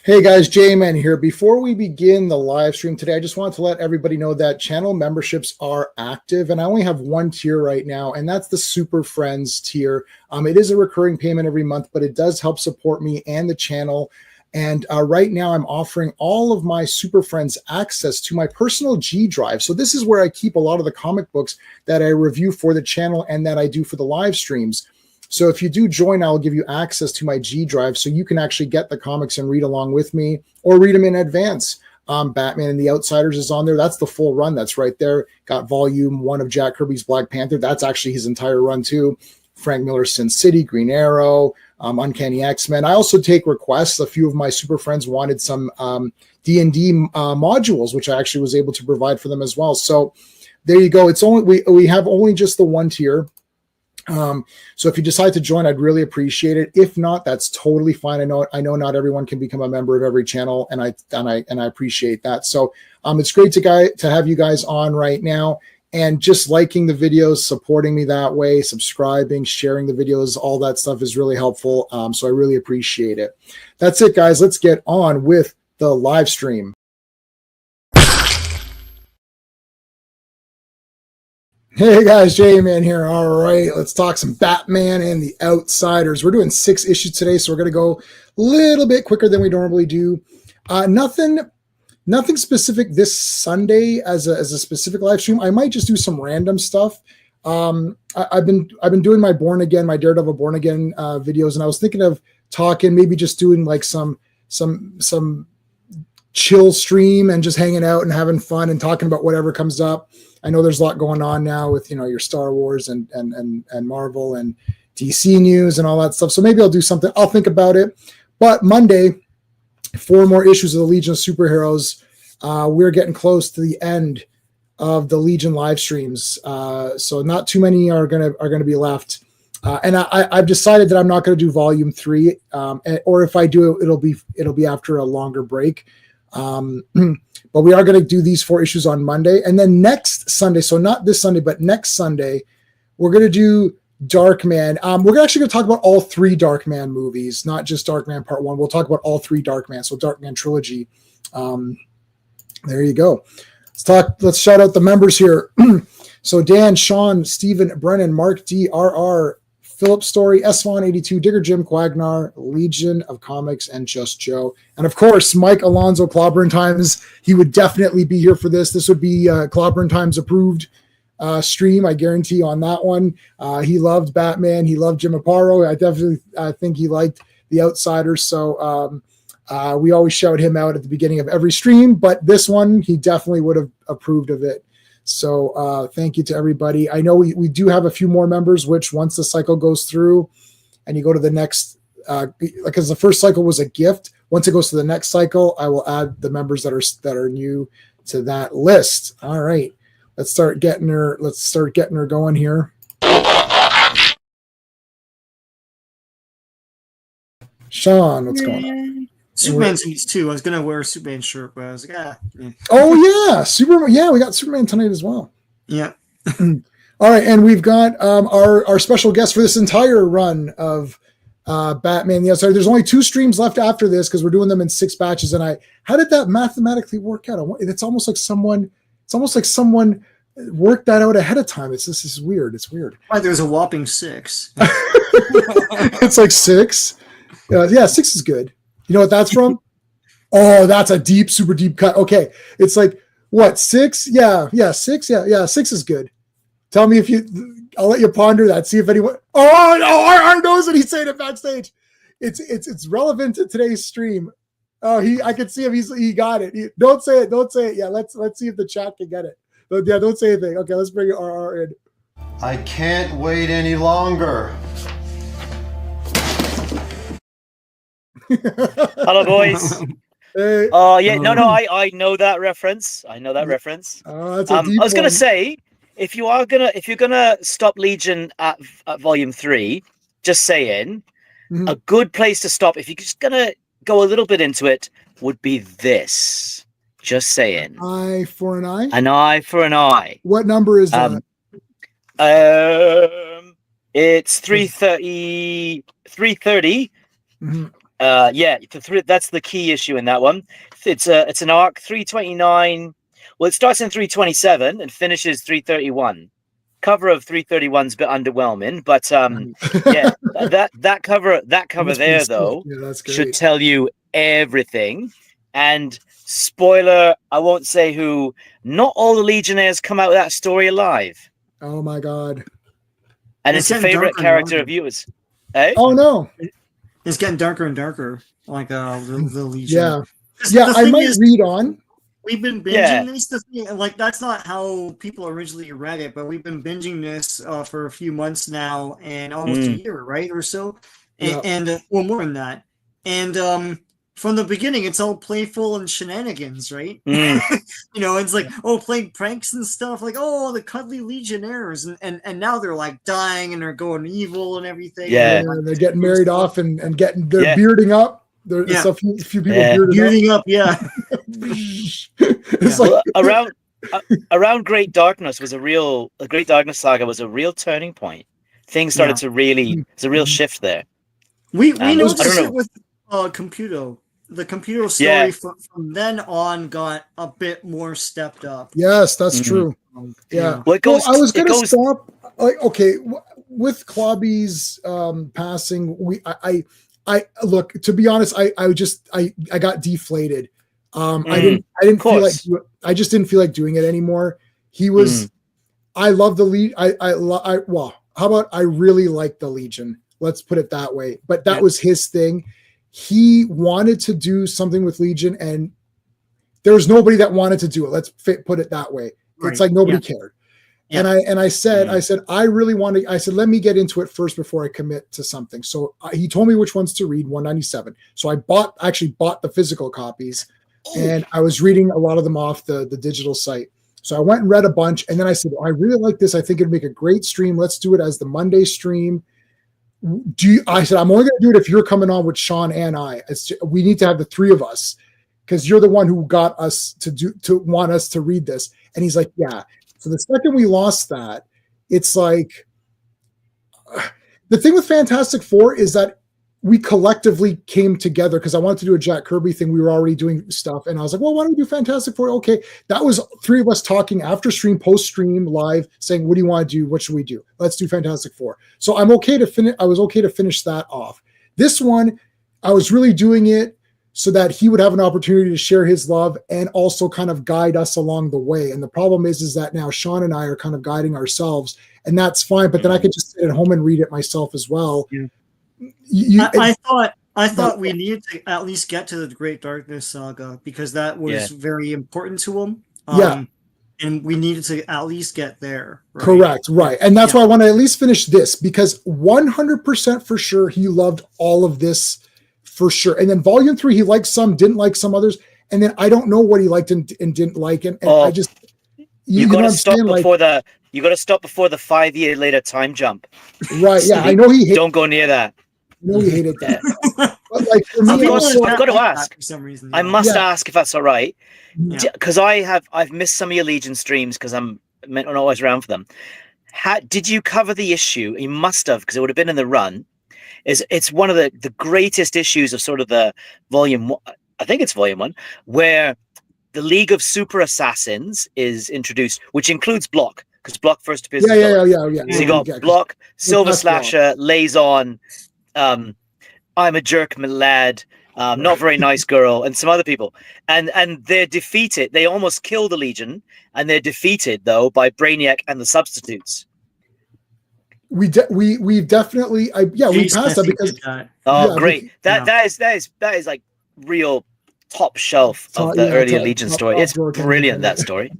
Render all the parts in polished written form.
Hey guys, J-Man here. Before we begin the live stream today, I just want to let everybody know that channel memberships are active, and I only have one tier right now, and that's the Super Friends tier. It is a recurring payment every month, but it does help support me and the channel. And right now I'm offering all of my Super Friends access to my personal G drive. So this is where I keep a lot of the comic books that I review for the channel and that I do for the live streams. So if you do join, I'll give you access to my G drive so you can actually get the comics and read along with me or read them in advance. Batman and the Outsiders is on there. That's the full run. That's right there. Got volume 1 of Jack Kirby's Black Panther. That's actually his entire run too. Frank Miller's Sin City, Green Arrow, Uncanny X-Men. I also take requests. A few of my super friends wanted some D&D modules, which I actually was able to provide for them as well. So there you go. It's only we have only just the one tier. So if you decide to join, I'd really appreciate it. If not, that's totally fine. I know not everyone can become a member of every channel, and I appreciate that. So it's great to have you guys on right now, and just liking the videos, supporting me that way, subscribing, sharing the videos, all that stuff is really helpful. So I really appreciate it. That's it, guys. Let's get on with the live stream. Hey guys, J-Man here. All right, let's talk some Batman and the Outsiders. We're doing 6 issues today, so we're going to go a little bit quicker than we normally do. Nothing specific this Sunday as a specific live stream. I might just do some random stuff. I've been doing my my Daredevil Born Again videos, and I was thinking of maybe just doing like some chill stream and just hanging out and having fun and talking about whatever comes up. I know there's a lot going on now with, your Star Wars and Marvel and DC news and all that stuff. So maybe I'll do something. I'll think about it. But Monday, 4 more issues of the Legion of Superheroes. We're getting close to the end of the Legion live streams. So not too many are gonna be left. And I've decided that I'm not going to do volume 3, or if I do, it'll be after a longer break. But we are going to do these 4 issues on Monday, and then next Sunday. So not this Sunday, but next Sunday, we're going to do Darkman. We're actually going to talk about all 3 Darkman movies, not just Darkman Part 1. We'll talk about all 3 Darkman. So Darkman trilogy. There you go. Let's shout out the members here. So Dan, Sean, Stephen, Brennan, Mark D, RR, Philip Story, S182, Digger Jim, Quagnar, Legion of Comics, and Just Joe. And of course, Mike Alonzo, Clobberin Times. He would definitely be here for this. This would be Clobberin Times approved stream, I guarantee on that one. He loved Batman. He loved Jim Aparo. I think he liked The Outsiders. So we always shout him out at the beginning of every stream. But this one, he definitely would have approved of it. So thank you to everybody. I know we do have a few more members, which once the cycle goes through and you go to the next, because the first cycle was a gift. Once it goes to the next cycle, I will add the members that are new to that list. All right, let's start getting her going here. Sean, what's going on? Superman's in these too. I was gonna wear a Superman shirt, but I was like, Oh yeah, Superman. Yeah, we got Superman tonight as well. Yeah. All right, and we've got our special guest for this entire run of Batman the Outsider. There's only 2 streams left after this because we're doing them in 6 batches. And how did that mathematically work out? It's almost like someone worked that out ahead of time. This is weird. It's weird. Right, there's a whopping 6. It's like 6. Yeah, 6 is good. You know what that's from? Oh, that's a super deep cut. Okay. It's like, what, 6? Yeah, 6. Yeah, 6 is good. Tell me I'll let you ponder that. See if anyone, oh, no, R knows what he's saying it backstage. It's relevant to today's stream. Oh, I can see him. He got it. Don't say it. Yeah, let's see if the chat can get it. Yeah, don't say anything. Okay, let's bring RR in. I can't wait any longer. Hello, boys. Hey. Yeah, no, I know that reference. I was gonna say, if you're gonna stop Legion at volume 3, just saying, a good place to stop if you're just gonna go a little bit into it would be this. Just saying. Eye for an eye. An eye for an eye. What number is that? It's 330. 330. That's the key issue in that one. It's an arc 329. Well, it starts in 327 and finishes 331. Cover of 331's a bit underwhelming, but that cover there though should tell you everything. And spoiler, I won't say who. Not all the Legionnaires come out of that story alive. Oh my god! And it's a favorite character of yours. Eh? Oh no! It's getting darker and darker, like the Legion. Yeah. I might read on. We've been binging this. Like that's not how people originally read it, but we've been binging this for a few months now, and almost a year, right, or so, and or more than that. And from the beginning, it's all playful and shenanigans, right? It's like playing pranks and stuff. Like the cuddly Legionnaires, and now they're like dying and they're going evil and everything. Yeah, and they're getting married off and getting they're bearding up. There's a few people bearding up. It's like around Great Darkness Great Darkness Saga was a real turning point. Things started to really, it's a real shift there. We noticed it with Computo. The Computo story from then on got a bit more stepped up. Yes, that's true. Yeah. Well, I was going to stop. Like, okay, with Clobby's passing, I look, to be honest, I got deflated. I didn't feel like I just didn't feel like doing it anymore. He was I love the lead. How about I really like the Legion. Let's put it that way. But that was his thing. He wanted to do something with Legion, and there was nobody that wanted to do it. Let's put it that way. Right. It's like nobody cared. Yeah. And I said, I really want to, I said, let me get into it first before I commit to something. So he told me which ones to read, 197. So I actually bought the physical copies, and I was reading a lot of them off the digital site. So I went and read a bunch, and then I said, I really like this. I think it'd make a great stream. Let's do it as the Monday stream. I said, I'm only going to do it if you're coming on with Sean and I. We need to have the three of us, because you're the one who got us to want us to read this. And he's like, yeah. So the second we lost that, it's like the thing with Fantastic Four is that we collectively came together, because I wanted to do a Jack Kirby thing. We were already doing stuff, and I was like, well, why don't we do Fantastic Four? Okay. That was three of us talking after stream, post stream, live, saying, what do you want to do? What should we do? Let's do Fantastic Four. So I'm okay to finish. I was okay to finish that off. This one, I was really doing it so that he would have an opportunity to share his love and also kind of guide us along the way. And the problem is that now Sean and I are kind of guiding ourselves, and that's fine. But then I could just sit at home and read it myself as well. Yeah. I thought we needed to at least get to the Great Darkness Saga, because that was very important to him. And we needed to at least get there. Right? Correct. Right. And that's why I want to at least finish this, because 100% for sure he loved all of this. For sure. And then volume 3, he liked some, didn't like some others. And then I don't know what he liked and didn't like. And I just, you got to stop before the 5 year later time jump. Right. Yeah. I know he don't go near that. I know he hated that. But like for me, I've got to ask for some reason. I must ask if that's all right. Because I've missed some of your Legion streams because I'm not always around for them. Did you cover the issue? You must have, because it would have been in the run. It's one of the greatest issues of sort of the volume. I think it's volume 1, where the League of Super Assassins is introduced, which includes Block, because Block first appears. Yeah. So you got Block, Silver Slasher, lays on, I'm a jerk, my lad, not very nice girl, and some other people, and they're defeated. They almost kill the Legion, and they're defeated though by Brainiac and the Substitutes. We've definitely we passed that because great. That is like real top shelf of the earlier Legion story. It's brilliant, that story.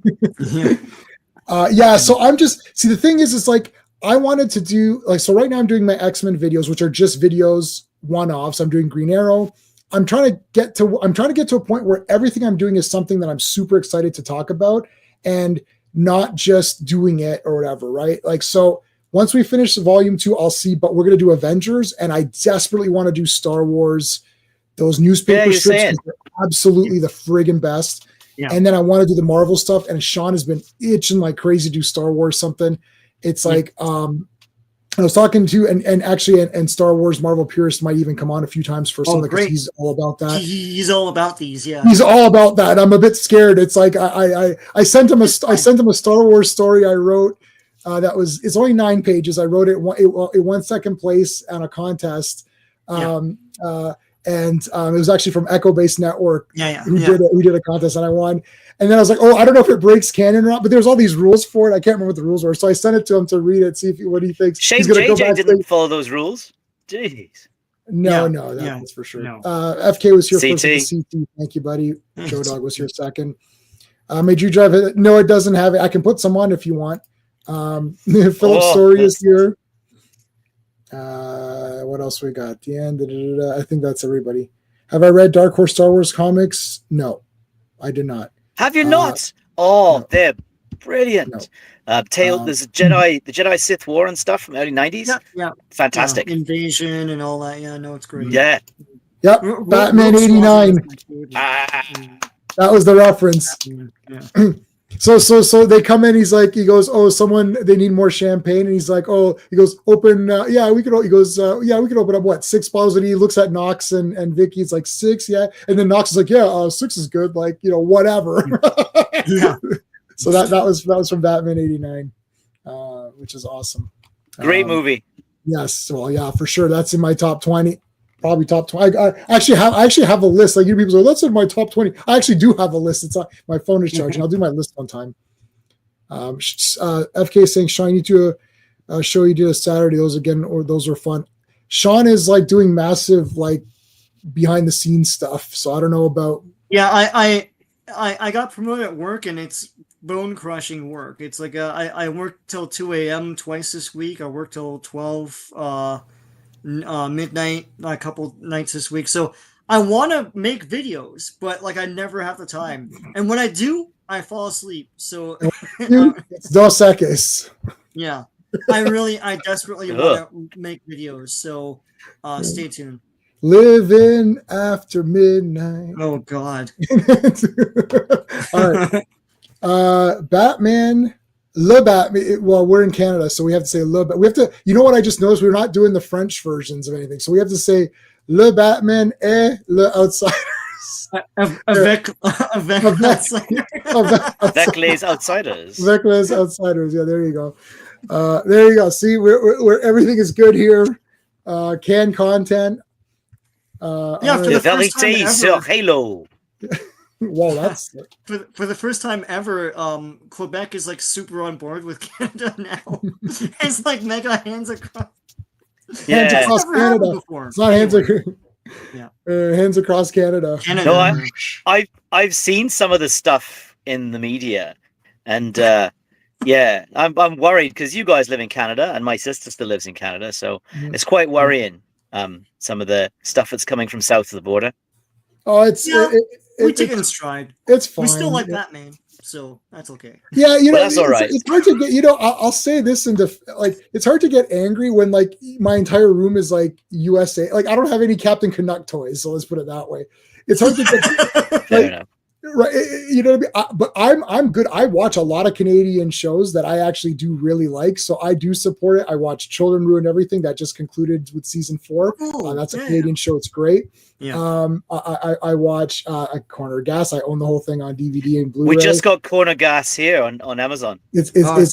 So I'm just the thing is like I wanted to do so right now I'm doing my X-Men videos, which are just videos one-offs. I'm doing Green Arrow. I'm trying to get to a point where everything I'm doing is something that I'm super excited to talk about, and not just doing it or whatever, right? Like, so once we finish volume 2, I'll see, but we're going to do Avengers, and I desperately want to do Star Wars, those newspaper strips, are absolutely the friggin' best. Yeah. And then I want to do the Marvel stuff, and Sean has been itching like crazy to do Star Wars something. It's like, I was talking to, and actually, and Star Wars Marvel Purist might even come on a few times for something because he's all about that. He's all about these, yeah. He's all about that. I'm a bit scared. It's like I sent him a Star Wars story I wrote. It's only 9 pages. I wrote it. It won second place on a contest. And it was actually from Echo Base Network. We did a contest and I won. And then I was like, I don't know if it breaks canon or not, but there's all these rules for it. I can't remember what the rules were. So I sent it to him to read it, see what he thinks. Shame JJ didn't follow those rules. Jeez. No, that's for sure. No. FK was here CT. First. CT. Thank you, buddy. Joe Dog was here second. Made you drive it? No, it doesn't have it. I can put some on if you want. Philip Story is here. What else we got? The end. I think that's everybody. Have I read Dark Horse Star Wars comics? No, I did not. Have you not? No. They're brilliant. No. There's the Jedi Sith War and stuff from early 90s. Yeah. Fantastic. Invasion and all that. Yeah, no, it's great. Yeah. Yep. Batman 89. That was the reference. Yeah. So they come in. He goes, they need more champagne, and he's like, he goes, open. We could open up what 6 bottles, and he looks at Knox and Vicky. It's like 6, yeah, and then Knox is like, 6 is good, like whatever. Yeah. So that was from Batman 89, which is awesome. Great movie. Yes, well, yeah, for sure. That's in my top 20. Probably top 20. I actually have a list. Like people say, that's in my top 20. I actually do have a list. It's on my phone is charging. I'll do my list one time. FK is saying, Sean, you need to show you did a Saturday. Those are fun. Sean is like doing massive like behind the scenes stuff. So I don't know about. Yeah, I got promoted at work, and it's bone crushing work. It's like I worked till 2 a.m. twice this week. I worked till 12 midnight a couple nights this week. So I want to make videos, but like I never have the time. And when I do, I fall asleep. So it's 2 seconds. Yeah. I desperately want to make videos. So stay tuned. Living after midnight. Oh God. All right. Batman. Le Batman. Well, we're in Canada, so we have to say Le Batman. We have to. You know what I just noticed? We're not doing the French versions of anything, so we have to say Le Batman et le Outsiders. Avec outsiders. Avec les outsiders. Avec les outsiders. Yeah, there you go. There you go. See, we're everything is good here. Canned content. For the first time ever. Sur Halo. Well, that's for the first time ever. Quebec is like super on board with Canada now. It's like mega hands across. Hands across Canada. It's not hands. Hands across Canada. No, I've seen some of the stuff in the media, and I'm worried because you guys live in Canada, and my sister still lives in Canada, so it's quite worrying. Some of the stuff that's coming from south of the border. Oh, we take it in stride. It's fine. We still like Batman, so that's okay. Yeah, that's all right. It's hard to get. I'll say this it's hard to get angry when like my entire room is like USA. Like I don't have any Captain Canuck toys, so let's put it that way. It's hard to get. Right, you know what I mean? But I'm good. I watch a lot of Canadian shows that I actually do really like, so I do support it. I watch Children Ruin Everything that just concluded with season 4. That's a Canadian show. It's great. Yeah. I watch Corner Gas. I own the whole thing on DVD and Blu-ray. We just got Corner Gas here on Amazon. It's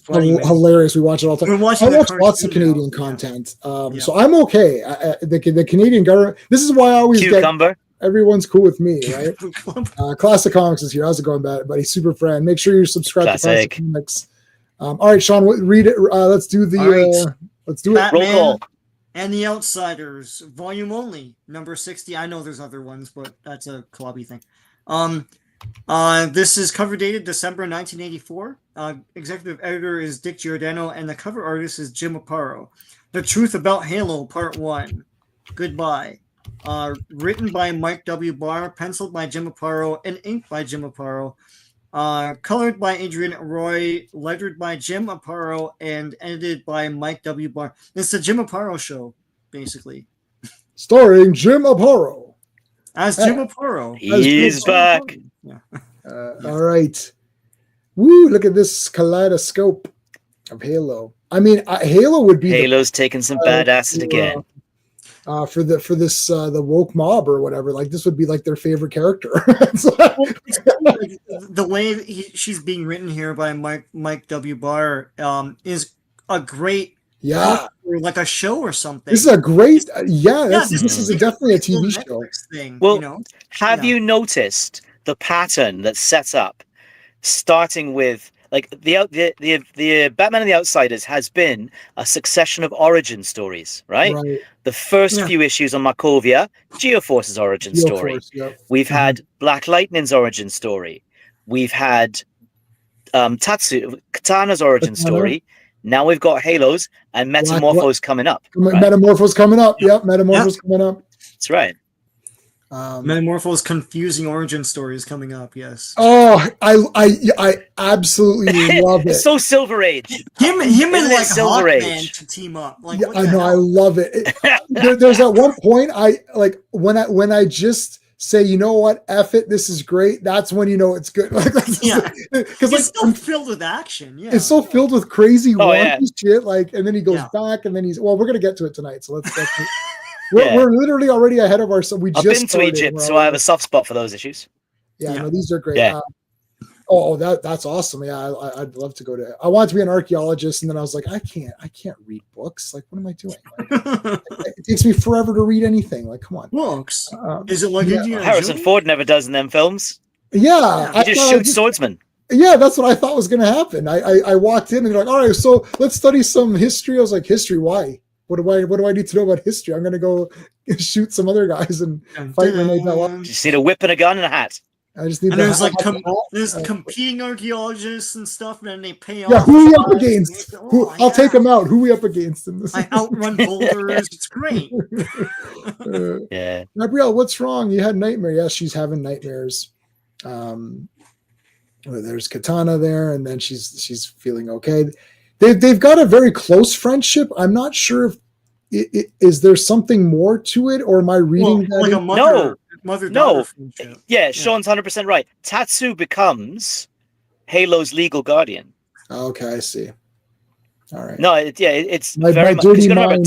hilarious. We watch it all the time. I watch lots of Canadian content, so I'm okay. The Canadian government. This is why I always Cucumber. Everyone's cool with me, right? Classic Comics is here. How's it going, buddy? Super friend. Make sure you subscribe to Classic Comics. All right, Sean, read it. Let's do the. Let's do Batman it. Roll call. And the Outsiders, volume only, number 60. I know there's other ones, but that's a clubby thing. This is cover dated December 1984. Executive editor is Dick Giordano, and the cover artist is Jim Aparo. The Truth About Halo, Part 1. Goodbye. Written by Mike W. Barr, penciled by Jim Aparo, and inked by Jim Aparo. Colored by Adrian Roy, lettered by Jim Aparo, and edited by Mike W. Barr. It's the Jim Aparo show, basically. Starring Jim Aparo. As Jim Aparo. He's back. Yeah. All right. Woo, look at this kaleidoscope of Halo. I mean, Halo would be Halo's taking some bad acid again. For the woke mob or whatever, like this would be like their favorite character. The way she's being written here by Mike W. Barr is a great like a show or something. This is a great this is definitely a TV show thing. Well, have you noticed the pattern that sets up, starting with like the Batman and the Outsiders has been a succession of origin stories, right? The first few issues on Markovia, Geoforce's origin story. We've had Black Lightning's origin story. We've had Katana's origin story. Now we've got Halo's and Metamorphose coming up. Right? Metamorphose coming up. Yep, Metamorphose coming up. That's right. Metamorpho's confusing origin stories coming up. Yes. Oh, I absolutely love it. It's so Silver Age. Him and like Silver Age to team up. Like, I know, I love it. There's at one point I like when I just say, you know what, F it, this is great. That's when you know it's good. Because it's so filled with action. Yeah, it's so filled with crazy shit. Like, and then he goes back, and then we're gonna get to it tonight. So let's get to it. We're literally already ahead of ourselves. I've been to Egypt, so I have a soft spot for those issues. Yeah, no, these are great. Yeah. That's awesome. Yeah, I'd love to go to. I wanted to be an archaeologist, and then I was like, I can't read books. Like, what am I doing? Like, it takes me forever to read anything. Like, come on, books. Is it like Harrison Ford never does in them films? Yeah, he just shoots swordsmen. Yeah, that's what I thought was going to happen. I walked in and they're like, all right, so let's study some history. I was like, history? Why? What do I need to know about history? I'm going to go shoot some other guys and fight when they die. Just need a whip and a gun and a hat. I just need. And there's like there's competing archaeologists and stuff, and they pay off. Yeah, who are we up against? I'll take them out. Who are we up against in this? I outrun boulders. It's great. Yeah. Gabrielle, what's wrong? You had nightmare. Yes, she's having nightmares. There's Katana there, and then she's feeling okay. They've got a very close friendship. I'm not sure if is there something more to it, or am I reading that? Like a mother-daughter friendship. Yeah, Sean's 100% right. Tatsu becomes Halo's legal guardian. Okay, I see. All right. No, it's my very much. dirty Remember, mind.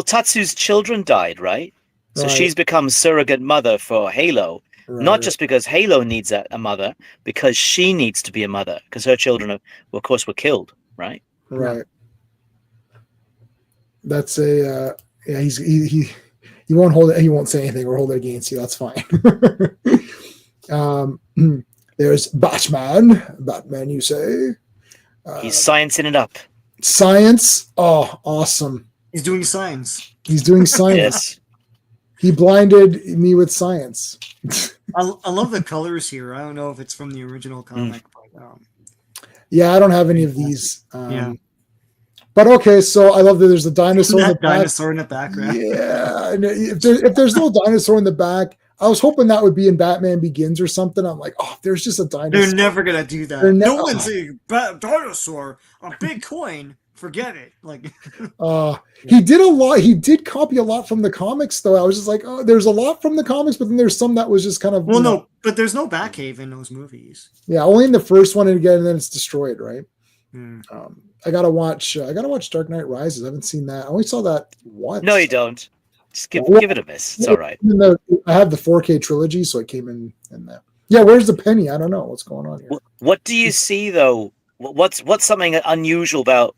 Tatsu's children died, right? So she's become surrogate mother for Halo. Not just because Halo needs a mother, because she needs to be a mother, because her children, of course, were killed, right? Right. That's a he won't hold it. He won't say anything or hold it against you. That's fine. There's Batman. You say he's sciencing it up. Science. Oh, awesome. He's doing science. Yes. He blinded me with science. I love the colors here. I don't know if it's from the original comic, but yeah, I don't have any of these. But okay, so I love that there's a dinosaur. Dinosaur in the background. Yeah, and if there's no dinosaur in the back, I was hoping that would be in Batman Begins or something. I'm like, oh, there's just a dinosaur. They're never gonna do that. No one's a dinosaur, a big coin. Forget it. Like, he did a lot. He did copy a lot from the comics, though. I was just like, oh, there's a lot from the comics, but then there's some that was just kind of. Well, no, but there's no Batcave in those movies. Yeah, only in the first one, and again, and then it's destroyed, right? I gotta watch Dark Knight Rises. I haven't seen that. I only saw that once. No, you don't. Just give it a miss. It's all right. I have the 4K trilogy, so it came in that. Yeah, where's the penny? I don't know what's going on here. What do you see though? What's something unusual about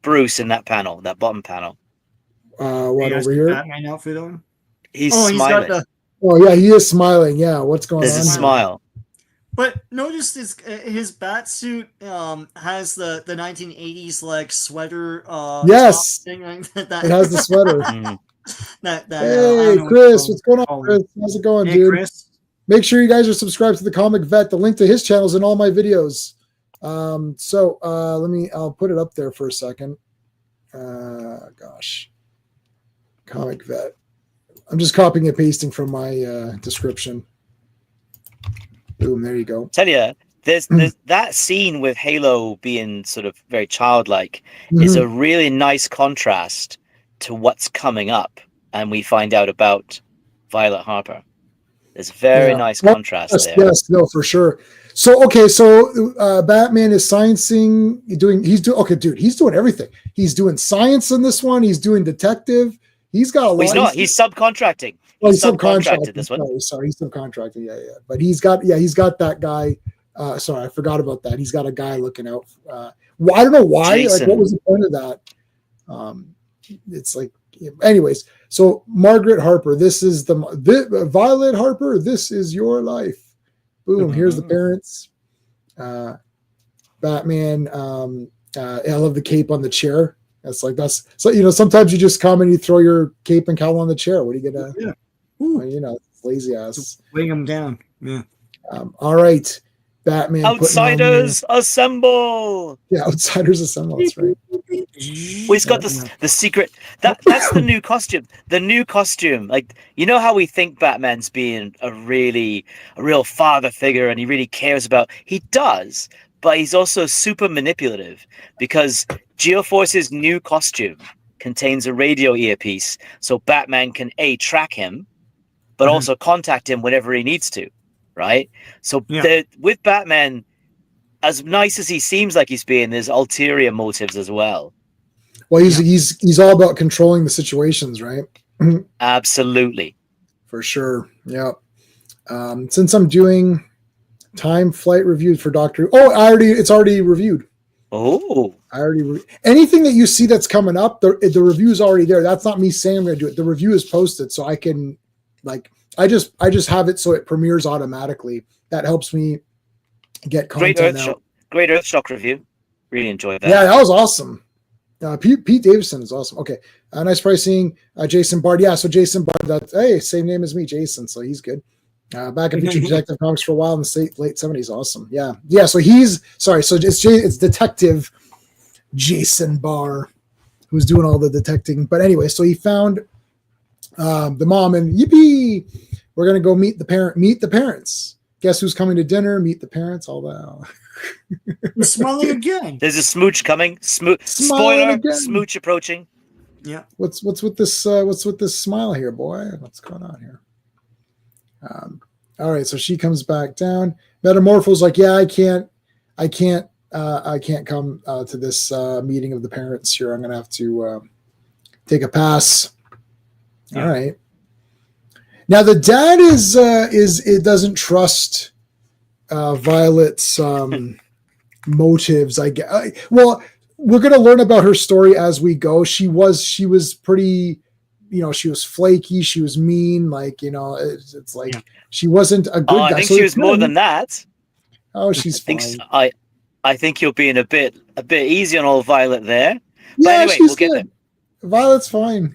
Bruce in that panel, that bottom panel? What over here? Batman outfit on? He's smiling. Oh yeah, he is smiling. Yeah, what's going on? There's a smile. But notice his bat suit has the 1980s like sweater. Yes, thing, it has the sweater. Hey, Chris, what's going on, Chris? How's it going, dude? Chris. Make sure you guys are subscribed to the Comic Vet. The link to his channel is in all my videos. I'll put it up there for a second. Gosh, Comic Vet. I'm just copying and pasting from my description. Boom, there you go. Tell you, there's that scene with Halo being sort of very childlike is a really nice contrast to what's coming up, and we find out about Violet Harper. There's very nice contrast there. Yes, no, for sure. So Batman is sciencing, he's doing everything. He's doing science in this one. He's doing detective. He's got a lot. He's not. He's subcontracting. He's subcontracted this one. Sorry, he's subcontracting. Yeah. But he's got that guy. Sorry, I forgot about that. He's got a guy looking out. I don't know why. Jason. Like, what was the point of that? It's like, anyways. So Margaret Harper, this is Violet Harper. This is your life. Boom. Here's the parents. Batman. I love the cape on the chair. So sometimes you just come and you throw your cape and cowl on the chair. What are you gonna? Yeah. Lazy ass. Weighing them down. Yeah. All right. Batman. Outsiders assemble. Yeah, outsiders assemble. That's right. He's got the secret. That's the new costume. The new costume. Like, you know how we think Batman's being a real father figure and he really cares about. He does, but he's also super manipulative because Geoforce's new costume contains a radio earpiece, so Batman can track him, but also contact him whenever he needs to. Right? So with Batman, as nice as he seems like he's being, there's ulterior motives as well. Well, he's all about controlling the situations, right? Absolutely. For sure. Yeah. Since I'm doing time flight reviews for Doctor, it's already reviewed. Oh. Anything that you see that's coming up, the review is already there. That's not me saying I'm going to do it. The review is posted, so I can I just have it so it premieres automatically. That helps me get content out. Great Earthshock review. Really enjoyed that. Yeah, that was awesome. Pete Davidson is awesome. Okay, nice pricing. Jason Bard. Yeah, so Jason Bard. Same name as me, Jason. So he's good. Back in Future Detective Comics for a while in the late 70s. Awesome. Yeah. So it's Detective Jason Barr who's doing all the detecting. But anyway, so he found the mom and yippee, we're gonna go meet the parents. Guess who's coming to dinner? Meet the parents. All that. We're smiling again. There's a smooch coming. Spoiler. Again. Smooch approaching. Yeah. What's with this? What's with this smile here, boy? What's going on here? All right. So she comes back down. Metamorpho's like, yeah, I can't come to this meeting of the parents here. I'm gonna have to take a pass. Yeah. All right. Now the dad it doesn't trust Violet's motives. I guess. Well, we're going to learn about her story as we go. She was pretty, she was flaky. She was mean. It's like she wasn't a good guy. I think she was more than that. Oh, she's fine. I think you're being a bit easy on old Violet there. Yeah, but anyway, we'll get there. Violet's fine.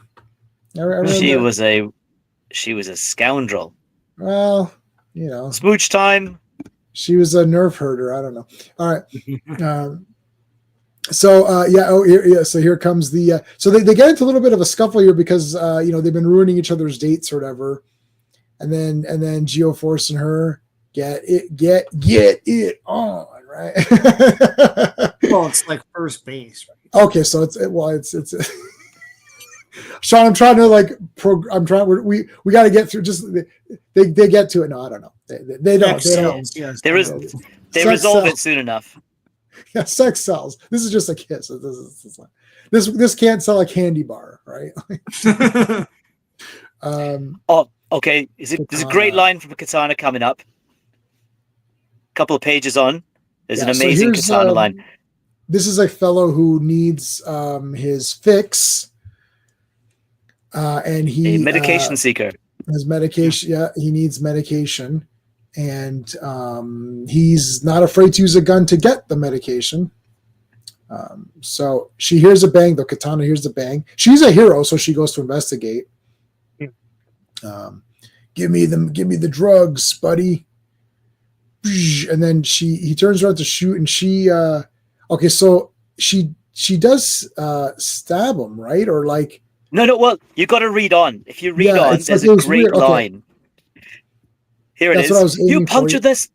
She was a scoundrel. Well, smooch time. She was a nerve herder. I don't know. All right. So here comes the. So they get into a little bit of a scuffle here because they've been ruining each other's dates or whatever, and then Geoforce and her get it on, right? Well, it's like first base, right? Okay, so it's Sean, I'm trying to we got to get through. Just they get to it. No, I don't know. They don't. Yes. They resolve it soon enough. Yeah, sex sells. This is just a kiss. This can't sell a candy bar, right? Okay. There's a great line from Katana coming up. A couple of pages on. There's an amazing Katana line. This is a fellow who needs his fix. And he a medication seeker. His medication, he needs medication, and he's not afraid to use a gun to get the medication. So she hears a bang, though. Katana hears the bang. She's a hero, so she goes to investigate. Give me the drugs, buddy. And then he turns around to shoot, and she so she does stab him, right? Or like. No. Well, you got to read on. If you read on, there's a great line. Here it is. You punctured this.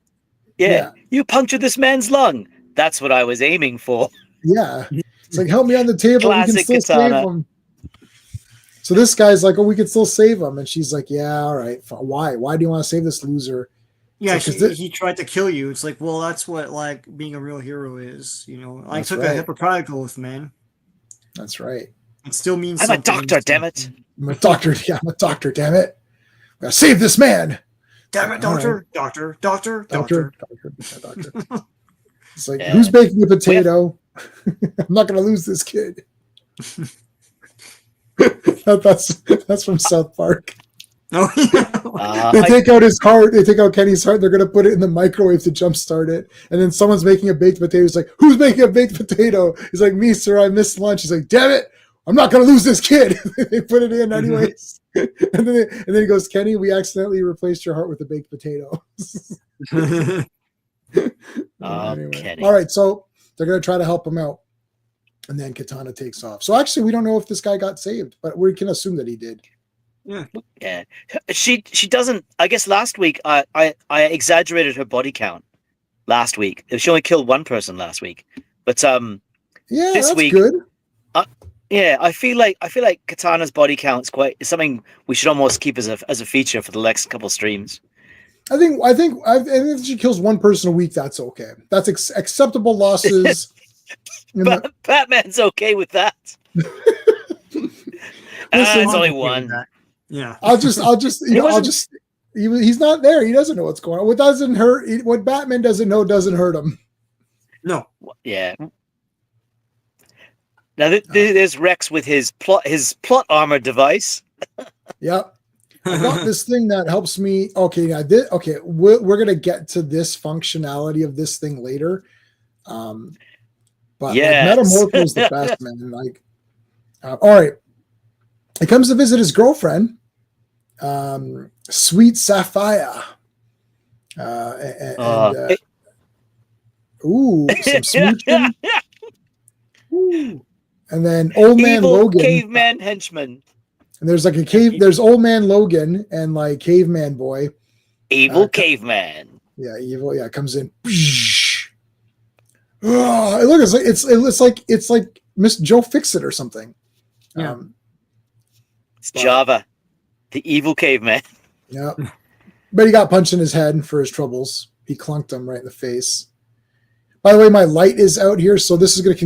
Yeah, you punctured this man's lung. That's what I was aiming for. Yeah, it's like, help me on the table. Classic we can still Katana. save him. So this guy's like, oh, we can still save him, and she's like, yeah, all right. Why? Why do you want to save this loser? Yeah, he tried to kill you. It's like, well, that's what like being a real hero is. You know, I took a Hippocratic oath, man. That's right. It still means I'm something. a doctor, damn it. I'm a doctor. Yeah, I'm a doctor, damn it. I gotta save this man. Damn it, doctor, doctor. It's like, who's baking the potato? I'm not gonna lose this kid. That's from South Park. Oh, they take out his heart. They take out Kenny's heart. They're going to put it in the microwave to jumpstart it. And then someone's making a baked potato. He's like, who's making a baked potato? He's like, me, sir. I missed lunch. He's like, damn it. I'm not going to lose this kid. They put it in anyways. and then he goes, Kenny, we accidentally replaced your heart with a baked potato. Anyway. Kenny. All right. So they're going to try to help him out. And then Katana takes off. So actually, we don't know if this guy got saved, but we can assume that he did. Yeah. She doesn't. I guess last week I exaggerated her body count. Last week she only killed one person last week, but yeah, this that's week good. Yeah, I feel like Katana's body count is something we should almost keep as a feature for the next couple streams. I think if she kills one person a week, that's okay. That's acceptable losses. Batman's okay with that. It's only one. Yeah. I'll just he's not there. He doesn't know what's going on. What doesn't hurt, what Batman doesn't know doesn't hurt him. No. Yeah. Now there's Rex with his plot armor device. Yep. I got this thing that helps me. Okay, we're gonna get to this functionality of this thing later. But yes. Metamorpho is the best, man. Like, all right. He comes to visit his girlfriend, Sweet Sapphire. Some smooching. Ooh. And then Old Man Logan. Caveman henchman. And there's like there's Old Man Logan and like Caveman Boy. Evil Caveman. Yeah, evil. Yeah, comes in. Oh, look, it's like Miss Joe Fixit or something. Yeah. It's Java, the evil caveman. Yeah. But he got punched in his head for his troubles. He clunked him right in the face. By the way, my light is out here, so this is going to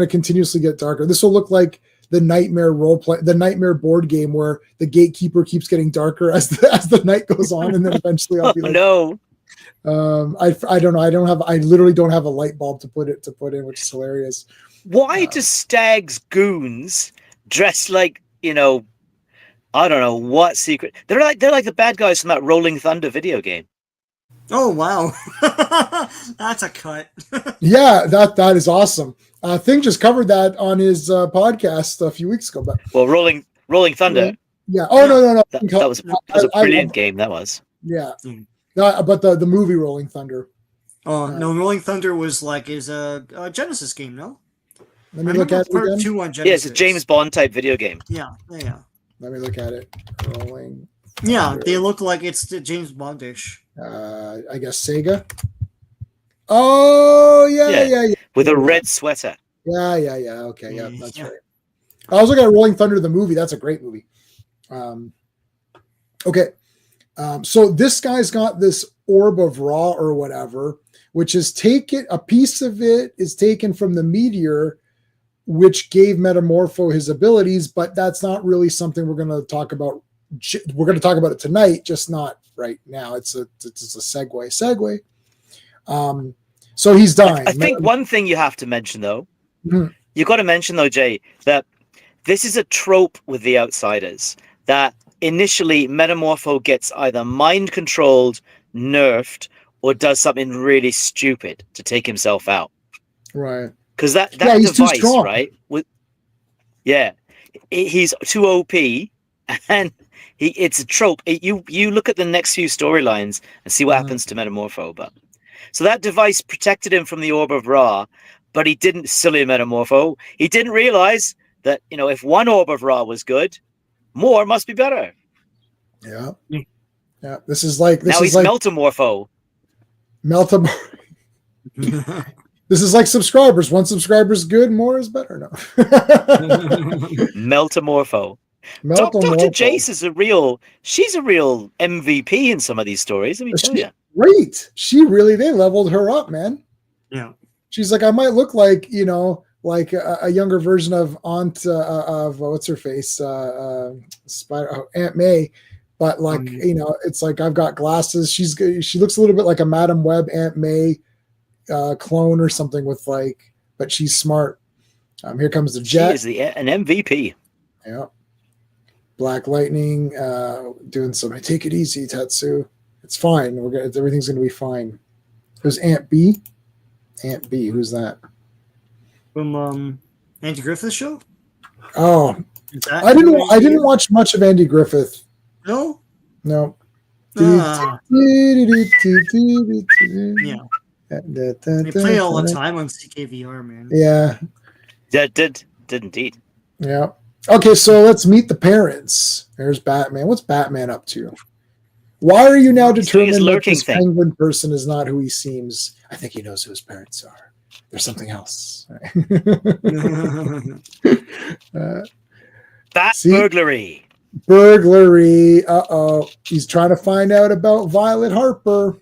continuously get darker. This will look like the Nightmare the Nightmare board game where the gatekeeper keeps getting darker as the night goes on, and then eventually I'll be like, no. I don't know. I literally don't have a light bulb to put in, which is hilarious. Why do Stag's goons dress like, I don't know what secret? They're like the bad guys from that Rolling Thunder video game. Oh wow, that's a cut. Yeah, that is awesome. Thing just covered that on his podcast a few weeks ago. But Rolling Thunder. Yeah. Oh no. That was a brilliant game. That was. Yeah. But the movie Rolling Thunder. Oh no, Rolling Thunder was like a Genesis game. No. Let me look at it again. 2 on Genesis. Yeah, it's a James Bond type video game. Yeah. Let me look at it. Rolling. Yeah, they look like it's the James Bondish. I guess Sega. Oh yeah. With a red sweater. Yeah. Okay, yeah, that's right. I was looking at Rolling Thunder, the movie. That's a great movie. Okay. So this guy's got this orb of Ra or whatever, which is a piece of it is taken from the meteor, which gave Metamorpho his abilities, but that's not really something we're going to talk about. We're going to talk about it tonight, just not right now. It's a segue. So he's dying. I think one thing you have to mention, though, you got to mention, though, Jay, that this is a trope with the Outsiders, that initially Metamorpho gets either mind controlled, nerfed, or does something really stupid to take himself out. Right. Because that device, right? He's too OP, and it's a trope. You look at the next few storylines and see what happens to Metamorpho. But so that device protected him from the Orb of Ra, but he didn't silly Metamorpho. He didn't realize that if one Orb of Ra was good, more must be better. Yeah. This is like Meltamorpho. This is like subscribers. One subscriber is good, more is better. No. Meltamorpho. Dr. Jace is she's a real MVP in some of these stories. Let me tell you. great. They leveled her up, man. Yeah. She's like, I might look like, like a younger version of of what's her face, Spider Aunt May, but like it's like I've got glasses. She looks a little bit like a Madam Web Aunt May clone or something but she's smart. Here comes the jet. She is an MVP. Yeah. Black Lightning doing some. Take it easy, Tetsu. It's fine. Everything's gonna be fine. Who's Aunt B? Aunt B. Who's that? From Andy Griffith Show. Oh, I didn't watch much of Andy Griffith. No. Yeah. They play all the time on CKVR, man. Yeah. That did indeed. Yeah. Okay, so let's meet the parents. There's Batman. What's Batman up to? Why are you now determined that this penguin person is not who he seems? I think he knows who his parents are. There's something else. Burglary. Burglary. Uh-oh. He's trying to find out about Violet Harper.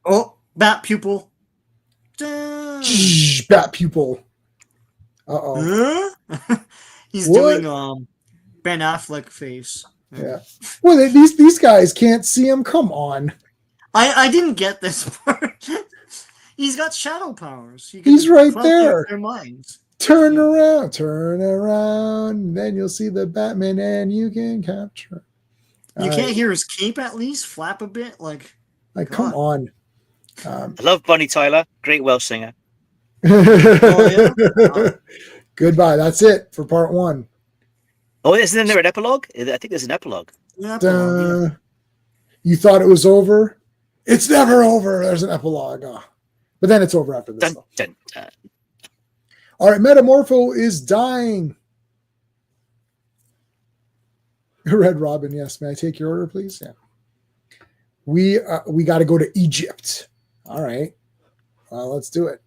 Oh, Bat Pupil. Bat Pupil. Uh-oh. He's doing Ben Affleck face. Yeah. Well, these guys can't see him. Come on. I didn't get this part. He's got shadow powers. He's right there. Their minds. Turn around, then you'll see the Batman, and you can capture. You can't hear his cape at least flap a bit, like come on. I love Bonnie Tyler, great Welsh singer. Goodbye. That's it for part 1. Oh, isn't there an epilogue? I think there's an epilogue. You thought it was over? It's never over. There's an epilogue. But then it's over after this. Dun, dun, dun. All right, Metamorpho is dying. Red Robin, yes. May I take your order, please? Yeah. We got to go to Egypt. All right. Let's do it.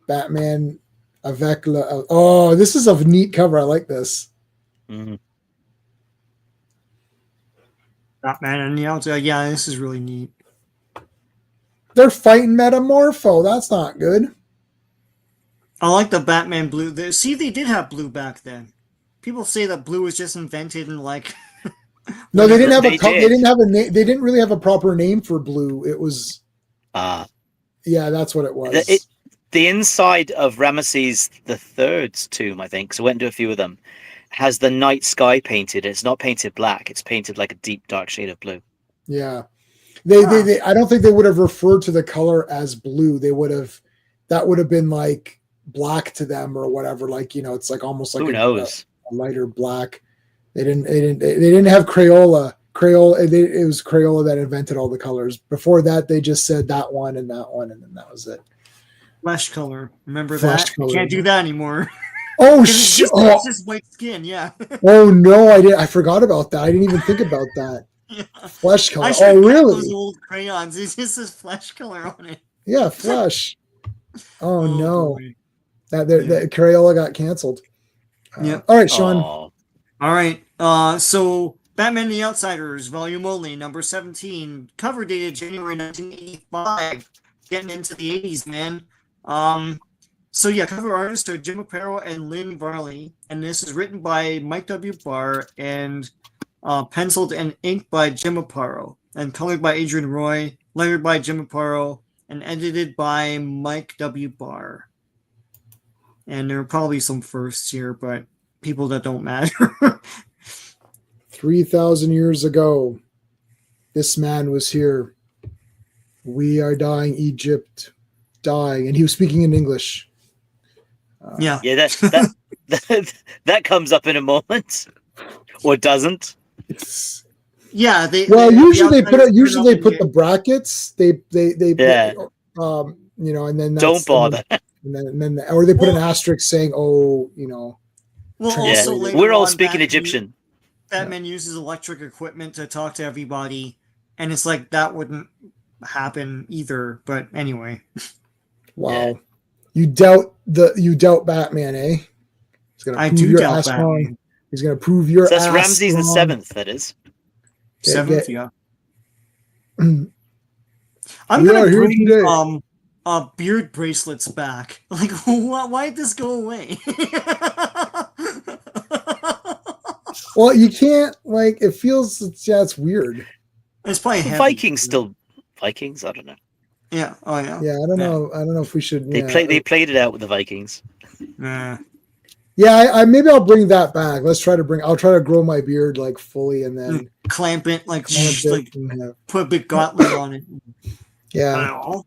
Batman avec la... Oh, this is a neat cover. I like this. Mm-hmm. Batman and the outside. Yeah, this is really neat. They're fighting Metamorpho. That's not good. I like the Batman blue. See, they did have blue back then. People say that blue was just invented in like. No, they didn't have They didn't have a name. They didn't really have a proper name for blue. It was. Yeah, that's what it was. The inside of Ramesses III's tomb, I think, so I went to a few of them, has the night sky painted. It's not painted black. It's painted like a deep, dark shade of blue. Yeah. They I don't think they would have referred to the color as blue. That would have been like black to them or whatever. Like, it's like almost like a lighter black. They didn't have Crayola. It was Crayola that invented all the colors. Before that, they just said that one, and then that was it. Flesh color. Remember that? Color. You can't do that anymore. Oh shit! It's just white skin. Yeah. Oh no, I didn't. I forgot about that. I didn't even think about that. Yeah. Flesh color. Oh really? Those old crayons. It's just this flesh color on it. Yeah, flesh. Oh no, that Crayola got canceled. Yeah. All right, Sean. All right. So Batman the Outsiders, volume only, number 17, cover dated January 1985. Getting into the 80s, man. So yeah, cover artists are Jim Aparo and Lynn Varley, and this is written by Mike W. Barr and penciled and inked by Jim Aparo, and colored by Adrian Roy, lettered by Jim Aparo, and edited by Mike W. Barr. And there are probably some firsts here, but people that don't matter. 3,000 years ago, this man was here. We are dying, Egypt, dying. And he was speaking in English. Yeah. That comes up in a moment. Or doesn't. Yeah. Usually they put the brackets. They put, and then that's, don't bother. And then or they put an asterisk saying, Well, also we're all speaking Egyptian. Batman uses electric equipment to talk to everybody, and it's like that wouldn't happen either. But anyway. Wow. You doubt Batman, eh? I do doubt Batman. Wrong. He's gonna prove your so that's ass Ramses wrong. the 7th, that is. 7th, yeah. I'm gonna bring beard bracelets back. Like, why did this go away? Well, you can't, like, it feels, it's weird. It's probably heavy. Vikings. I don't know. Yeah. Oh yeah. Yeah, I don't know. I don't know if we should. They played it out with the Vikings. Yeah, I maybe I'll bring that back. I'll try to grow my beard like fully and then clamp it, like put a big gauntlet on it. Yeah.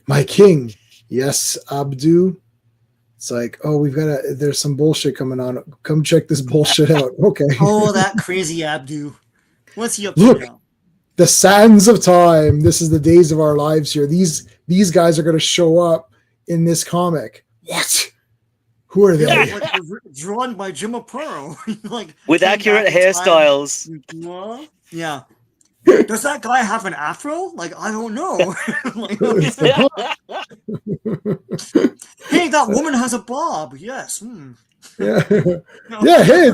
My king. Yes, Abdu. It's like, oh, there's some bullshit coming on. Come check this bullshit out. Okay. Oh, that crazy Abdu. What's he up to now? The sands of time. This is the days of our lives here. These guys are going to show up in this comic. What? Who are they? Yeah, like drawn by Jim Aparo. Like with accurate hairstyles. Yeah. Does that guy have an afro? Like, I don't know. Like, hey, that woman has a bob. Yes. Yeah. Yeah. Hey,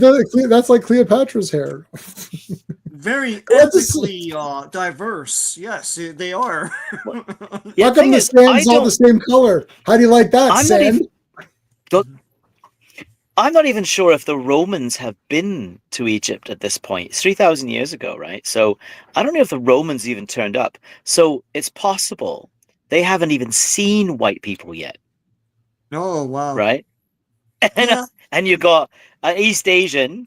that's like Cleopatra's hair. Very ethically diverse. Yes, they are. How come the sand's all the same color? How do you like that, sand? I'm not even sure if the Romans have been to Egypt at this point. It's 3,000 years ago, right? So I don't know if the Romans even turned up. So it's possible they haven't even seen white people yet. Oh, wow. Right? And you got an East Asian,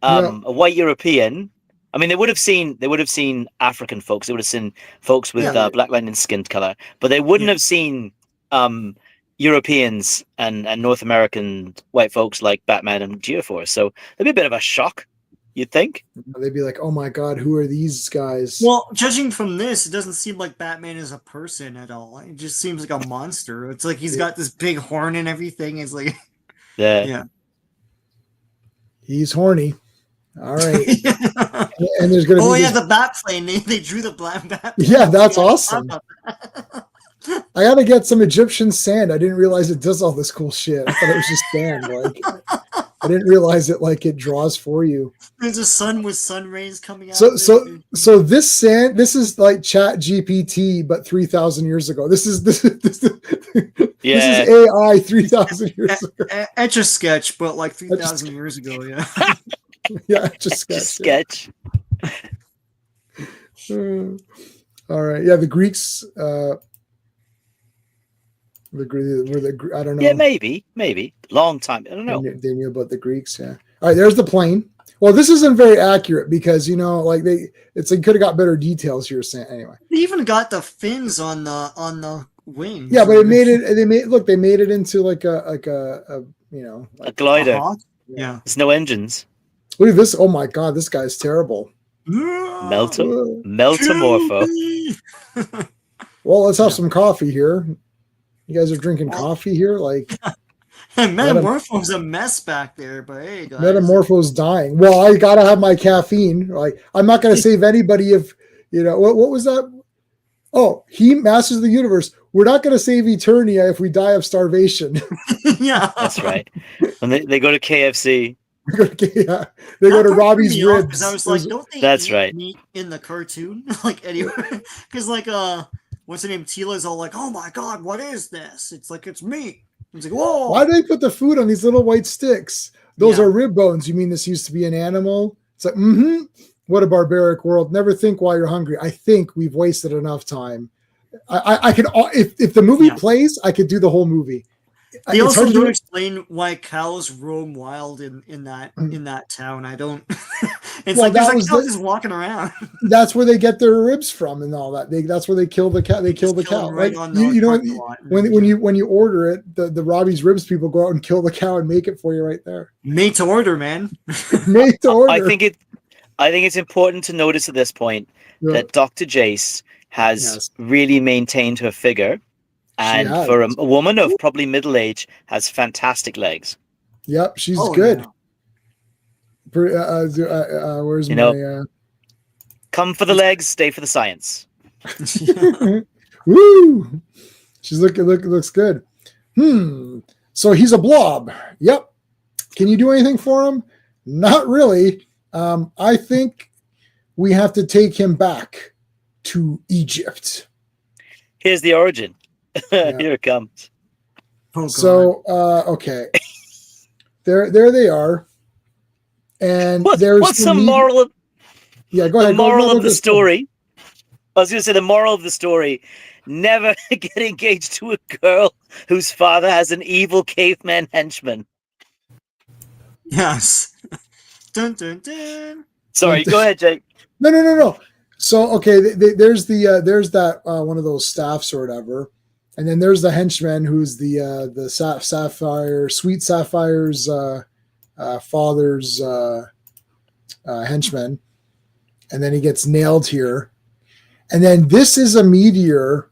a white European. I mean, they would have seen African folks. They would have seen folks with black line and skin color, but they wouldn't have seen Europeans and North American white folks like Batman and Geoforce. So it'd be a bit of a shock, you'd think. They'd be like, oh my God, who are these guys? Well, judging from this, it doesn't seem like Batman is a person at all. It just seems like a monster. It's like he's got this big horn and everything. It's like, yeah. He's horny. All right. And there's going to be the bat plane. They drew the black bat plane. Yeah, that's awesome. I got to get some Egyptian sand. I didn't realize it does all this cool shit. I thought it was just sand. Like, I didn't realize it draws for you. There's a sun with sun rays coming out. So this sand, this is like Chat GPT, but 3,000 years ago. This is AI 3,000 years ago. Etch a sketch, but like 3,000 years ago. Yeah. Yeah, just sketch. All right. Yeah, the Greeks. I don't know. Yeah, maybe. Long time. I don't know. They knew about the Greeks. Yeah. All right. There's the plane. Well, this isn't very accurate because like could have got better details here. Anyway, they even got the fins on the wings. Yeah, but they made it into like a glider. Yeah. There's no engines. Look at this. Oh my God, this guy's terrible. Meltamorpho. Well, let's have some coffee here. You guys are drinking coffee here? Like, Metamorpho's a mess back there, but hey, guys. Metamorpho's dying. Well, I gotta have my caffeine. Like, I'm not gonna save anybody if what was that? Oh, he masters the universe. We're not gonna save Eternia if we die of starvation. Yeah, that's right. When they go to KFC. They go to Robbie's Ribs. Because I was like, don't they eat meat in the cartoon? Like, anyway, because like what's her name? Tila's all like, oh my God, what is this? It's like, it's meat. It's like, whoa. Why do they put the food on these little white sticks? Those are rib bones. You mean this used to be an animal? It's like, what a barbaric world. Never think while you're hungry. I think we've wasted enough time. I could, if the movie plays, I could do the whole movie. They also don't explain why cows roam wild in that town. I don't. It's like there's like cows just walking around. That's where they get their ribs from and all that. That's where they kill the cow. They kill the cow. Right? When you order it, the Robbie's Ribs people go out and kill the cow and make it for you right there. Made to order, man. Made to order. I think it's important to notice at this point that Dr. Jace has really maintained her figure. And for a woman of probably middle age, has fantastic legs. Yep, she's good. Yeah. Where's my? Come for the legs, stay for the science. Woo! She's looks good. So he's a blob. Yep. Can you do anything for him? Not really. I think we have to take him back to Egypt. Here's the origin. Here it comes. Oh, so, okay. There they are. And what's the moral of go ahead. The moral of the story. I was going to say the moral of the story: never get engaged to a girl whose father has an evil caveman henchman. Yes. Dun dun dun. Sorry, go ahead, Jake. No. So okay, there's that one of those staffs or whatever, and then there's the henchman who's the Sweet Sapphire's father's henchman, and then he gets nailed here, and then this is a meteor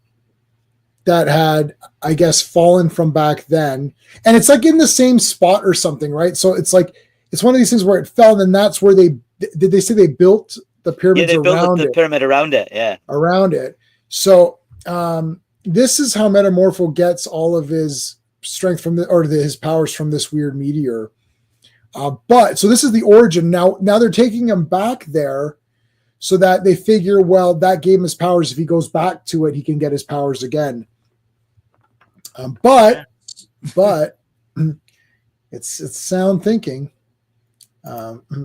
that had, I guess, fallen from back then, and it's like in the same spot or something, right? So it's like it's one of these things where it fell, and that's where they say they built the pyramids around it. Yeah, they built the pyramid around it, yeah. Around it. So this is how Metamorpho gets all of his strength from his powers from this weird meteor. But so this is the origin. Now they're taking him back there so that they figure, well, that gave him his powers. If he goes back to it, he can get his powers again. But it's sound thinking.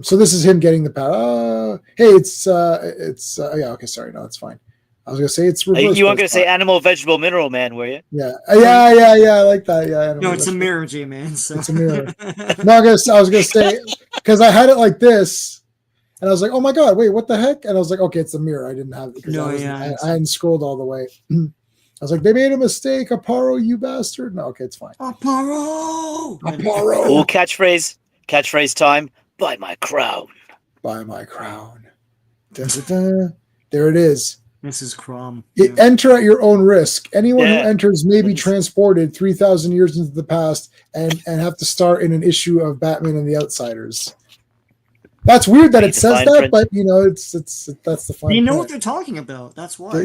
So this is him getting the power. Hey, yeah, okay, sorry, no, it's fine. I was gonna say it's reversed. You weren't gonna say animal, vegetable, mineral man, were you? Yeah, I like that. Yeah, no, it's a mirror, J-Man. So. It's a mirror. No, I was gonna say because I had it like this, and I was like, oh my god, wait, what the heck? And I was like, okay, it's a mirror. I didn't have it because I hadn't scrolled all the way. I was like, they made a mistake, Aparo, you bastard. No, okay, it's fine. Aparo. Oh, catchphrase time. Buy my crown. Buy my crown. Dun, dun, dun. There it is. Mrs. Crom. Enter at your own risk. Anyone who enters may be transported 3,000 years into the past and have to start in an issue of Batman and the Outsiders. That's weird that it says that, print. But you know, it's that's the fine. You know what they're talking about. That's why.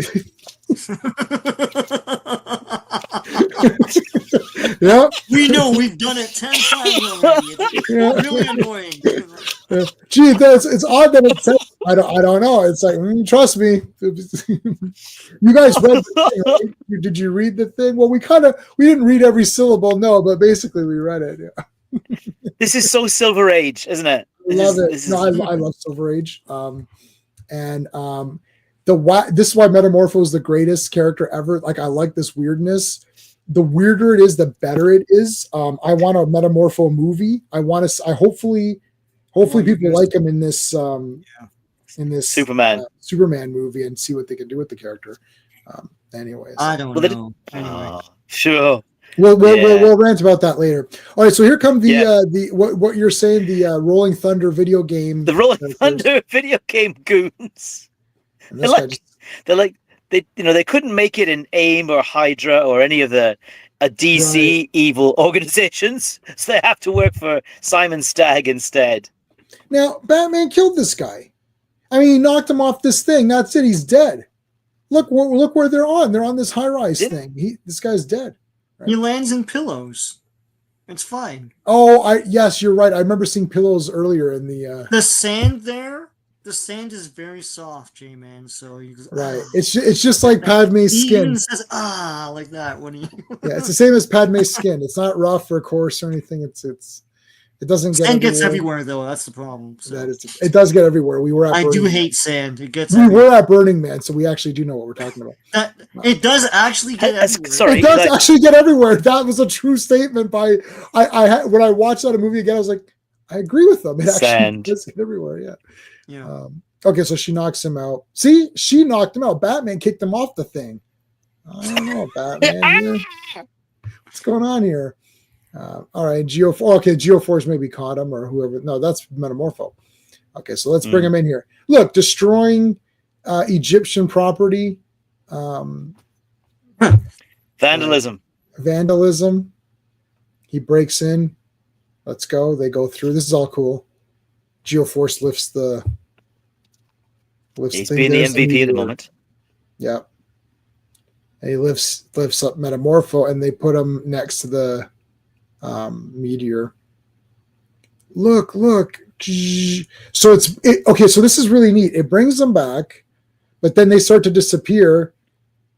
Yeah, we know. We've done it 10 times already. It's really annoying. Gee, it's odd that it says. I don't know. It's like trust me. You guys read the thing, right? Did you read the thing? Well, we didn't read every syllable, no, but basically we read it. Yeah. This is so Silver Age, isn't it? I love Silver Age. This is why Metamorpho is the greatest character ever. Like, I like this weirdness. The weirder it is, the better it is. I want a Metamorpho movie. Hopefully people like him in this Superman movie and see what they can do with the character. Anyways, I don't know. Anyway. Sure. We'll rant about that later. All right, so here come the what you're saying, the Rolling Thunder video game. The Rolling Thunder video game goons. They couldn't make it in AIM or Hydra or any of the DC evil organizations, so they have to work for Simon Stagg instead. Now, Batman killed this guy. I mean, he knocked him off this thing. That's it. He's dead. Look where they're on. They're on this high-rise thing. This guy's dead. Right? He lands in pillows. It's fine. Oh, yes, you're right. I remember seeing pillows earlier in the sand there. The sand is very soft, J-Man. So you just, right. It's just like Padme's skin. He even says like that when he. Yeah, it's the same as Padme's skin. It's not rough or coarse or anything. It doesn't get. Sand gets everywhere, though. That's the problem. So. It does get everywhere. We were at. I do hate sand. It gets. We were at Burning Man, so we actually do know what we're talking about. It does actually get everywhere. Sorry, it does actually get everywhere. That was a true statement by. I when I watched that movie again, I was like, I agree with them. It actually does get everywhere. Yeah. Yeah. Okay, so she knocks him out. See, she knocked him out. Batman kicked him off the thing. I don't know, Batman. What's going on here? All right, Geoforce maybe caught him or whoever. No, that's Metamorpho. Okay, so let's bring him in here. Look, destroying Egyptian property. Vandalism. He breaks in. Let's go. They go through. This is all cool. Geoforce lifts He's being the MVP at the moment. Yeah. And he lifts up Metamorpho, and they put him next to the meteor. Look, So okay. So this is really neat. It brings them back, but then they start to disappear,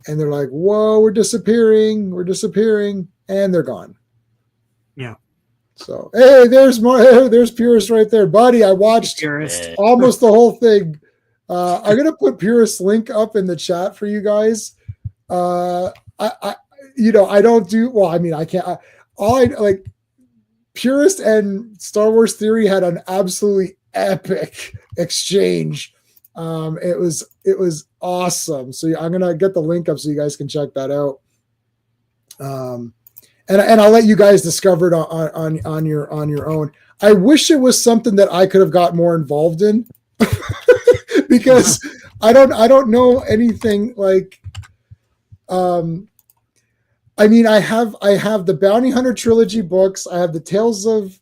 and they're like, "Whoa, we're disappearing, and they're gone." Yeah. So hey, there's more. Hey, there's Purist right there, buddy. I watched almost the whole thing. I'm gonna put Purist's link up in the chat for you guys. I don't do well. I mean, I can't. Purist and Star Wars Theory had an absolutely epic exchange. It was awesome. So I'm gonna get the link up so you guys can check that out. And I'll let you guys discover it on your own. I wish it was something that I could have got more involved in because I don't know anything like. I mean, I have the Bounty Hunter trilogy books. I have the Tales of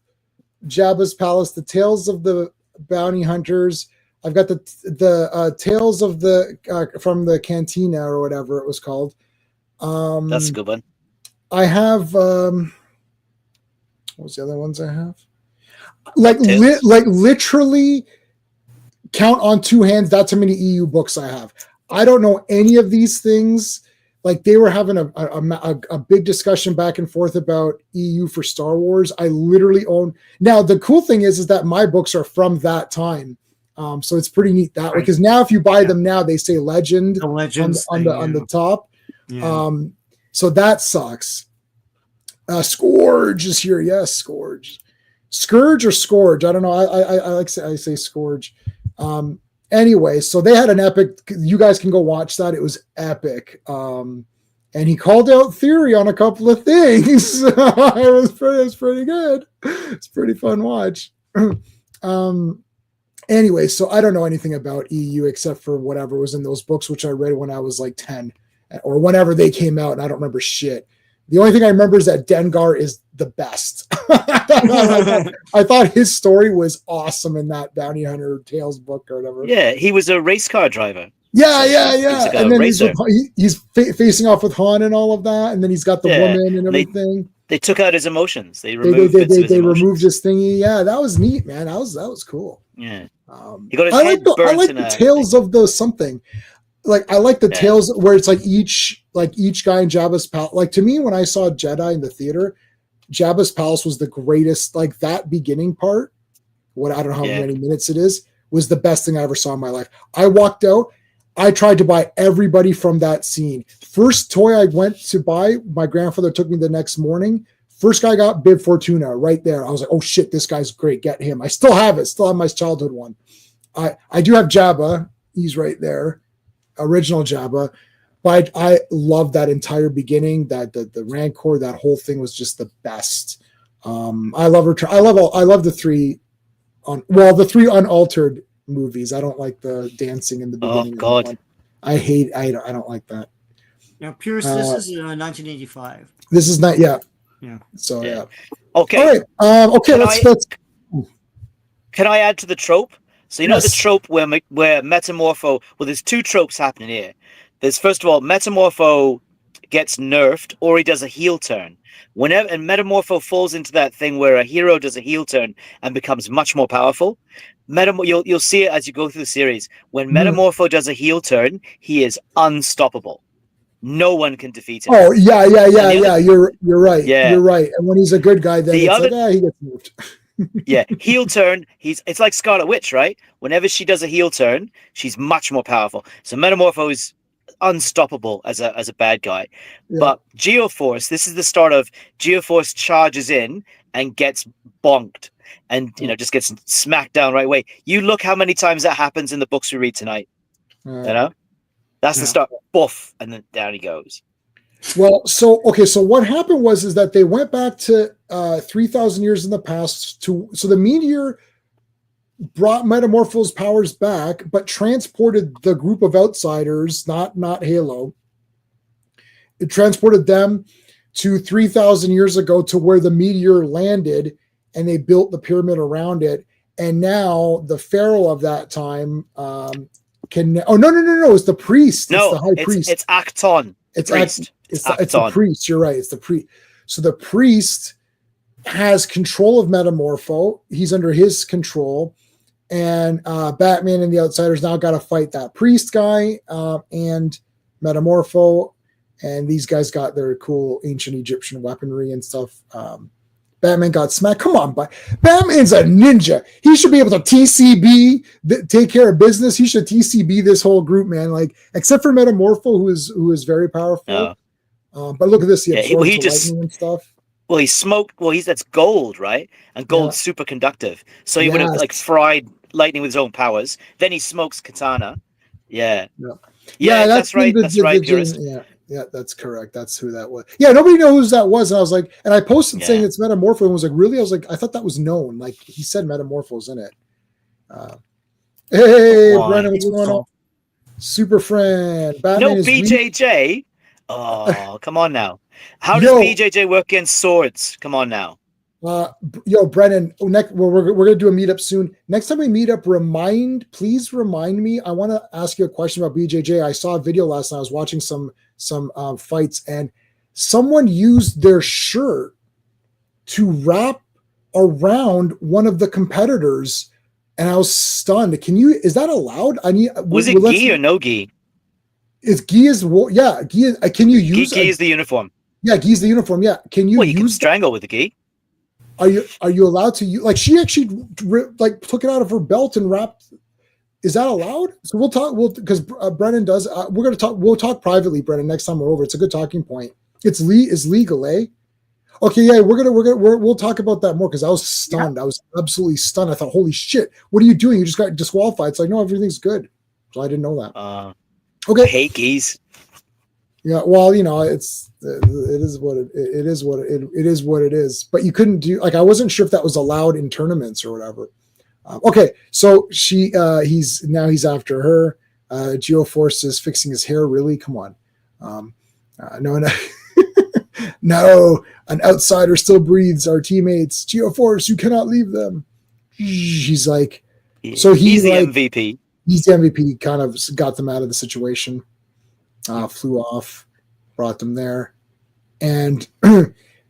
Jabba's Palace, the Tales of the Bounty Hunters. I've got the Tales of the from the Cantina or whatever it was called. That's a good one. I have what was the other ones I have? Like literally count on two hands. That's how many EU books I have. I don't know any of these things. Like they were having a big discussion back and forth about EU for Star Wars. I literally own. Now the cool thing is that my books are from that time, so it's pretty neat that way. Because now if you buy them now, they say Legend on the top. Yeah. So that sucks. Scourge is here. Yes, Scourge. Scourge or Scourge. I don't know. I say Scourge. Anyway, so they had an epic. You guys can go watch that. It was epic. And he called out Theory on a couple of things. It was pretty good. It's pretty fun watch. Anyway, so I don't know anything about EU except for whatever was in those books, which I read when I was like 10 or whenever they came out, and I don't remember shit. The only thing I remember is that Dengar is the best. I thought his story was awesome in that Bounty Hunter Tales book or whatever. Yeah, he was a race car driver. Yeah. And then he's facing off with Han and all of that, and then he's got the woman and everything. They took out his emotions. They removed his thingy. Yeah, that was neat, man. That was cool. Yeah. He got his head burnt. I like the Tales of the something. Like I like the tales where it's like each guy in Jabba's palace. Like to me, when I saw Jedi in the theater, Jabba's palace was the greatest. Like that beginning part, I don't know how many minutes it is, was the best thing I ever saw in my life. I walked out. I tried to buy everybody from that scene. First toy I went to buy, my grandfather took me the next morning. First guy got Bib Fortuna right there. I was like, oh shit, this guy's great. Get him. I still have it. Still have my childhood one. I do have Jabba. He's right there. Original Jabba, but I love that entire beginning. That the Rancor, that whole thing was just the best. I love her. I love the three unaltered movies. I don't like the dancing in the beginning. Oh God, I don't like that. Yeah, Purist. This is 1985. This is not. Yeah. So yeah. Okay. All right. Okay. Let's. Can I add to the trope? So you know the trope where Metamorpho. Well, there's two tropes happening here. There's first of all, Metamorpho gets nerfed or he does a heel turn. And Metamorpho falls into that thing where a hero does a heel turn and becomes much more powerful. You'll see it as you go through the series. When Metamorpho does a heel turn, he is unstoppable. No one can defeat him. Oh yeah. You're right. Yeah. You're right. And when he's a good guy, then he gets moved. Yeah, heel turn. It's like Scarlet Witch, right? Whenever she does a heel turn, she's much more powerful. So Metamorpho is unstoppable as a bad guy. Yeah. But Geoforce, this is the start of Geoforce charges in and gets bonked, and just gets smacked down right away. You look how many times that happens in the books we read tonight. That's the start. Boof, and then down he goes. Well, so what happened was that they went back to 3,000 years in the past so the meteor brought Metamorpho's powers back, but transported the group of outsiders, not Halo. It transported them to 3,000 years ago to where the meteor landed, and they built the pyramid around it. And now the pharaoh of that time can. Oh no! It's the priest. No, it's the high priest. It's Acton. It's the priest. You're right. It's the priest. So the priest has control of Metamorpho. He's under his control. And Batman and the Outsiders now got to fight that priest guy and Metamorpho. And these guys got their cool ancient Egyptian weaponry and stuff. Batman got smacked. Come on, but Batman's a ninja. He should be able to TCB, take care of business. He should TCB this whole group, man. Like, except for Metamorpho, who is very powerful. But look at this. He just lightning and stuff. Well, he smoked. Well, that's gold, right? And gold's super conductive. So he would have like fried lightning with his own powers. Then he smokes katana. Yeah, that's right. That's right. Yeah, that's correct. That's who that was. Yeah, nobody knows who that was. And I was like, and I posted saying it's Metamorpho and was like, really? I was like, I thought that was known. Like, he said Metamorpho's in it. Hey, Brennan, what's going on? Super friend. Batman is BJJ. Oh, come on now. How does BJJ work against swords? Come on now. Brennan, we're going to do a meetup soon. Next time we meet up, please remind me. I want to ask you a question about BJJ. I saw a video last night. I was watching some fights, and someone used their shirt to wrap around one of the competitors, and I was stunned. Is that allowed? Was it gi or no gi? Is gi gi? Can you use gi is the uniform? Yeah, gi is the uniform. Yeah, can you? Well, you can strangle with the gi. Are you allowed to use? Like, she actually took it out of her belt and wrapped. Is that allowed? So we'll talk. Because Brennan does. We're going to talk. We'll talk privately, Brennan, next time we're over. It's a good talking point. It's legal, eh? Okay, yeah, we'll talk about that more, because I was stunned. I was absolutely stunned. I thought, holy shit, what are you doing? You just got disqualified. It's like, no, everything's good. So I didn't know that. Okay. I hate geese. Yeah, well, it is what it is. But you couldn't do, like, I wasn't sure if that was allowed in tournaments or whatever. Okay, so he's after her. Geoforce is fixing his hair. Really, come on. No, no, an outsider still breathes. Our teammates, Geoforce, you cannot leave them. He's like, so he's the MVP. He's the MVP. Kind of got them out of the situation. Flew off, brought them there, and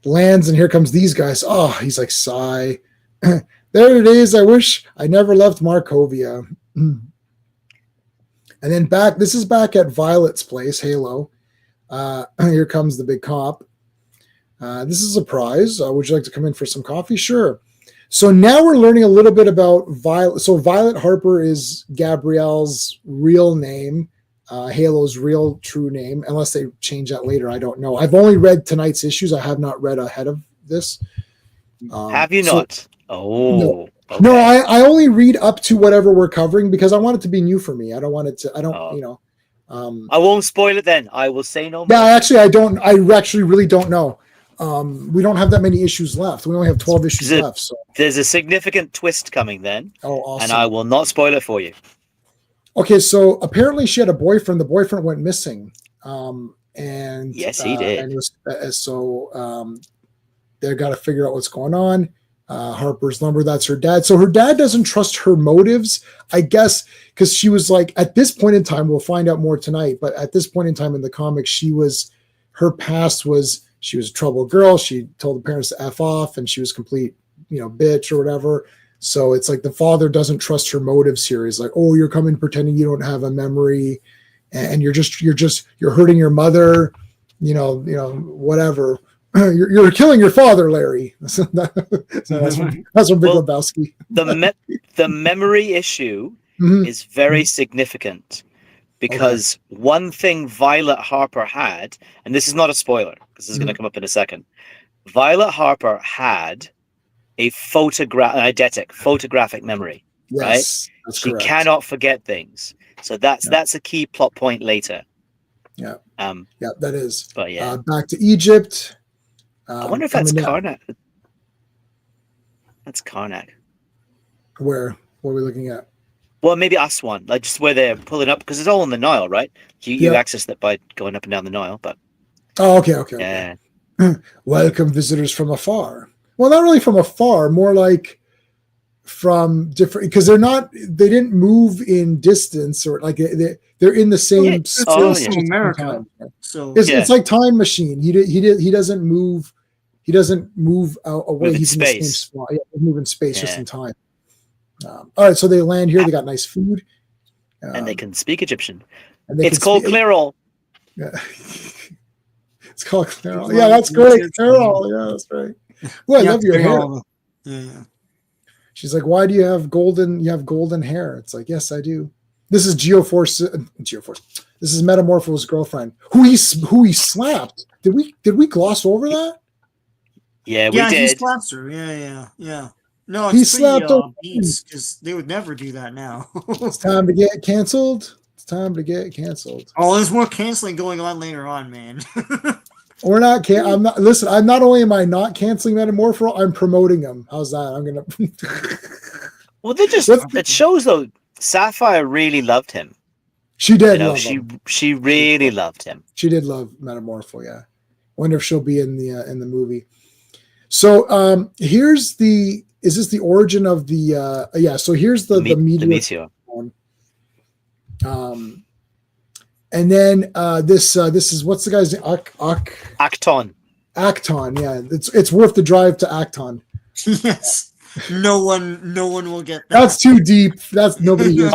lands, and here comes these guys. Oh, he's like, sigh. There it is. I wish I never left Markovia. And then this is back at Violet's place, Halo. Here comes the big cop. This is a prize. Would you like to come in for some coffee? Sure. So now we're learning a little bit about Violet. So Violet Harper is Gabrielle's real name. Halo's real true name, unless they change that later. I don't know. I've only read tonight's issues. I have not read ahead of this. Have you not? No. Okay. No, I only read up to whatever we're covering, because I want it to be new for me. I don't want it to. I don't. I won't spoil it then. I will say no more. Yeah, actually, I don't. I actually really don't know. We don't have that many issues left. We only have 12 issues left. So there's a significant twist coming then. Oh, awesome. And I will not spoil it for you. Okay, so apparently she had a boyfriend. The boyfriend went missing. And yes, he did. And it was, they've got to figure out what's going on. Harper's Lumber, that's her dad. So her dad doesn't trust her motives, I guess, because she was like, at this point in time, we'll find out more tonight, but at this point in time in the comics, her past was, she was a troubled girl. She told the parents to F off, and she was complete, bitch or whatever. So it's like the father doesn't trust her motives here. He's like, oh, you're coming pretending you don't have a memory, and you're hurting your mother, whatever. You're killing your father, Larry. That's from Big Lebowski. The memory issue is very significant, because one thing Violet Harper had, and this is not a spoiler because this is going to come up in a second. Violet Harper had a photographic memory, yes, right? She cannot forget things. So that's a key plot point later. Yeah. That is. But yeah. Back to Egypt. I wonder if that's Karnak. That's Karnak. Where? What are we looking at? Well, maybe Aswan, like just where they're pulling up, because it's all in the Nile, right? You access that by going up and down the Nile, but. Oh, okay. Welcome visitors from afar. Well, not really from afar, more like from different, because they didn't move in distance, or like they're in the same space. America. So it's like Time Machine. He doesn't move He doesn't move away. Move in He's in the same space. spot. Yeah, he's moving space just in time. All right, so they land here. They got nice food. And they can speak Egyptian. And It's called Clobberin. Yeah. It's called Carol. Yeah, that's great. Carol. Yeah, that's right. Well, I love your hair. Yeah. She's like, why do you have golden? You have golden hair. It's like, yes, I do. This is Geoforce. This is Metamorpho's girlfriend, who he slapped. Did we gloss over that? Yeah, we did. He slaps her. Yeah. No, he slapped her because they would never do that now. It's time to get canceled. It's time to get canceled. Oh, there's more canceling going on later on, man. We're not. I'm not. Listen. I'm not only am I not canceling Metamorpho, I'm promoting him. How's that? I'm gonna. Well, it shows though. Sapphire really loved him. She did. Love him. She really loved him. She did love Metamorpho. Yeah. Wonder if she'll be in the movie. So here's the. Is this the origin of the? Yeah. So here's the meteor. And then this is what's the guy's name? Acton. Acton. Yeah. It's worth the drive to Acton. Yes. No one will get that. That's too deep. That's nobody here.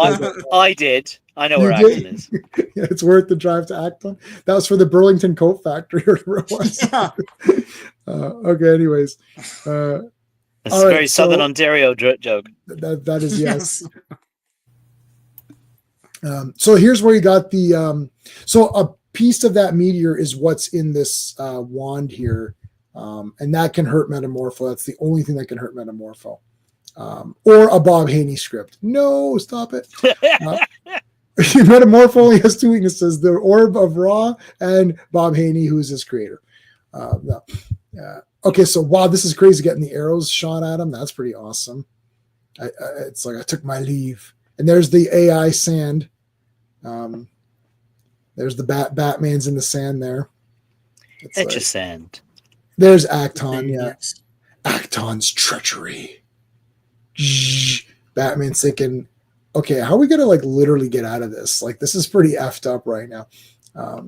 I did. I know where Acton is. Yeah, it's worth the drive to Acton. That was for the Burlington Coat Factory or whatever it was. Yeah. Okay. Anyways, it's a very Southern Ontario joke. That is yes. So here's where you got the. So a piece of that meteor is what's in this wand here. And that can hurt Metamorpho. That's the only thing that can hurt Metamorpho. Or a Bob Haney script. No, stop it. Metamorpho only has two weaknesses: the Orb of Ra and Bob Haney, who's his creator. Okay, so wow, this is crazy getting the arrows shot at him. That's pretty awesome. It's like I took my leave. And there's the AI sand. There's the Batman's in the sand there. It's just sand. There's Acton, yeah. Acton's treachery. Batman's thinking, okay, how are we gonna like literally get out of this? Like this is pretty effed up right now. But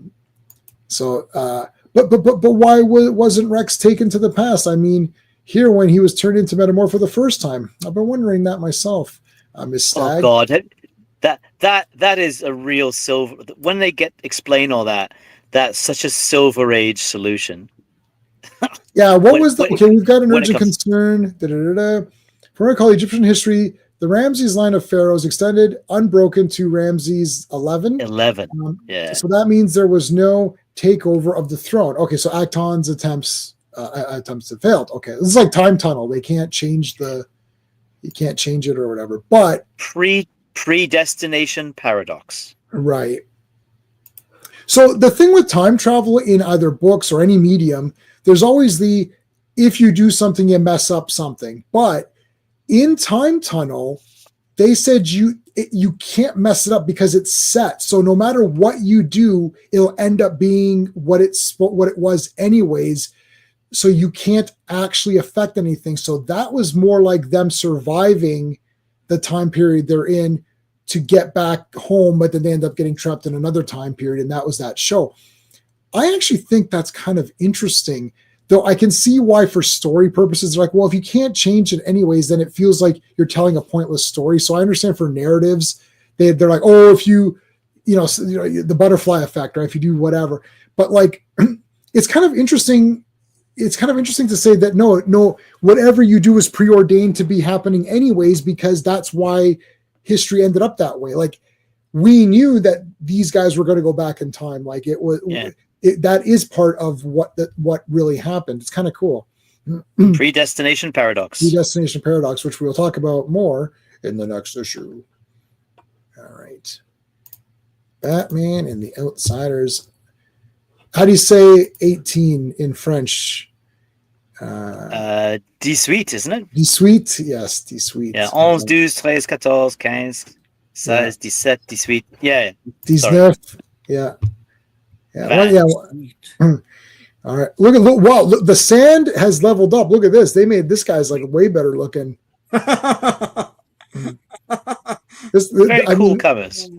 why wasn't Rex taken to the past? I mean, here when he was turned into Metamorpho the first time, I've been wondering that myself. Miss Stagg. Oh God, that is a real silver. When they explain all that, that's such a Silver Age solution. Yeah, okay, we've got an urgent concern. From what I call Egyptian history, the Ramses line of pharaohs extended unbroken to Ramses 11. 11. Yeah. So that means there was no takeover of the throne. Okay, so Acton's attempts have failed. Okay, this is like time tunnel. They can't change you can't change it or whatever. But predestination paradox. Right. So the thing with time travel in either books or any medium, there's always if you do something, you mess up something. But in Time Tunnel, they said you can't mess it up because it's set. So no matter what you do, it'll end up being what it was anyways. So you can't actually affect anything. So that was more like them surviving the time period they're in to get back home, but then they end up getting trapped in another time period. And that was that show. I actually think that's kind of interesting, though I can see why for story purposes, they're like, well, if you can't change it anyways, then it feels like you're telling a pointless story. So I understand for narratives, they're like, oh, if the butterfly effect, or if you do whatever, but like, it's kind of interesting. It's kind of interesting to say that no, whatever you do is preordained to be happening anyways, because that's why history ended up that way. Like we knew that these guys were going to go back in time. Like it was, that is part of what really happened. It's kind of cool. Predestination paradox. Predestination paradox, which we'll talk about more in the next issue. All right. Batman and the Outsiders. How do you say 18 in French? 18, isn't it? 18, yes, 18. Yeah, 11, 12, 13, 14, 15, 16, 17, 18. Yeah. 19. Yeah. Yeah. All right. Look, the sand has leveled up. Look at this. They made this guy's like way better looking. Very cool covers.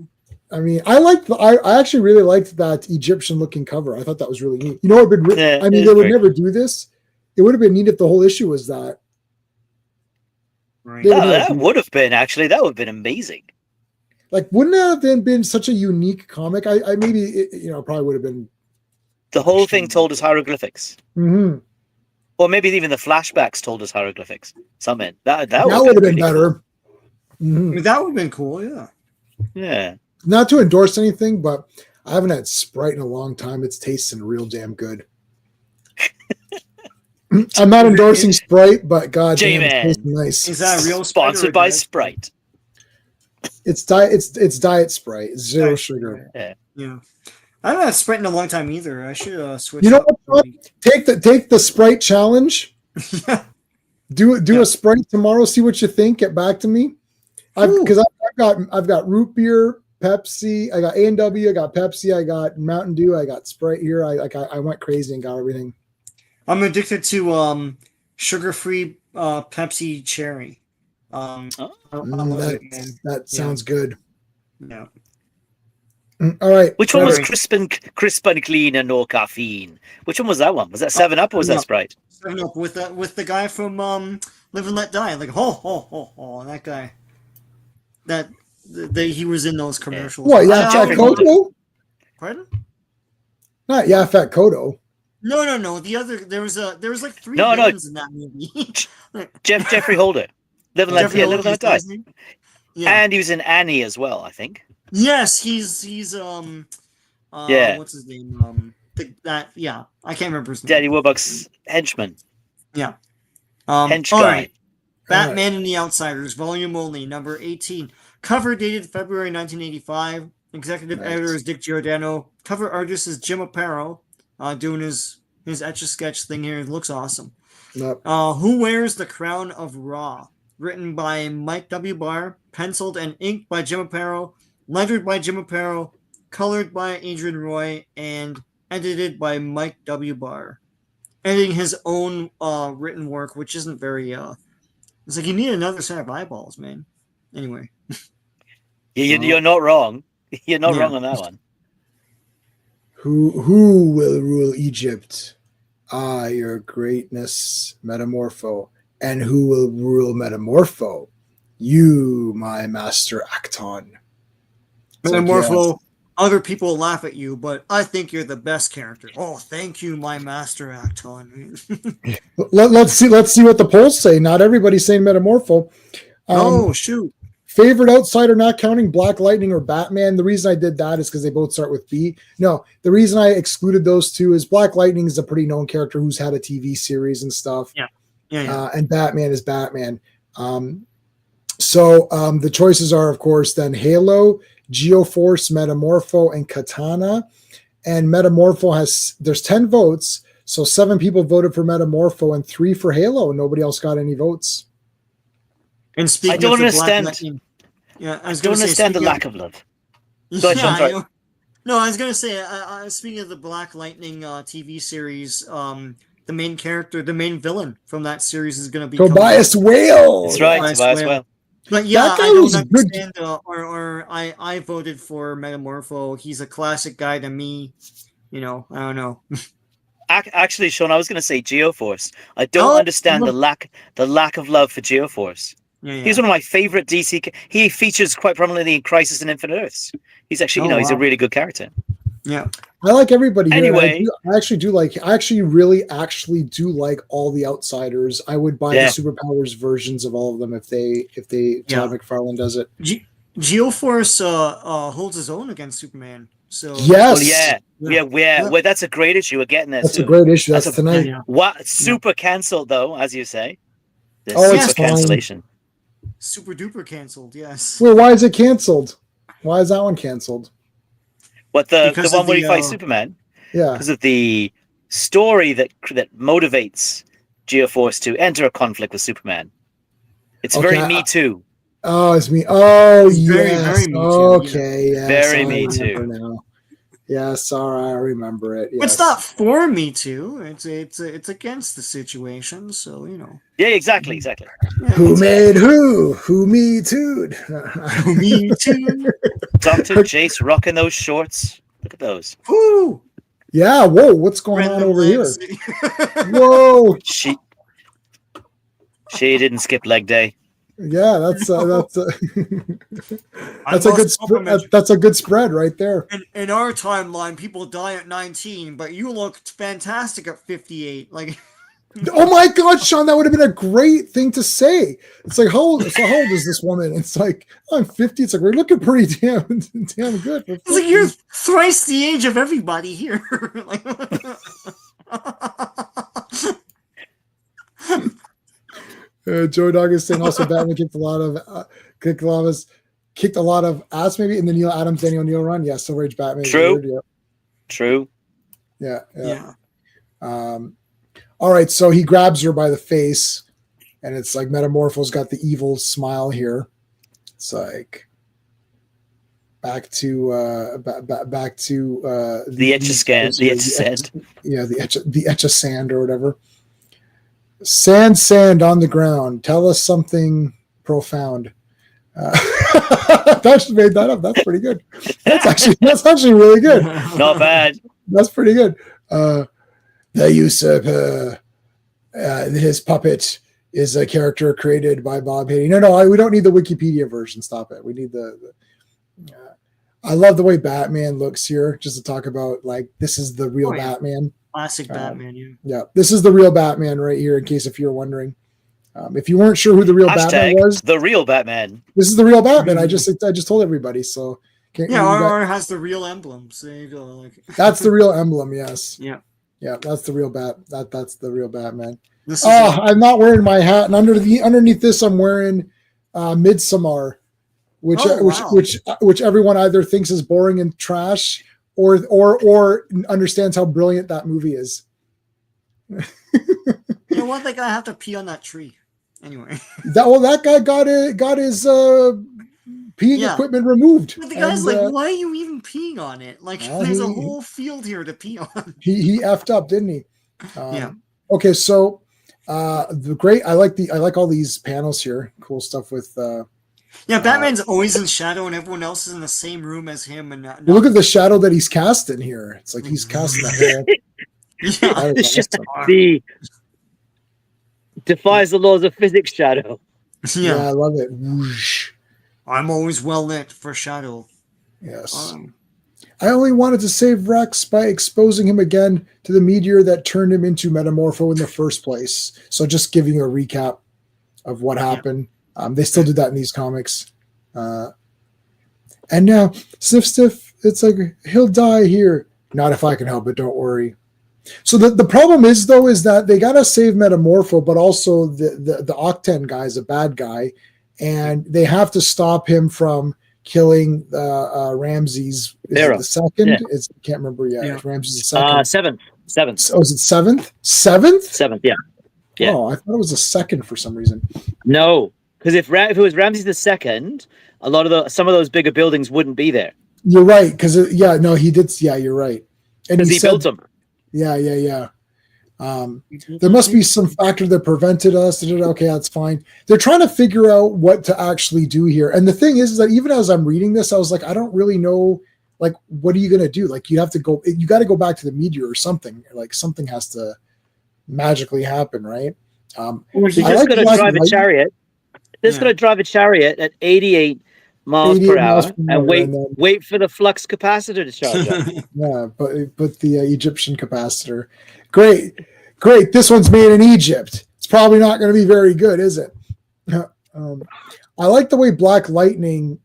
I mean, I actually really liked that Egyptian looking cover. I thought that was really neat. You know, they would never do this It would have been neat if the whole issue was that. Right. That would have been actually. That would have been amazing. Like, wouldn't that have been such a unique comic? I maybe probably would have been. The whole thing told us hieroglyphics. Mm-hmm. Or maybe even the flashbacks told us hieroglyphics. Something that would have been better. Cool. Mm-hmm. I mean, that would have been cool. Yeah. Yeah. Not to endorse anything, but I haven't had Sprite in a long time. It's tasting real damn good. I'm not endorsing Sprite, but God damn, it tastes nice. Is that a real sponsored by Sprite? It's diet Sprite, zero sugar. Yeah. I haven't had Sprite in a long time either. I should switch. You know what? Take the Sprite challenge. Yeah. Do a Sprite tomorrow. See what you think. Get back to me. Because I've got root beer, Pepsi. I got A&W. I got Pepsi. I got Mountain Dew. I got Sprite here. I went crazy and got everything. I'm addicted to sugar-free Pepsi Cherry. That sounds good. Yeah. All right. Which one was crisp and clean and no caffeine? Which one was that one? Was that 7-Up or was that Sprite? 7-Up with the guy from Live and Let Die. Like that guy. That he was in those commercials. What? Yaphet Kotto? Pardon? Not Yaphet Kotto. No. The other there was like 3 villains in that movie. Jeffrey Holder. Live and Let Die. Yeah. And he was in Annie as well, I think. Yes, he's what's his name? I can't remember his name. Daddy Warbucks' henchman. Yeah. Hench guy. All right. Batman and the Outsiders, volume only, number 18. Cover dated February 1985. Executive editor is Dick Giordano. Cover artist is Jim Aparo, doing his Etch-a-Sketch thing here. It looks awesome. Yep. Who Wears the Crown of Ra? Written by Mike W. Barr, penciled and inked by Jim Aparo, lettered by Jim Aparo, colored by Adrian Roy, and edited by Mike W. Barr. Editing his own written work, which isn't very... it's like you need another set of eyeballs, man. Anyway. You're not wrong. You're not wrong on that one. Who will rule Egypt? Your greatness, Metamorpho. And who will rule Metamorpho? You, my master Acton. Metamorpho, other people laugh at you, but I think you're the best character. Oh, thank you, my master Acton. Let's see what the polls say. Not everybody's saying Metamorpho. Shoot. Favorite outsider, not counting Black Lightning or Batman. The reason I did that is because they both start with B. No, the reason I excluded those two is Black Lightning is a pretty known character who's had a TV series and stuff. Yeah. And Batman is Batman. So the choices are, of course, then Halo, Geoforce, Metamorpho, and Katana. And Metamorpho there's 10 votes. So 7 people voted for Metamorpho and 3 for Halo. And nobody else got any votes. And speaking I don't of understand. I don't understand the lack of love. I was going to say, speaking of the Black Lightning TV series, the main character, the main villain from that series is going to be Tobias Whale. That's right, Tobias Whale. But yeah, I don't understand, I voted for Metamorpho. He's a classic guy to me. I don't know. Actually, Sean, I was going to say Geoforce. I don't understand the lack of love for Geoforce. Yeah. He's one of my favorite DC. He features quite prominently in Crisis on Infinite Earths. He's actually, he's a really good character. Yeah, I like everybody. Anyway, I actually really do like all the Outsiders. I would buy the Superpowers versions of all of them if Todd McFarlane does it. Geoforce holds his own against Superman. So yes, well, that's a great issue. We're getting there. That's a great issue. That's tonight. What super cancelled though, as you say? It's cancellation. Super duper canceled. Yes. Well, why is it canceled? Why is that one canceled? What the one where he fights Superman? Yeah, because of the story that motivates Geoforce to enter a conflict with Superman. It's very Me Too. Oh, it's me. Oh, it's yes. Very Me Too. Okay, yeah. Very Me Too. Now. Yes, all right, I remember it. Yes. It's not for Me Too. It's against the situation. So Yeah, exactly. Yeah, who made who? Who Me Too'd? Who Me Too? Dr. Jace rocking those shorts. Look at those. Ooh. Yeah. Whoa. What's going on over here? Whoa. She didn't skip leg day. Yeah, that's a good spread right there. In our timeline, people die at 19, but you looked fantastic at 58. Like, oh my God, Sean, that would have been a great thing to say. It's like, how old is this woman? It's like, I'm 50. It's like, we're looking pretty damn good. It's like you're thrice the age of everybody here. Like, Joe Dog is saying also Batman kicked a lot of ass maybe in the Neil Adams Danny O'Neill run. Yeah, Silver Age Batman. True. Weird, yeah. True. Yeah. All right, so he grabs her by the face, and it's like Metamorpho's got the evil smile here. It's like back to the Etch-a-Sand. Yeah, the Etch-a-Sand or whatever. Sand on the ground. Tell us something profound. That's made that up. That's pretty good. That's actually really good. Not bad. That's pretty good. The usurper, his puppet is a character created by Bob Haney. No, we don't need the Wikipedia version. Stop it. We need the I love the way Batman looks here. Just to talk about, like, this is the real Batman. Classic Batman, yeah. This is the real Batman right here, in case if you're wondering. If you weren't sure who the real Batman was, the real Batman. This is the real Batman. I just told everybody. So RR has the real emblem. So you go, like, that's the real emblem. Yes. Yeah. That's the real That's the real Batman. I'm not wearing my hat, and underneath this, I'm wearing Midsommar, which everyone either thinks is boring and trash, or understands how brilliant that movie is. You know what? They gotta have to pee on that tree. Anyway. That guy got his peeing equipment removed. But the guy's like, why are you even peeing on it? Like, there's a whole field here to pee on. He effed up, didn't he? Okay, so I like all these panels here. Cool stuff with Batman's always in shadow, and everyone else is in the same room as him. And look at the shadow that he's casting here. It's like he's casting the whole. The defies the laws of physics shadow. Yeah, I love it. Whoosh. I'm always well lit for shadow. Yes. I only wanted to save Rex by exposing him again to the meteor that turned him into Metamorpho in the first place. So just giving you a recap of what happened. They still did that in these comics. And now, Stiff, it's like, he'll die here. Not if I can help it, don't worry. So the problem is that they got to save Metamorpho, but also the Octen guy is a bad guy, and they have to stop him from killing Ramses. Is it the second? Yeah. I can't remember yet. Yeah. Ramses the second. Seventh. Oh, is it seventh? Seventh, yeah. Oh, I thought it was a second for some reason. No, because if it was Ramses the second, some of those bigger buildings wouldn't be there. You're right, because he did. Yeah, you're right. And he built them. Yeah. There must be some factor that prevented us. Okay, that's fine. They're trying to figure out what to actually do here. And the thing is that even as I'm reading this, I was like, I don't really know. Like, what are you going to do? Like, you got to go back to the meteor or something. Like, something has to magically happen, right? He's just going to drive a chariot. Just going to drive a chariot at 88 miles per hour and wait for the flux capacitor to charge up. Yeah, but the Egyptian capacitor. Great. This one's made in Egypt. It's probably not going to be very good, is it? I like the way Black Lightning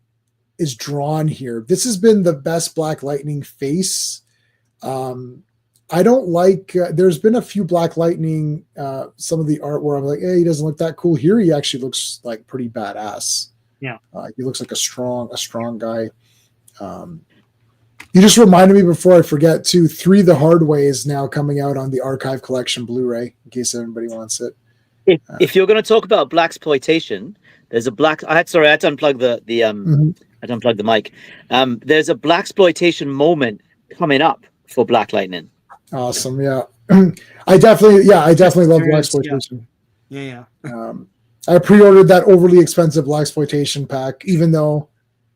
is drawn here. This has been the best Black Lightning face. I don't like. There's been a few Black Lightning. Some of the art where I'm like, hey, he doesn't look that cool. Here, he actually looks like pretty badass. Yeah, he looks like a strong guy. You just reminded me before I forget too. 3 the Hard Way is now coming out on the Archive Collection Blu-ray. In case anybody wants it. If you're going to talk about blaxploitation, there's a black. I had to unplug the I had to unplug the mic. There's a blaxploitation moment coming up for Black Lightning. Awesome, yeah. I definitely love blaxploitation. Yeah. I pre-ordered that overly expensive blaxploitation pack, even though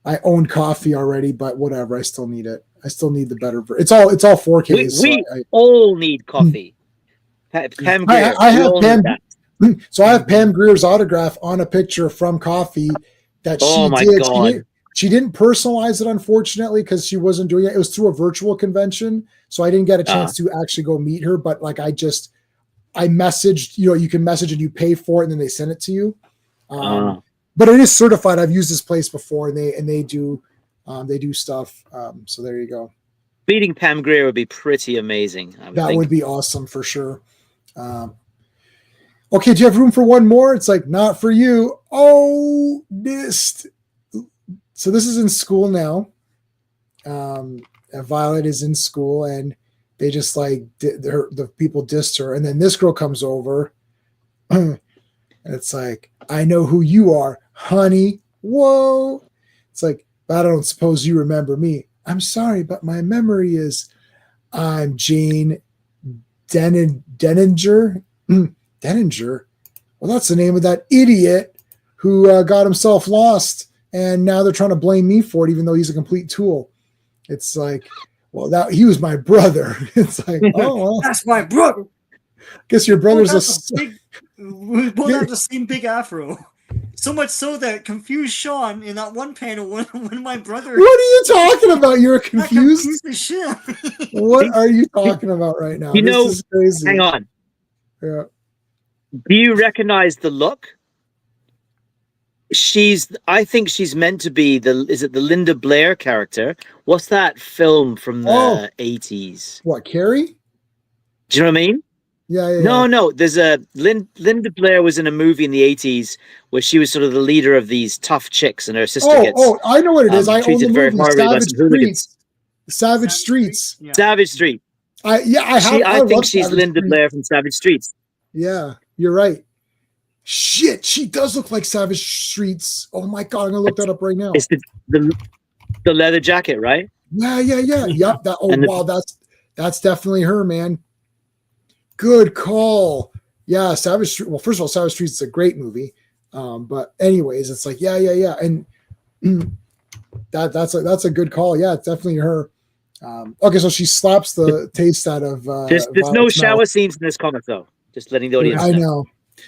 I own coffee already, but whatever, I still need it. I still need the better version. It's all 4K. We all need coffee. Pam Grier. I have Pam. So I have Pam Grier's autograph on a picture from Coffee that she did. God. She didn't personalize it, unfortunately, because she wasn't doing it. It was through a virtual convention, so I didn't get a chance to actually go meet her. But like, I messaged. You can message and you pay for it, and then they send it to you. But it is certified. I've used this place before, and they do stuff. So there you go. Meeting Pam Grier would be pretty amazing. That would be awesome for sure. Okay, do you have room for one more? It's like, not for you. Oh, missed. So this is in school now. Violet is in school, and they just like the people dissed her, and then this girl comes over, and it's like, I know who you are, honey. Whoa! It's like, but I don't suppose you remember me. I'm sorry, but my memory is, I'm Jane Denninger. Denninger? Well, that's the name of that idiot who got himself lost, and now they're trying to blame me for it, even though he's a complete tool. It's like, well, he was my brother. It's like, oh, well, that's my brother. Guess your brother's we both have the same big afro. So much so that confused Sean in that one panel when my brother. What are you talking about? You're confused. As shit. What are you talking about right now? This is crazy. Hang on. Yeah. Do you recognize the look? I think she's meant to be is it the Linda Blair character? What's that film from the 80s? What, Carrie? Do you know what I mean? Yeah. No. There's Linda Blair was in a movie in the 80s where she was sort of the leader of these tough chicks, and her sister gets. Oh, I know what it is. I own the very movie. Savage Streets. Yeah. Savage Street. I think she's Savage Linda Blair from Savage Streets. Yeah, you're right. Shit, she does look like Savage Streets. Oh my god, I'm gonna look that up right now. It's the leather jacket, right? Yeah. Yep. That's definitely her, man. Good call. Yeah, Savage Street. Well, first of all, Savage Streets is a great movie. But anyways, it's like, yeah. And that's a good call. Yeah, it's definitely her. Okay, so she slaps the taste out of there's no shower scenes in this comic though. Just letting the audience know.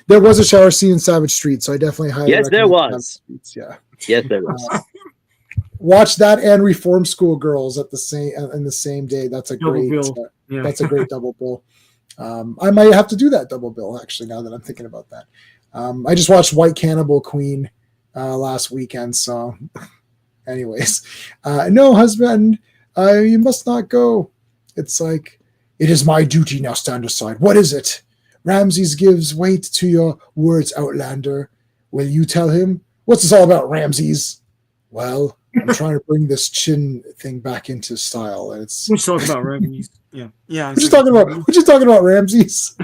There was a shower scene in Savage Street, so I definitely highly recommend there was. Yeah. Yes, there was. Watch that and Reform School Girls in the same day. That's a great that's a great double bill. I might have to do that double bill actually now that I'm thinking about that. I just watched White Cannibal Queen last weekend, so anyways. No, husband, you must not go. It's like, it is my duty, now stand aside. What is it? Ramses gives weight to your words, Outlander. Will you tell him? What's this all about, Ramses? Well, I'm trying to bring this chin thing back into style. And it's we're talking about Ramses. Yeah. What you talking about, Ramses?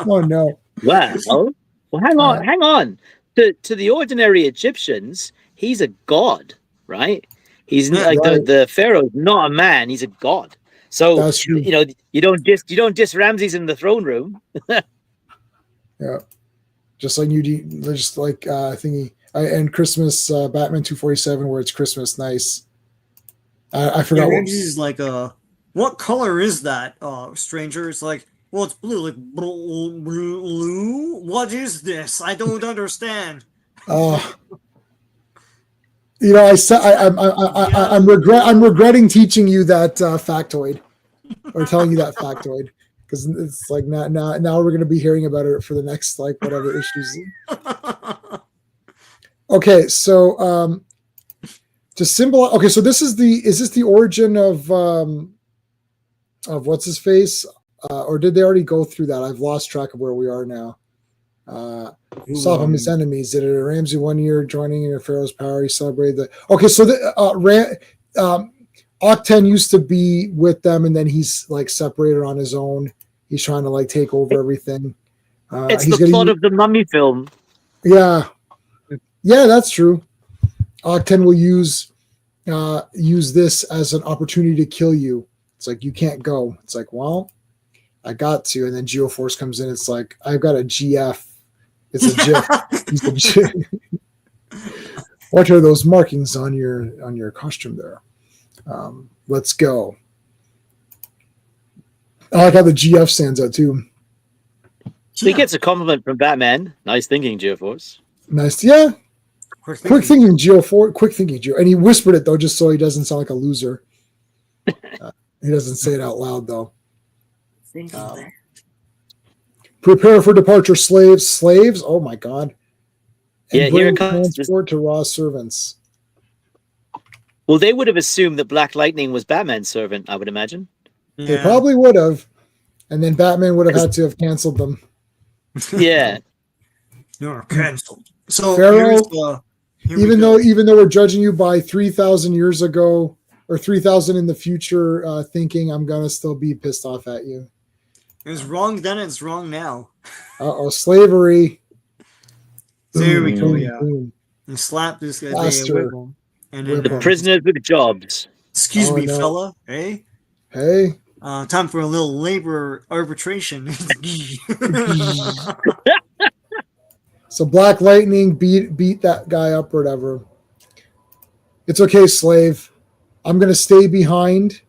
Oh no. Well, hang on. To the ordinary Egyptians, he's a god, right? He's like right. the pharaoh's not a man; he's a god. So you don't diss Ramses in the throne room. Yeah, just like thingy and Christmas Batman 247 where it's Christmas nice. I forgot. Yeah, Ramses is like what color is that, stranger? It's like, well, it's blue. Like blue. What is this? I don't understand. I'm regretting teaching you that factoid, or telling you that factoid, because it's like now we're going to be hearing about it for the next like whatever issues. Okay, so to symbolize. Okay, so is this the origin of what's his face, or did they already go through that? I've lost track of where we are now. Stop him, his enemies. Did it Ramsey 1 year joining in Pharaoh's power? He celebrated the. Okay, so Octen used to be with them, and then he's like separated on his own. He's trying to like take over everything. It's the plot of the Mummy film. Yeah, that's true. Octen will use this as an opportunity to kill you. It's like, you can't go. It's like, well, I got to. And then Geoforce comes in. It's like, I've got a GF. It's a GIF. He's a GIF. What are those markings on your costume there? Let's go. I like how the GF stands out too. So he gets a compliment from Batman. Nice thinking, Geoforce. Nice. Yeah. Quick thinking, Geoforce. Quick thinking, Geo. And he whispered it, though, just so he doesn't sound like a loser. He doesn't say it out loud, though. Prepare for departure, slaves. Slaves? Oh, my God. And here it comes. Transport to raw servants. Well, they would have assumed that Black Lightning was Batman's servant, I would imagine. Yeah. They probably would have. And then Batman would have had to have canceled them. Yeah. You're canceled. So Pharaoh, even though we're judging you by 3,000 years ago or 3,000 in the future thinking, I'm gonna still be pissed off at you. It was wrong then, it's wrong now. Slavery. There we go. Yeah, and slap this guy. And then, the prisoners with jobs. Excuse me, fella. Hey. Time for a little labor arbitration. So Black Lightning beat that guy up or whatever. It's okay, slave. I'm going to stay behind.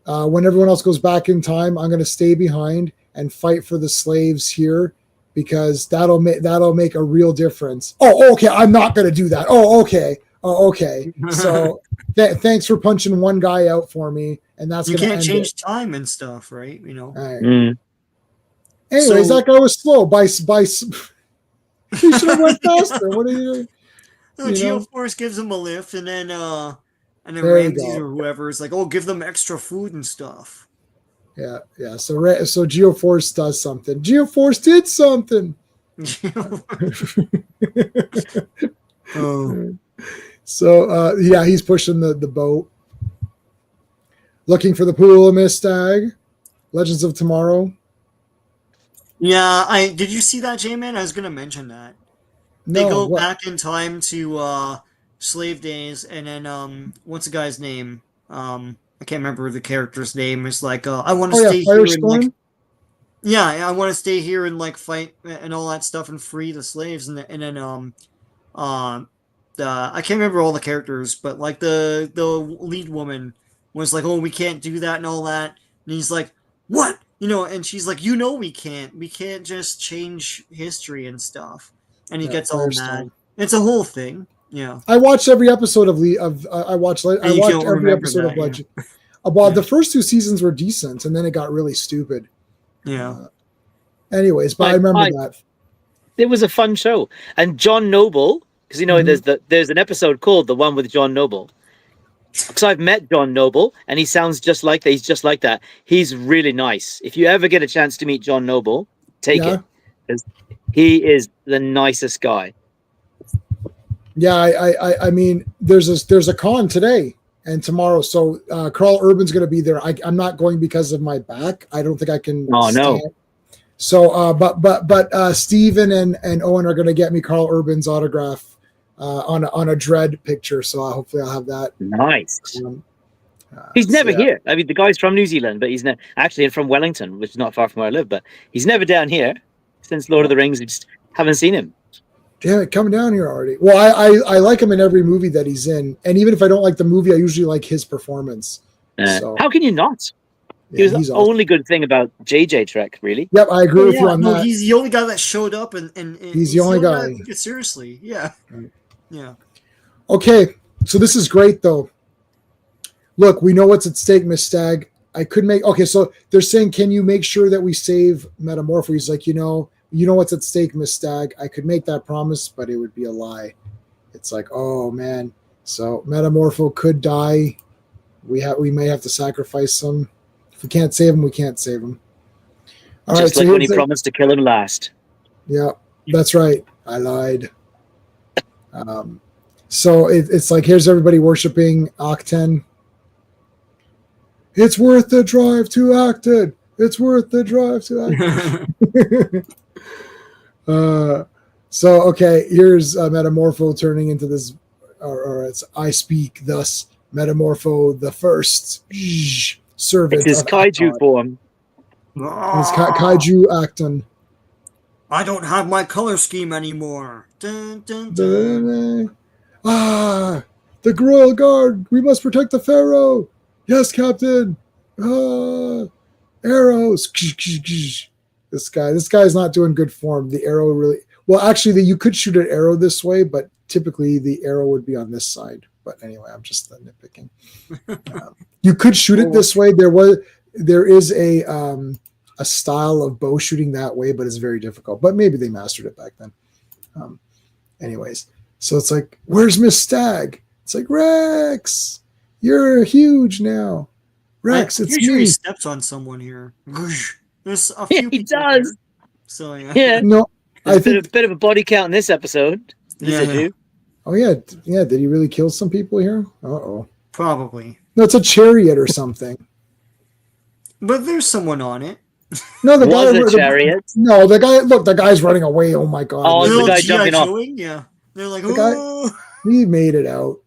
When everyone else goes back in time, I'm going to stay behind and fight for the slaves here because that'll make a real difference. Oh, okay. I'm not going to do that. Oh, okay. So thanks for punching one guy out for me. And that's you can't change time and stuff, right? You know. Right. Anyways, that guy was slow. He should have went faster. What are you doing? No, Geoforce gives him a lift, and then Ramses or whoever is like, "Oh, give them extra food and stuff." Yeah. So Geoforce does something. Geoforce did something. So he's pushing the boat, looking for the pool of Mistag. Legends of Tomorrow. Yeah, did you see that, J-Man? I was gonna mention that. They go back in time to slave days, and then what's the guy's name? I can't remember the character's name. It's like I want to stay here and I want to stay here and like fight and all that stuff and free the slaves, and then I can't remember all the characters, but like the lead woman was like, "Oh, we can't do that" and all that, and he's like, "What?" And she's like, we can't just change history and stuff. And he gets all mad. It's a whole thing. Yeah. I watched every episode of Legend. Well, the first two seasons were decent, and then it got really stupid. Yeah. Anyways, but I remember that. It was a fun show. And John Noble, because there's an episode called The One with John Noble. Because I've met John Noble, and he sounds just like that. He's just like that. He's really nice. If you ever get a chance to meet John Noble, take it. Because he is the nicest guy. Yeah, I mean, there's a con today and tomorrow. So Carl Urban's going to be there. I'm not going because of my back. I don't think I can. Oh, no. So, but Steven and Owen are going to get me Carl Urban's autograph. On a Dread picture, so hopefully I'll have that. Nice. He's never here. I mean, the guy's from New Zealand, but he's actually from Wellington, which is not far from where I live. But he's never down here since Lord of the Rings. We just haven't seen him. Damn it, come down here already. Well, I like him in every movie that he's in, and even if I don't like the movie, I usually like his performance. How can you not? He was the only good thing about JJ Trek, really. Yep, I agree with you on that. He's the only guy that showed up, and he's the only guy. Take it seriously, yeah. Right. Yeah. Okay, so this is great, though. Look, we know what's at stake, Miss Stagg. I could make... Okay, so they're saying, can you make sure that we save Metamorpho? He's like, you know what's at stake, Miss Stagg. I could make that promise, but it would be a lie. It's like, oh, man. So Metamorpho could die. We may have to sacrifice him. If we can't save him, we can't save him. All just right, like when he promised to kill him last. Yeah, that's right. I lied. So it's like, here's everybody worshiping Octen. It's worth the drive to Octen. It's worth the drive to Octen. So, okay, here's Metamorpho turning into this, or it's I speak thus, Metamorpho the first servant. It's his kaiju form. It's kaiju Octen. I don't have my color scheme anymore. Dun, dun, dun. The royal guard. We must protect the pharaoh. Yes, Captain. Arrows. This guy's not doing good form. The arrow really. Well, actually, you could shoot an arrow this way, but typically the arrow would be on this side. But anyway, I'm just nitpicking. You could shoot it this way. There is a style of bow shooting that way, but it's very difficult. But maybe they mastered it back then. Anyways, so it's like, where's Miss Stagg? It's like, Rex, you're huge now. Rex, it's me. He steps on someone here. There's a few. He does. Here. So yeah. No, I think a bit of a body count in this episode. Yeah. Oh yeah. Did he really kill some people here? Uh-oh. Probably. No, it's a chariot or something. But there's someone on it. No, the Was guy. a chariot? No, the guy. Look, the guy's running away. Oh my god. Oh, the guy jumping off. Yeah. They're like, the guy, he made it out.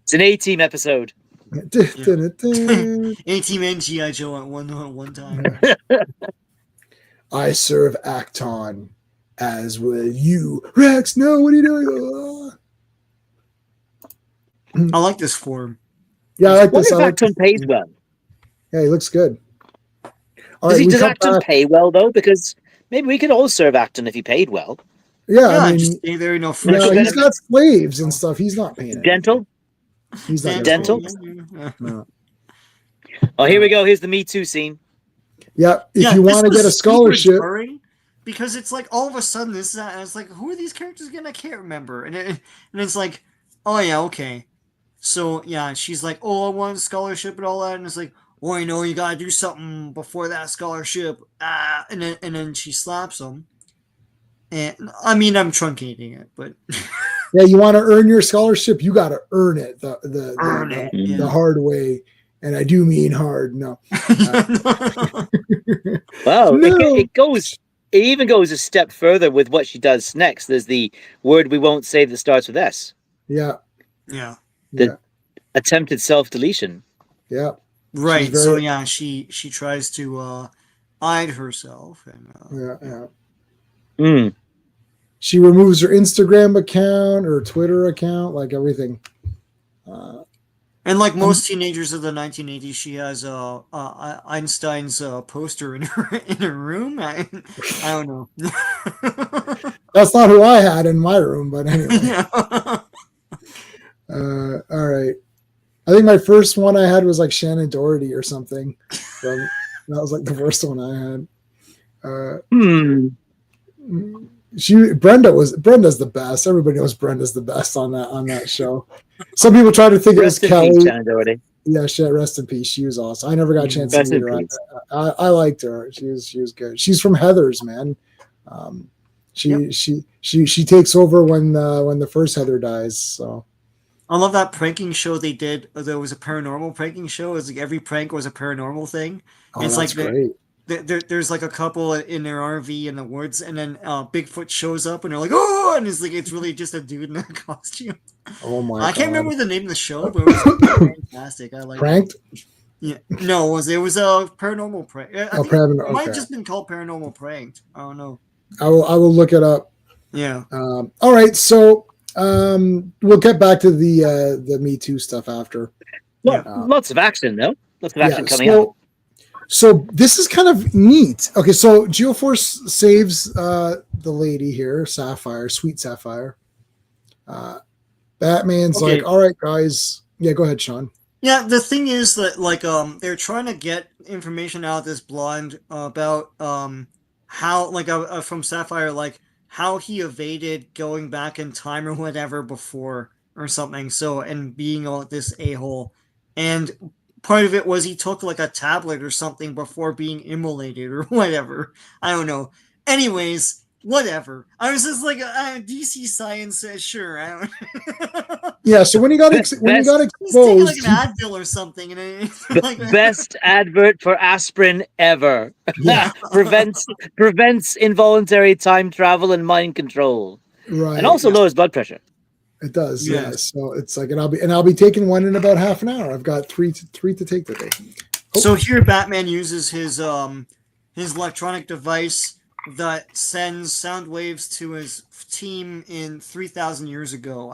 It's an A-Team episode. A-Team and G.I. Joe at one time. I serve Acton, as will you. Rex, no, what are you doing? I like this form. Yeah, I like this. What if Acton pays well? Yeah, he looks good. Does Acton pay well, though? Because maybe we could all serve Acton if he paid well. Yeah, I mean, just stay there, he's got slaves and stuff. He's not paying. Dental? He's not dental. No. Oh, here we go. Here's the Me Too scene. Yeah, if you want to get a scholarship, because it's like all of a sudden it's like, who are these characters again? I can't remember, and it's like, oh yeah, okay. So yeah, she's like, oh, I want a scholarship and all that, and it's like, oh, I know you gotta do something before that scholarship. And then she slaps him. And I mean, I'm truncating it, but yeah, you want to earn your scholarship, you got to earn it the hard way, and I do mean hard. No, well, no. It even goes a step further with what she does next. There's the word we won't say that starts with S. Yeah, the attempted self-deletion. Yeah, right. So yeah, she tries to hide herself, and she removes her Instagram account, her Twitter account, like everything. And like most teenagers of the 1980s, she has Einstein's poster in her room. I don't know. That's not who I had in my room, but anyway. All right. I think my first one I had was like Shannon Doherty or something. So that was like the first one I had. Brenda's the best. Everybody knows Brenda's the best on that show. Some people try to think it was Kelly. Yeah, rest in peace. She was awesome. I never got a chance to meet her. I liked her. She was good. She's from Heathers, man. She takes over when the first Heather dies. So I love that pranking show they did. There was a paranormal pranking show. It was like every prank was a paranormal thing. Oh, it's that's like great. There's like a couple in their RV in the woods, and then Bigfoot shows up, and they're like, "Oh!" And it's really just a dude in a costume. Oh my! I can't remember the name of the show, but it was fantastic. I like Pranked. Yeah, no, it was a paranormal prank. It might have just been called Paranormal Pranked. I don't know. I will look it up. Yeah. All right, so we'll get back to the Me Too stuff after. Lots of action though. Lots of action coming up. So this is kind of neat. Okay, so Geoforce saves the lady here, Sapphire, Sweet Sapphire. Batman's like, all right, guys. Yeah, go ahead, Sean. Yeah, the thing is that like they're trying to get information out of this blonde about how like from Sapphire, like how he evaded going back in time or whatever before or something. So and being this a-hole, and part of it was he took like a tablet or something before being immolated or whatever. I don't know. Anyways, whatever. I was just like, DC Science says sure. I don't. Yeah. So when he got exposed, he's taking like an Advil or something, and like best advert for aspirin ever. Yeah. prevents involuntary time travel and mind control. Right. And also lowers blood pressure. It does, yeah. So it's like, and I'll be taking one in about half an hour. I've got three to take today. So here, Batman uses his electronic device that sends sound waves to his team in 3,000 years ago.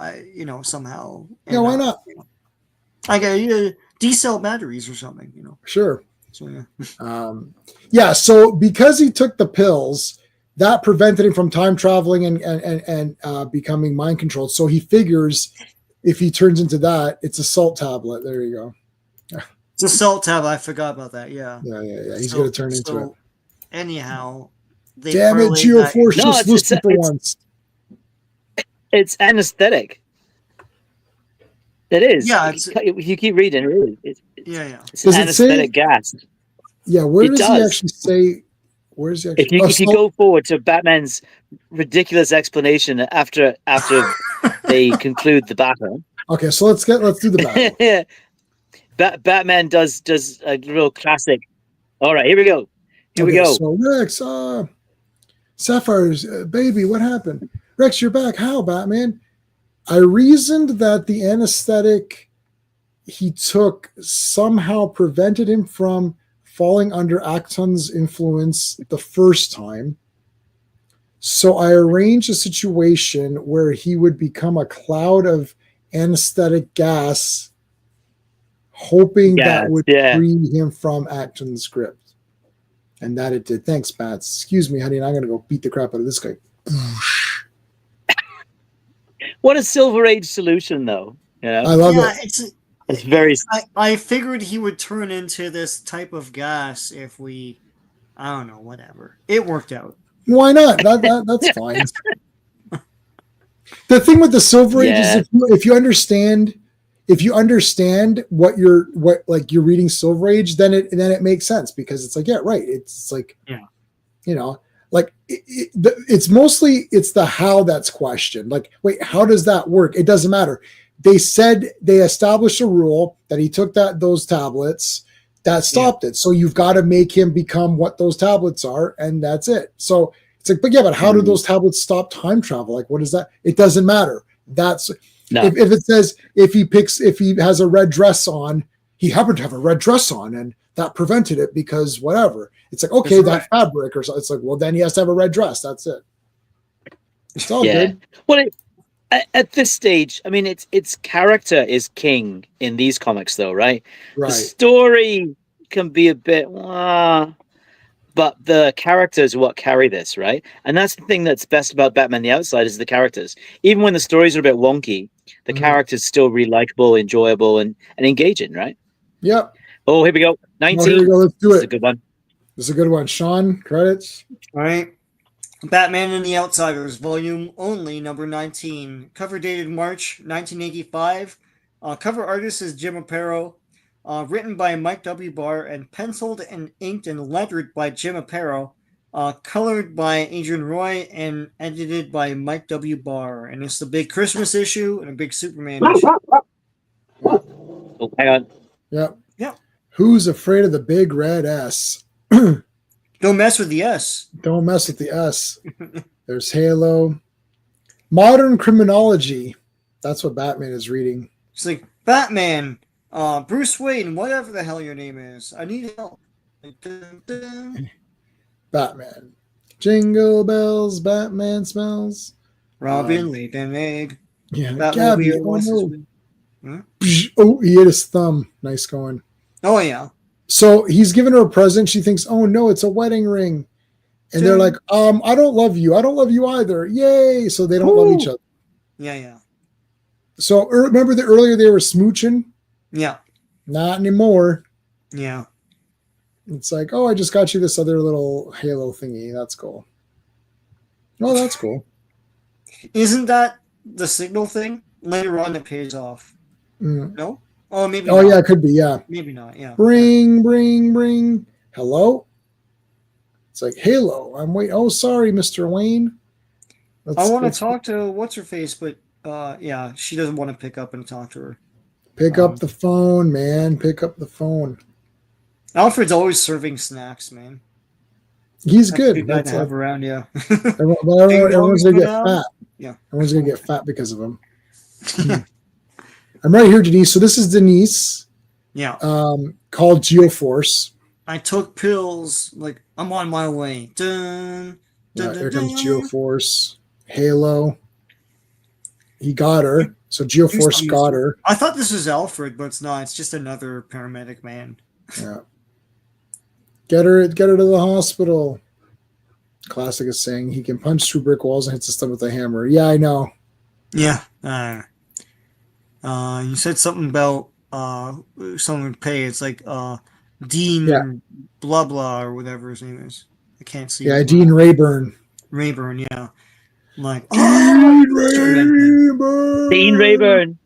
Somehow. Yeah, why not? I got D-cell batteries or something. Sure. So yeah. So because he took the pills, that prevented him from time traveling and becoming mind controlled. So he figures if he turns into that, it's a salt tablet. There you go. It's a salt tablet. I forgot about that. Yeah. Yeah. He's going to turn into it. Anyhow, damn it, Geoforce just listen for once. It's anesthetic. It is. Yeah. If you keep reading, it is. It's does anesthetic gas. Yeah, where does he actually say? Where's he actually? If you go forward to Batman's ridiculous explanation after they conclude the battle. Okay, so let's do the battle. Batman does a real classic. All right, here we go. Here we go. So Rex, Sapphire's baby, what happened? Rex, you're back. How, Batman? I reasoned that the anesthetic he took somehow prevented him from falling under Acton's influence the first time. So I arranged a situation where he would become a cloud of anesthetic gas, hoping that would free him from Acton's grip. And that it did. Thanks, Bats. Excuse me, honey, and I'm going to go beat the crap out of this guy. What a Silver Age solution, though. I love it. It's very. I figured he would turn into this type of gas if we, I don't know, whatever. It worked out. Why not? That's fine. The thing with the Silver Age is if you understand what you're reading Silver Age, then it makes sense because it's like it's like it's mostly the how that's questioned. Like, wait, how does that work? It doesn't matter. They said they established a rule that he took those tablets that stopped it. So you've got to make him become what those tablets are, and that's it. So it's like, but how do those tablets stop time travel? Like, what is that? It doesn't matter. That's if it says if he has a red dress on, he happened to have a red dress on, and that prevented it because whatever. It's like, okay, that fabric or something. It's like, well, then he has to have a red dress. That's it. It's all good. Well, at this stage, I mean, its character is king in these comics, though, right? The story can be a bit, but the characters are what carry this, right? And that's the thing that's best about Batman the Outside is the characters. Even when the stories are a bit wonky, the characters still really likable, enjoyable, and engaging, right? Yep. Oh, here we go. 19. Here we go. Let's do it. This is a good one. This is a good one. Sean, credits. All right. Batman and the Outsiders, volume only, number 19. Cover dated March 1985. Cover artist is Jim Aparo. Written by Mike W. Barr and penciled and inked and lettered by Jim Aparo. Colored by Adrian Roy and edited by Mike W. Barr. And it's the big Christmas issue and a big Superman issue. Oh, hang on. Yep. Yep. Who's afraid of the big red S? Don't mess with the S. Don't mess with the S. There's Halo. Modern Criminology. That's what Batman is reading. It's like, Batman, Bruce Wayne, whatever the hell your name is. I need help. Batman. Jingle bells, Batman smells. Robin laid an egg. Yeah, Gabby. Oh, he hit his thumb. Nice going. Oh, yeah. So he's giving her a present. She thinks, oh, no, it's a wedding ring. And they're like, I don't love you. I don't love you either. Yay. So they don't love each other. Yeah. So remember that earlier they were smooching? Yeah. Not anymore. Yeah. It's like, oh, I just got you this other little Halo thingy. That's cool. Oh, that's cool. Isn't that the signal thing? Later on, it pays off. No? Oh, maybe not. Yeah, it could be, yeah. Maybe not, yeah. Bring. Hello? It's like, Halo. I'm waiting. Oh, sorry, Mr. Wayne. I want to talk to what's-her-face, but yeah, she doesn't want to pick up and talk to her. Pick up the phone, man. Pick up the phone. Alfred's always serving snacks, man. He's good. That's to have around, yeah. Everyone's going to get fat. Yeah. Everyone's going to get fat because of him. I'm right here, Denise. So this is Denise. Yeah. Called Geoforce. I took pills. Like, I'm on my way. Dun, Yeah, here comes Geoforce. Halo. He got her. So Geoforce got her. I thought this was Alfred, but it's not. It's just another paramedic man. Yeah. Get her to the hospital. Classic is saying he can punch through brick walls and hits the stomach with a hammer. Yeah, I know. Yeah. You said something about someone would pay. It's like Dean blah blah or whatever his name is. I can't see. Yeah, Dean Rayburn. Rayburn, yeah. I'm like Dean Rayburn.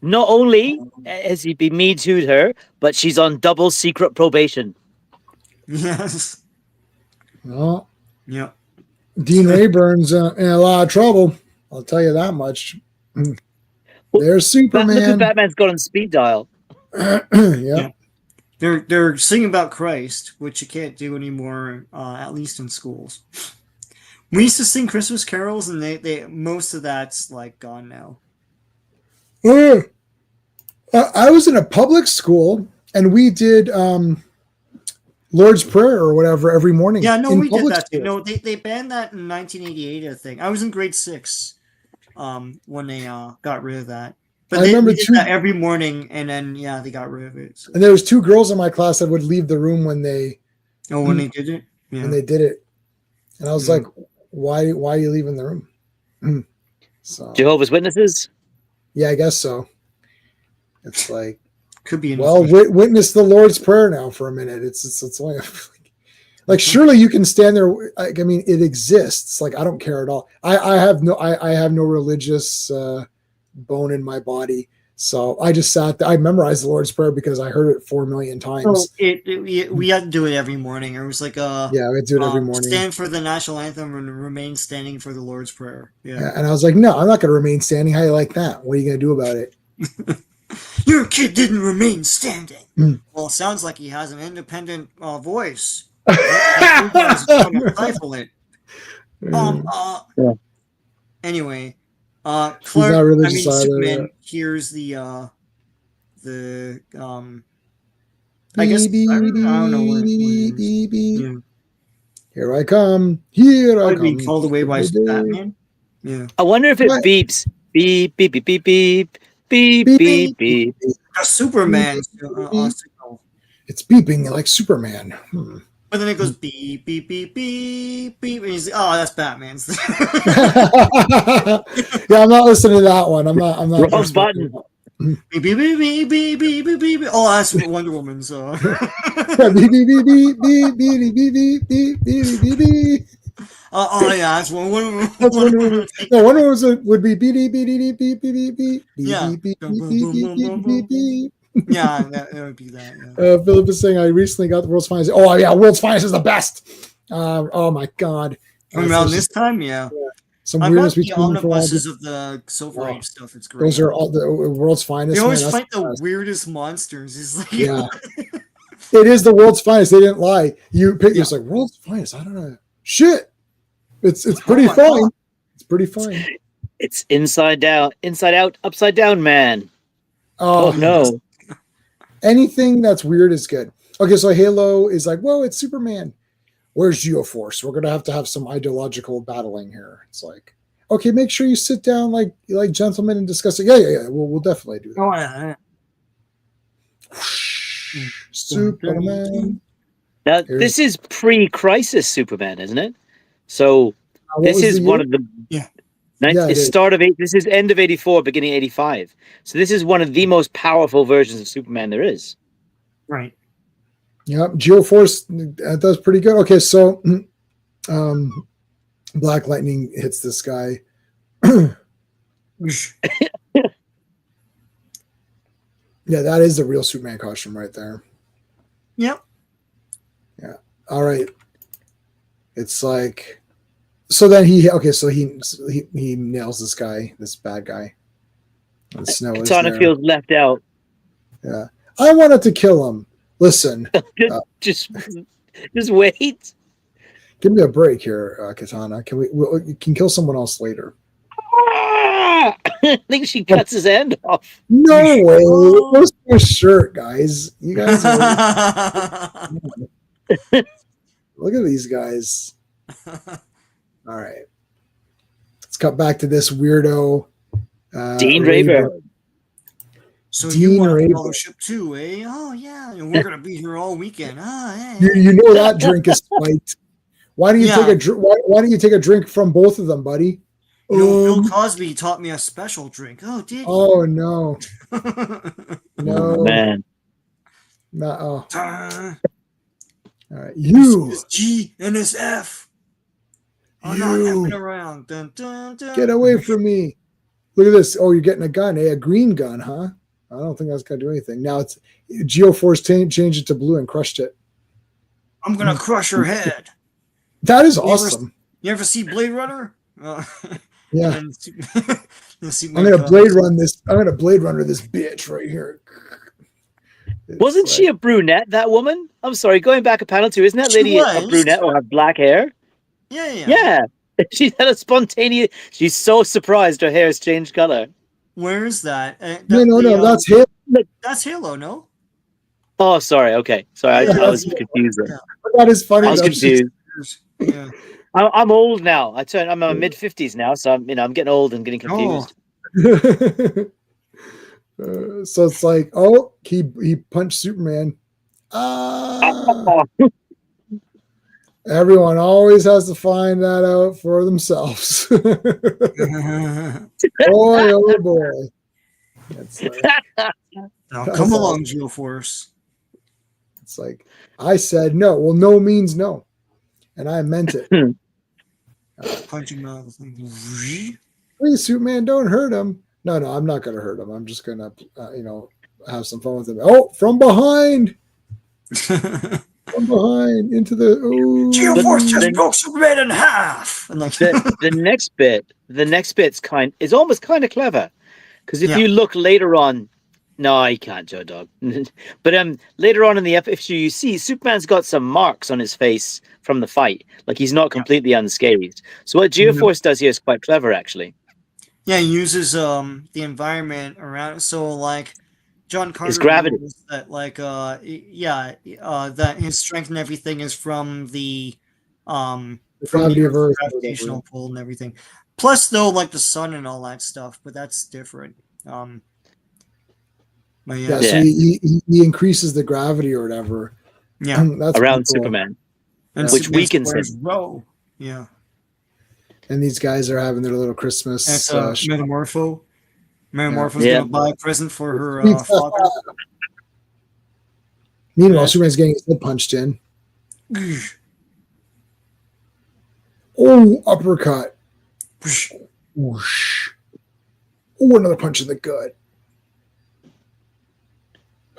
Not only has he been Me Too'd her, but she's on double secret probation. Yes. Well, yeah. Dean Rayburn's in a lot of trouble. I'll tell you that much. There's Superman. Look who Batman's got on speed dial. Yeah. They're singing about Christ, which you can't do anymore, at least in schools. We used to sing Christmas carols, and they most of that's like gone now. I was in a public school, and we did Lord's Prayer or whatever every morning. Yeah, no, we did that school. too. No, they banned that in 1988, I think. I was in grade 6 when they got rid of that. But they did that every morning, and then they got rid of it. So. And there was 2 girls in my class that would leave the room when they. Oh, when they did it. Yeah. When they did it, and I was like, "Why are you leaving the room?" So Jehovah's Witnesses. Yeah, I guess so. It's like could be. Witness the Lord's Prayer now for a minute. It's only like surely you can stand there. I mean, it exists. Like I don't care at all. I have no religious bone in my body. So I just sat there. I memorized the Lord's Prayer because I heard it 4 million times. So we had to do it every morning. It was like we had to do it every morning. Stand for the national anthem and remain standing for the Lord's Prayer. Yeah. And I was like, no, I'm not going to remain standing. How do you like that? What are you going to do about it? Your kid didn't remain standing. Well, it sounds like he has an independent voice. Stifle it. Anyway. Clark, Superman hears the I guess I don't know what it is. Here I come. Here I come. Being called away by Batman. Yeah. I wonder if it beeps. Beep beep beep beep beep beep beep beep. A Superman signal. It's beeping like Superman. But then it goes beep, beep, beep, beep, beep. And he's like, oh, that's Batman's. Yeah, I'm not listening to that one. I'm not. Wrong button. Beep, beep, beep, beep, beep, beep, beep, beep. Oh, that's Wonder Woman. So. Beep, beep, beep, beep, beep, beep, beep, beep, beep, beep, beep, beep. Oh, yeah, that's Wonder Woman. That's Wonder Woman. No, Wonder Woman would be beep, beep, beep, beep, beep, beep, beep, yeah. beep, beep, beep, beep, beep, beep. Yeah, that would be that. Yeah. Philip is saying I recently got the World's Finest. Oh yeah, World's Finest is the best. Oh my god! Around this time, yeah. Some weirdness between the omnibuses of the Silver Age stuff. It's great. Those are all the World's Finest. They always fight the weirdest monsters. It's like it is the World's Finest. They didn't lie. You pick. It's like World's Finest. I don't know. Shit. It's pretty fine. God. It's pretty fine. It's inside out, upside down, man. Oh no. Anything that's weird is good. Okay, so Halo is like, whoa, it's Superman. Where's Geoforce? We're gonna have to have some ideological battling here. It's like, okay, make sure you sit down like gentlemen and discuss it. Yeah. We'll definitely do that. Oh yeah. Superman. Now this is pre-crisis Superman, isn't it? So this is one of the this is end of 84, beginning 85. So this is one of the most powerful versions of Superman there is. Right. Yep. Geoforce does pretty good. Okay, so Black Lightning hits this guy. Yeah, that is the real Superman costume right there. Yep. Yeah. All right. It's like so then he nails this guy, this bad guy. And Snow is there. Feels left out. Yeah. I wanted to kill him. Listen. just wait. Give me a break here, Katana. We can kill someone else later. I think she cuts his hand off. No way. Where's your shirt, guys? You guys look at these guys. All right. Let's cut back to this weirdo. Dean Rayburn. So you want a fellowship too, eh? Oh yeah, and we're gonna be here all weekend. You know that drink is spiked. Why don't you take a why don't you take a drink from both of them, buddy? You know, Bill Cosby taught me a special drink. Oh, did he? Oh no, no, man. No. All right, you G and his F. I'm not effing around. Dun, dun, dun. Get away from me. Look at this. Oh, you're getting a gun, eh? A green gun, huh? I don't think that's going to do anything. Now it's Geoforce changed it to blue and crushed it. I'm going to crush her head. That is awesome. You ever see Blade Runner? Yeah. I'm going to Blade Run this. I'm going to Blade Runner this bitch right here. Wasn't she a brunette, that woman? I'm sorry, going back a panel too. Isn't that lady a brunette or have black hair? Yeah. She had a spontaneous. She's so surprised her hair has changed color. Where is that? No. That's Halo. That's Halo, no? Oh, sorry. Okay, sorry. I was confused. Yeah. That is funny. I was confused. Yeah. I'm old now. I'm in my mid-50s now, so I'm getting old and getting confused. So it's like, oh, he punched Superman. Everyone always has to find that out for themselves. Boy, oh boy. Now come along, Geoforce. It's like, I said no. Well, no means no. And I meant it. Punching mouth. Please, Superman, don't hurt him. No, I'm not going to hurt him. I'm just going to, have some fun with him. Oh, from behind. From behind into the Geoforce just broke Superman in half. The next bit's is almost kind of clever, because if you look later on, no, you can't, Joe Dog. But later on in the episode, you see Superman's got some marks on his face from the fight, like he's not completely unscathed. So what Geoforce does here is quite clever, actually. Yeah, he uses the environment around it. So like John Carter, his gravity, that that his strength and everything is from the gravity of Earth, gravitational pull and everything. Plus, though, like the sun and all that stuff, but that's different. So he increases the gravity or whatever. Yeah, that's around cool. Superman, which weakens him. Yeah. And these guys are having their little Christmas. That's Metamorpho. Metamorpho's going to buy a present for her father. Meanwhile, Superman's getting his head punched in. Oh, uppercut. Whoosh. Oh, another punch in the gut.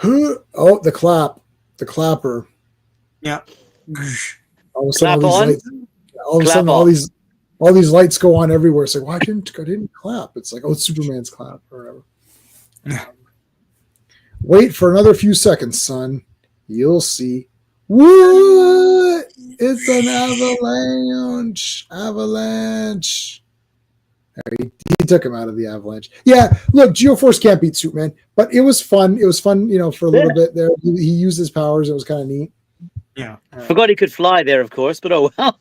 Oh, the clap. The clapper. Yeah. All of a sudden, all these lights go on everywhere. It's like, why didn't I didn't clap? It's like, oh, it's Superman's clap or whatever. Wait for another few seconds, son. You'll see. What? It's an avalanche. Avalanche. He took him out of the avalanche. Yeah, look, Geoforce can't beat Superman, but it was fun. It was fun, for a little bit there. He used his powers. It was kind of neat. Yeah. Forgot he could fly there, of course, but oh well.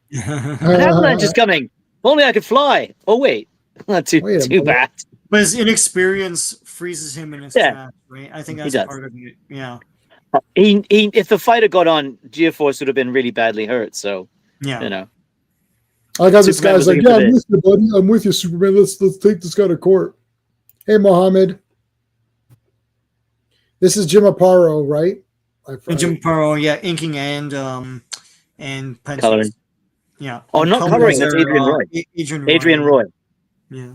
Yeah. An avalanche is coming. If only I could fly. Oh wait, not too bad. But his inexperience freezes him in his trap, right? I think that's part of it. Yeah. He if the fight had got on, Geoforce would have been really badly hurt. So yeah, I got this guy's like, yeah, I'm with you, buddy. I'm with you, Superman. Let's take this guy to court. Hey, Mohammed. This is Jim Aparo, right? Jim Aparo, yeah, inking and pencils. Coloring. Yeah. Oh, not coloring. That's Adrian Roy. Adrian Roy. Yeah.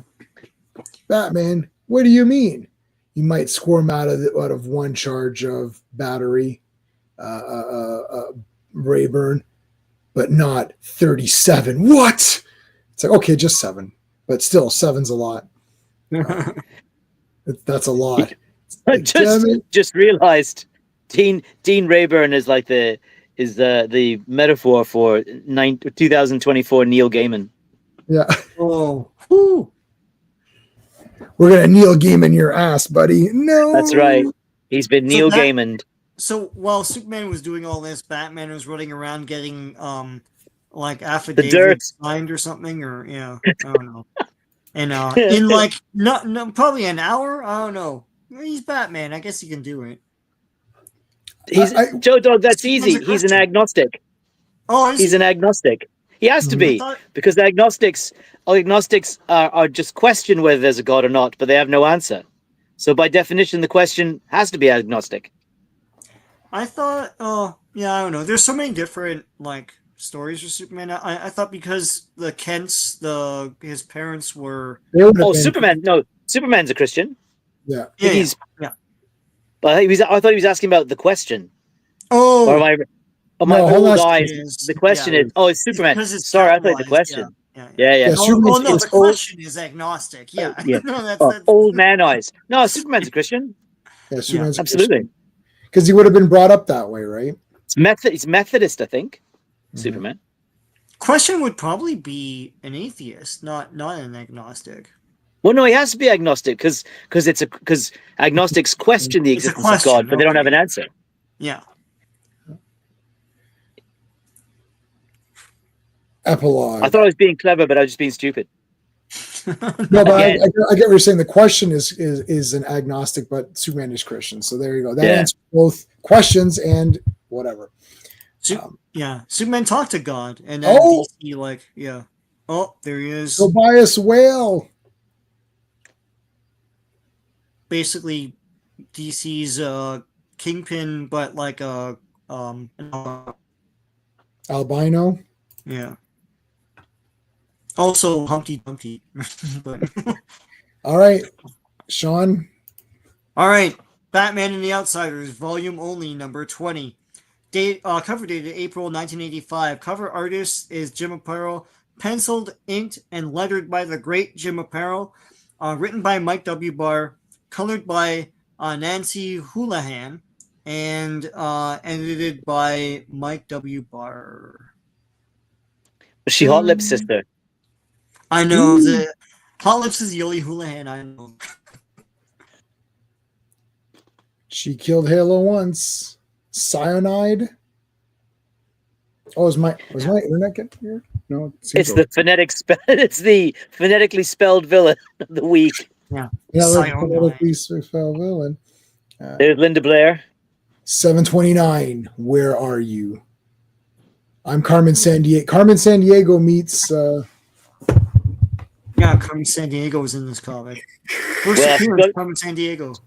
Batman, what do you mean? You might squirm out of one charge of battery, Rayburn, but not 37. What? It's like, okay, just 7, but still 7's a lot. That's a lot. Like, just realized Dean Rayburn is like the metaphor for 2024 Neil Gaiman. Yeah. Oh. Whew. We're gonna Neil Gaiman your ass, buddy. No. That's right. He's been Neil Gaiman. So while Superman was doing all this, Batman was running around getting like The affidavit dirt. signed or something, or I don't know. And in like no, probably an hour, I don't know. He's Batman. I guess he can do it. He's Joe Dog. That's Superman's easy. a He's an Christian. agnostic. Oh, He's an agnostic. He has to be because the agnostics are just question whether there's a God or not, but they have no answer. So by definition, the question has to be agnostic. I thought, I don't know. There's so many different like stories for Superman. I thought because the Kents, his parents were. Oh, Superman! No, Superman's a Christian. Yeah, yeah. But I thought he was asking about the question. Oh, or am I? Oh, my old eyes. The question is, it's Superman. It's Sorry, I thought the question. Yeah. The question is agnostic. Yeah. No, that's old man eyes. No, Superman's a Christian. Yeah, Superman's absolutely. Because he would have been brought up that way, right? It's Methodist, I think. Superman. Question would probably be an atheist, not an agnostic. Well, no, he has to be agnostic because agnostics question the existence of God, but they don't have an answer. Yeah. Epilogue. I thought I was being clever, but I was just being stupid. No, but I get what you're saying. The question is an agnostic, but Superman is Christian. So there you go. That answers both questions and whatever. Superman talked to God, and then DC there he is. Tobias Whale. Basically, DC's Kingpin, but like albino. Yeah. Also Humpty Dumpty. But all right, Sean. All right, Batman and the Outsiders, volume only, number 20. Cover dated April 1985. Cover artist is Jim Aparo. Penciled, inked, and lettered by the great Jim Aparo. Written by Mike W. Barr. Colored by Nancy Houlihan. And edited by Mike W. Barr. Was she Hot Lips' sister? I know. The Hot Lips is Yoli Houlihan, I know. She killed Halo once. Cyanide. Oh, was my internet getting here? No, it's the phonetically spelled villain of the week. Yeah, phonetically spelled villain. There's Linda Blair. 729. Where are you? I'm Carmen Sandiego. Carmen Sandiego meets. Carmen Sandiego is in this comic. First appearance, Carmen Sandiego.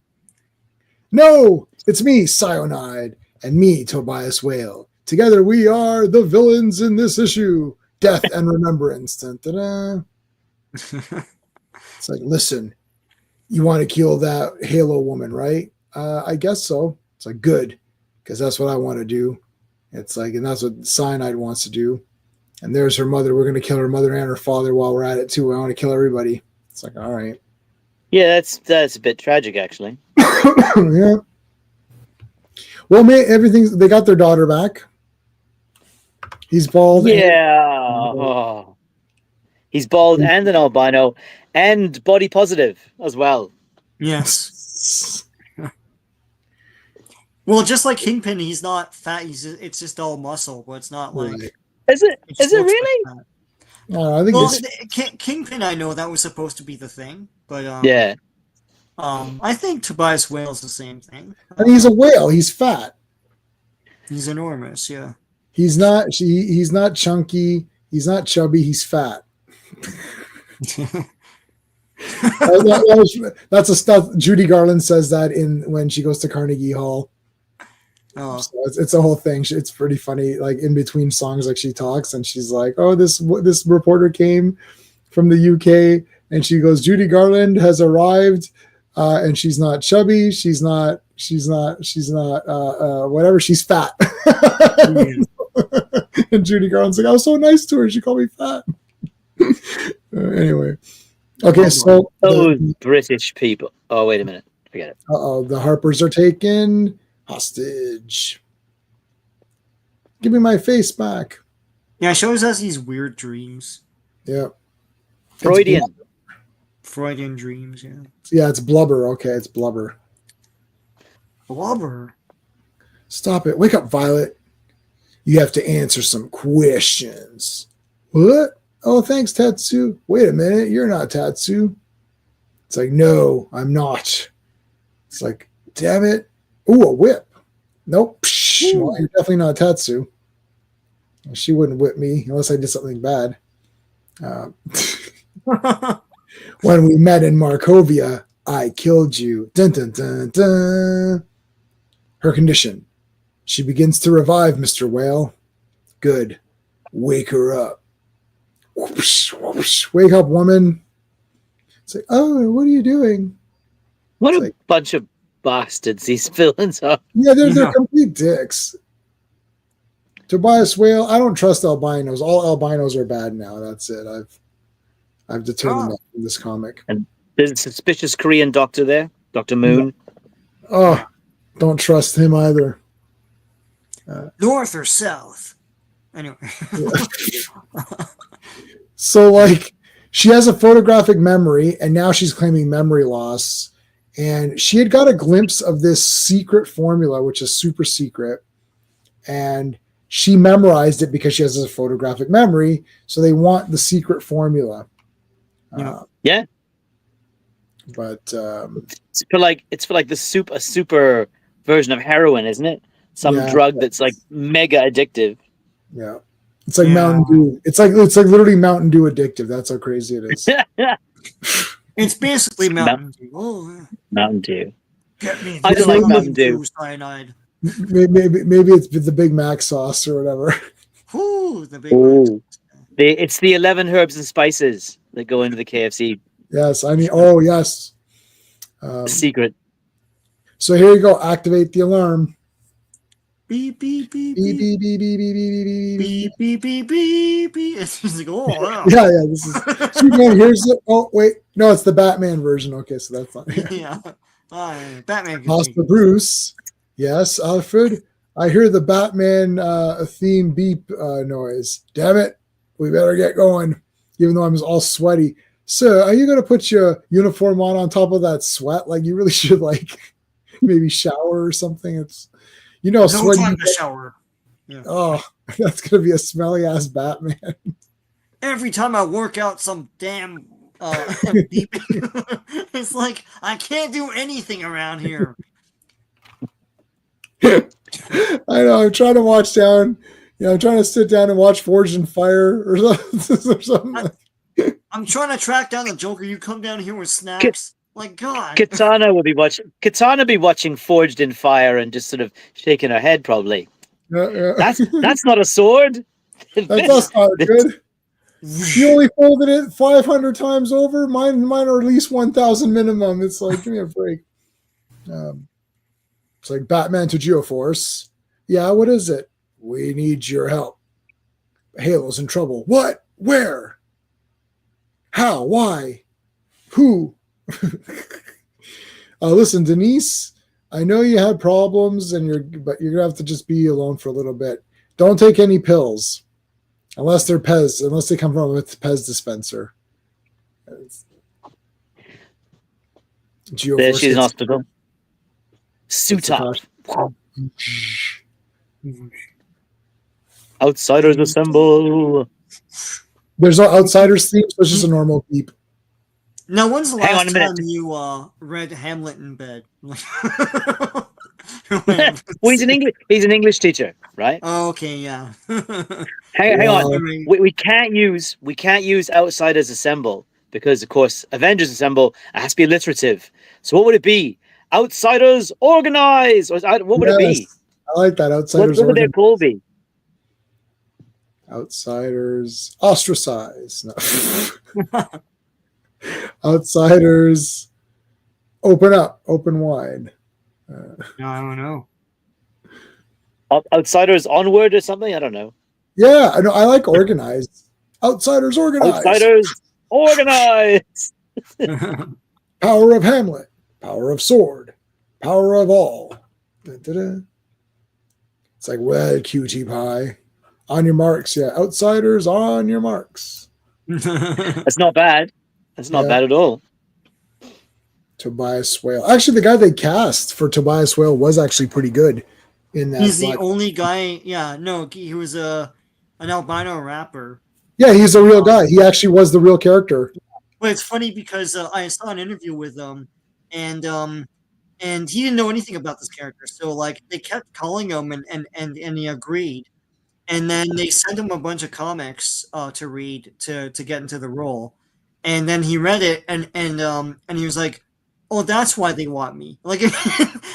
No, it's me, Cyanide, and me, Tobias Whale. Together we are the villains in this issue. Death and remembrance. Dun, dun, dun. It's like, listen, you want to kill that Halo woman, right? I guess so. It's like, good, because that's what I want to do. It's like, and that's what Cyanide wants to do. And there's her mother. We're going to kill her mother and her father while we're at it too. I want to kill everybody. It's like, all right. Yeah, that's a bit tragic, actually. Yeah. Well, everything's. They got their daughter back. He's bald. Yeah. He's bald and an albino and body positive as well. Yes. Well, just like Kingpin, he's not fat. It's just all muscle, but it's not like. Right. Is it really? Like I think Kingpin. I know that was supposed to be the thing, but I think Tobias Whale's the same thing. I mean, he's a whale. He's fat. He's enormous. Yeah. He's not. He's not chunky. He's not chubby. He's fat. That's a stuff. Judy Garland says that when she goes to Carnegie Hall. Oh. So it's a whole thing. It's pretty funny. Like in between songs, like she talks and she's like, "Oh, this reporter came from the UK," and she goes, "Judy Garland has arrived, and she's not chubby. She's not whatever. She's fat." And Judy Garland's like, "I was so nice to her. She called me fat." Anyway, okay. So British people. Oh, wait a minute. Forget it. The Harpers are taken hostage. Give me my face back. Yeah, it shows us these weird dreams. Yeah. Freudian dreams, yeah. Yeah, it's blubber. Okay, it's blubber. Blubber. Stop it. Wake up, Violet. You have to answer some questions. What? Oh, thanks, Tatsu. Wait a minute, you're not Tatsu. It's like, no, I'm not. It's like, damn it. Ooh, a whip. Nope. Psh, well, you're definitely not Tatsu. She wouldn't whip me unless I did something bad. When we met in Markovia, I killed you. Dun, dun, dun, dun. Her condition. She begins to revive, Mr. Whale. Good. Wake her up. Whoosh, whoosh. Wake up, woman. It's like, oh, what are you doing? What a bunch of bastards these villains are. Yeah, they're complete dicks. Tobias Whale, I don't trust albinos. All albinos are bad now. That's it. I've determined that in this comic. And there's a suspicious Korean doctor there, Dr. Moon. Oh, don't trust him either. North or south? Anyway. So, like, she has a photographic memory, and now she's claiming memory loss. And she had got a glimpse of this secret formula, which is super secret. And she memorized it because she has a photographic memory. So they want the secret formula. Yeah. But it's for like a super version of heroin, isn't it? Some drug that's like mega addictive. Yeah. It's like Mountain Dew. It's like literally Mountain Dew addictive. That's how crazy it is. It's basically Mountain Dew. Oh, Mountain Dew. Get me. I don't like Mountain Dew. Cyanide. Maybe it's the Big Mac sauce or whatever. Ooh, the Big Mac. It's the 11 herbs and spices that go into the KFC. Yes, I mean, oh yes. Secret. So here you go. Activate the alarm. Beep beep beep Beep beep beep beep beep beep beep beep beep beep beep. It's like, oh wow. Yeah. This is Superman. Here's it. Oh wait, no, it's the Batman version. Okay, so that's not. Yeah. Batman. Master Bruce. Yes, Alfred. I hear the Batman theme beep noise. Damn it, we better get going. Even though I'm all sweaty. Sir, are you going to put your uniform on top of that sweat? Like, you really should, like, maybe shower or something. It's, no time to shower. Yeah. Oh, that's going to be a smelly ass Batman. Every time I work out some damn beeping, it's like I can't do anything around here. I know. I'm trying to watch down. I'm trying to sit down and watch Forged in Fire or something. I'm trying to track down the Joker. You come down here with snaps. Like, God. Katana be watching Forged in Fire and just sort of shaking her head, probably. That's not a sword. That's not good. You only folded it 500 times over. Mine are at least 1,000 minimum. It's like, give me a break. It's like Batman to Geoforce. Yeah, what is it? We need your help. Halo's in trouble. What? Where? How? Why? Who? Listen, Denise, I know you had problems but you're gonna have to just be alone for a little bit. Don't take any pills. Unless they're Pez, unless they come from a Pez dispenser. There she's in hospital. Suit up. Outsiders assemble. There's no Outsiders theme, so it's just a normal beep. Now, when's the last time you read Hamlet in bed? Well, he's an English teacher, right? Oh, okay, yeah. hang on. We can't use Outsiders Assemble because, of course, Avengers Assemble has to be alliterative. So what would it be? Outsiders Organize, or what would it be? I like that. Outsiders. What would their goal be? Outsiders Ostracize. No. Outsiders open up, open wide. No, I don't know. Outsiders Onward or something? I don't know. Yeah, I know. I like Organized. Outsiders Organize. Outsiders Organize. Power of Hamlet. Power of Sword. Power of all. Da-da-da. It's like, well, cutie pie. On your marks, yeah. Outsiders on your marks. That's not bad. That's not bad at all. Tobias Whale. Actually, the guy they cast for Tobias Whale was actually pretty good. in that. He's the only guy. Yeah, no, he was an albino rapper. Yeah, he's a real guy. He actually was the real character. But it's funny because I saw an interview with him, and he didn't know anything about this character. So like they kept calling him, and he agreed. And then they sent him a bunch of comics to read to get into the role. And then he read it, and he was like, "Oh, that's why they want me." Like,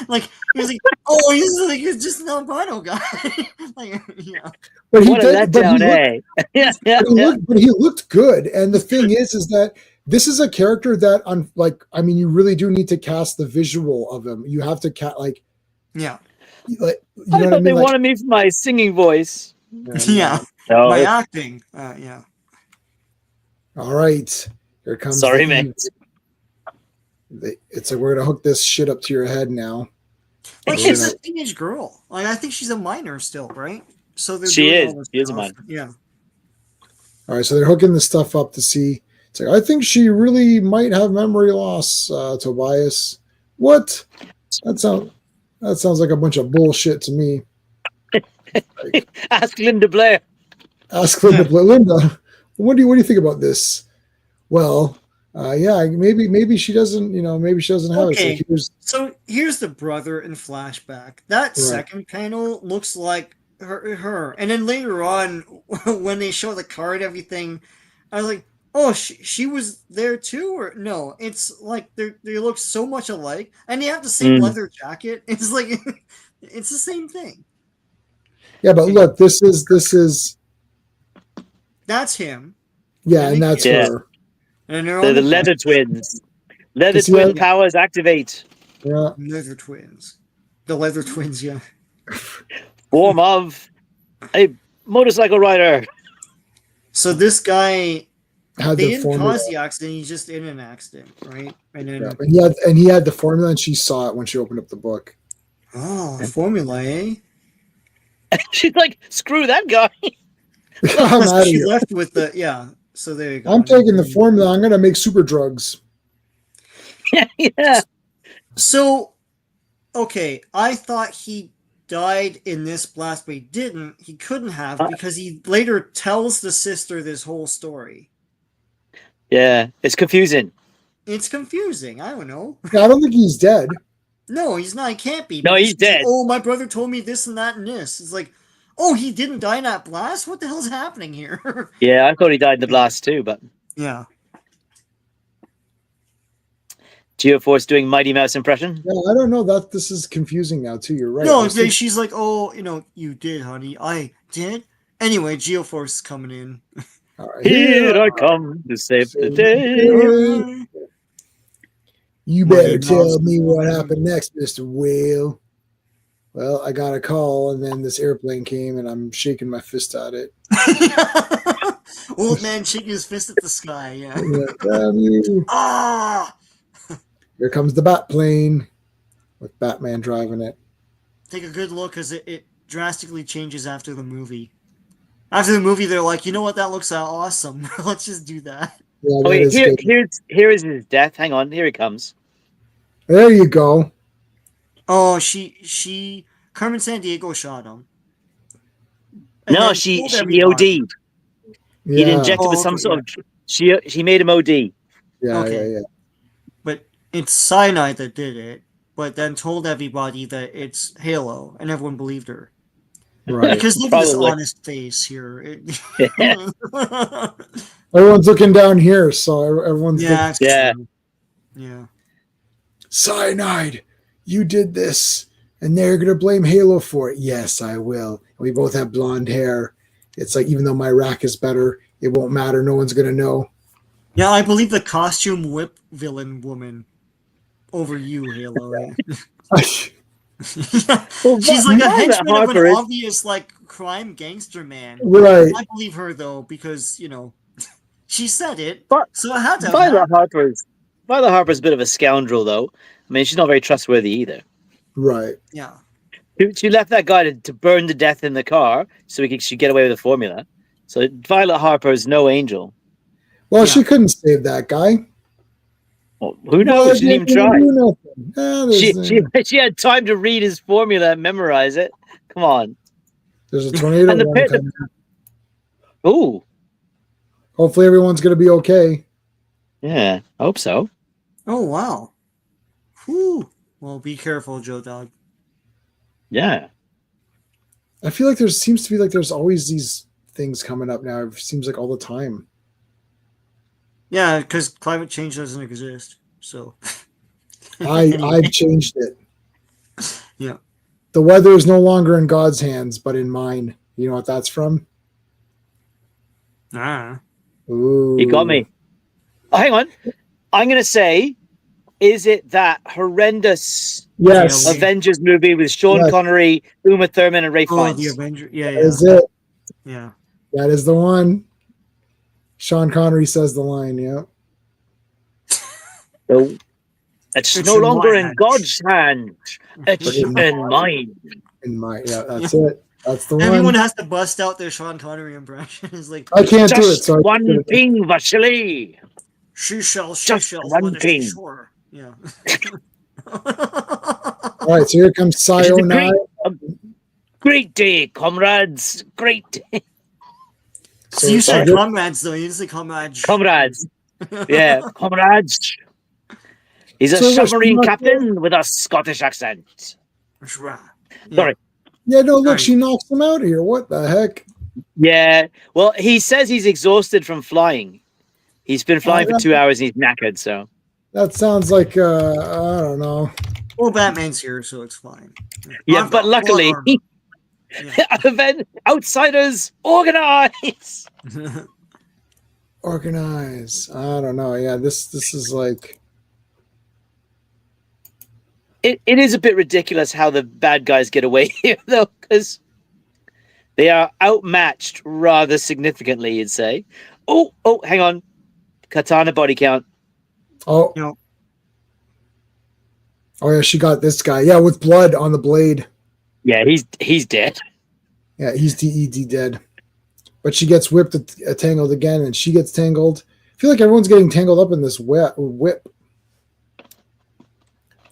like he was like, "Oh, he's just an albino guy." Like, yeah. But he what did. a letdown, eh? Yeah, but he looked good. And the thing is that this is a character that, I mean, you really do need to cast the visual of him. You have to like, yeah. Like, you I know thought what I mean? they Like, wanted me for my singing voice. Yeah. No. My acting. Yeah. All right. Here comes. Sorry, man. It's like we're gonna hook this shit up to your head now. Like she's a teenage girl. Like I think she's a minor still, right? So she is. She is a minor. Yeah. All right, so they're hooking this stuff up to see. It's like I think she really might have memory loss, Tobias. What? That sounds like a bunch of bullshit to me. Like, Ask Linda Blair. Ask Linda Blair. Linda, what do you think about this? Well, yeah, maybe she doesn't. Maybe she doesn't have it. So so here's the brother in flashback. That second panel looks like her, and then later on, when they show the car and everything, I was like, oh, she was there too, or no? It's like they look so much alike, and they have the same leather jacket. It's like it's the same thing. Yeah, but look, this is that's him. Yeah, and that's her. And they're the leather twins. Leather twin powers activate. Yeah, leather twins. The leather twins. Yeah. Form of a motorcycle rider. So this guy. They didn't cause the accident; he's just in an accident, right? And then he had the formula, and she saw it when she opened up the book. Oh, formula, eh? She's like, "Screw that guy." She left with the So there you go. I'm taking the formula. I'm gonna make super drugs. Yeah. So, okay, I thought he died in this blast, but he didn't. He couldn't have because he later tells the sister this whole story. Yeah, it's confusing. It's confusing. I don't know. Yeah, I don't think he's dead. No, he's not. He can't be. No, he's dead. Oh, my brother told me this and that and this. It's like, oh, he didn't die in that blast? What the hell's happening here? Yeah, I thought he died in the blast too, but... Yeah. Geoforce doing Mighty Mouse impression? Yeah, I don't know. This is confusing now too. You're right. No, she's like, oh, you did, honey. I did? Anyway, Geoforce is coming in. Right, here I come to save the day. You better tell me what happened next, Mr. Whale. Well, I got a call, and then this airplane came, and I'm shaking my fist at it. Old man shaking his fist at the sky. Yeah. Damn you! Ah! Here comes the bat plane with Batman driving it. Take a good look, because it drastically changes after the movie. After the movie, they're like, you know what? That looks awesome. Let's just do that. Yeah, here is his death. Hang on, here he comes. There you go. Oh, Carmen Sandiego shot him. And no, she OD'd. Yeah. He'd injected with some sort of. She made him OD. Yeah. But it's cyanide that did it. But then told everybody that it's Halo, and everyone believed her. Right. Because look at this honest face here. Everyone's looking down here, so everyone's yeah. Cyanide, you did this, and they're gonna blame Halo for it. Yes, I will. We both have blonde hair. It's like, even though my rack is better, it won't matter. No one's gonna know. Yeah, I believe the costume whip villain woman over you, Halo. She's like a henchman of an obvious crime gangster man. Right. I believe her though, because she said it, so it had to. Violet Harper's a bit of a scoundrel, though. I mean, she's not very trustworthy either. Right. Yeah. She left that guy to burn to death in the car so she'd get away with the formula. So Violet Harper is no angel. Well, she couldn't save that guy. Well, who knows? She didn't even try. She had time to read his formula and memorize it. Come on. There's a tornado warning coming. Ooh. Hopefully everyone's going to be okay. Yeah, I hope so. Oh, wow. Whew. Well, be careful, Joe Dog. Yeah. I feel like seems to be like there's always these things coming up now. It seems like all the time. Yeah, because climate change doesn't exist. So I've changed it. Yeah. The weather is no longer in God's hands, but in mine. You know what that's from? Ooh. You got me. Oh, hang on. I'm going to say, is it that horrendous Avengers movie with Sean Connery, Uma Thurman, and Ray Fiennes? The Avenger. Yeah, that is it. Yeah. That is the one. Sean Connery says the line, yeah. So it's no longer in God's hand. It's in mine. In mine, yeah, that's it. That's the one. Everyone has to bust out their Sean Connery impression. It's like, I can't do it. So one thing, Vasily. She shall, one thing. Sure. Yeah. All right, so here comes Sayonara. Great day, comrades. Great day. So you said comrades, though. You didn't say comrades. Comrades. Yeah, comrades. He's a submarine captain with a Scottish accent. Sorry. Yeah, no, look, she knocks him out here. What the heck? Yeah. Well, he says he's exhausted from flying. He's been flying for 2 hours and he's knackered, so. That sounds like, I don't know. Well, Batman's here, so it's fine. Yeah, but luckily, outsiders, organize! Organize. I don't know. Yeah, this is like... It is a bit ridiculous how the bad guys get away here, though, because they are outmatched rather significantly, you'd say. Oh, hang on. Katana body count. Oh. You know. Oh, yeah, she got this guy. Yeah, with blood on the blade. Yeah, he's dead. Yeah, he's DED dead. But she gets whipped, tangled again, and she gets tangled. I feel like everyone's getting tangled up in this whip.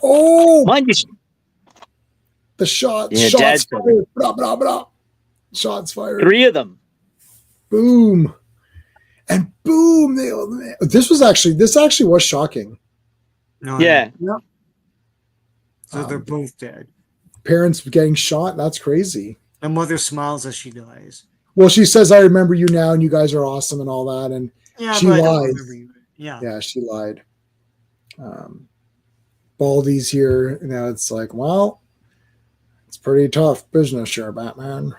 Oh! Mind you, the shots fired. Blah, blah, blah. Shots fired. 3 of them. Boom. And boom. This actually was shocking. Yeah. Yep. So they're both dead. Parents getting shot. That's crazy. The mother smiles as she dies. Well, she says, I remember you now and you guys are awesome and all that. And she lied. Yeah, she lied. Baldy's here. Now it's like, well, it's pretty tough business here, Batman.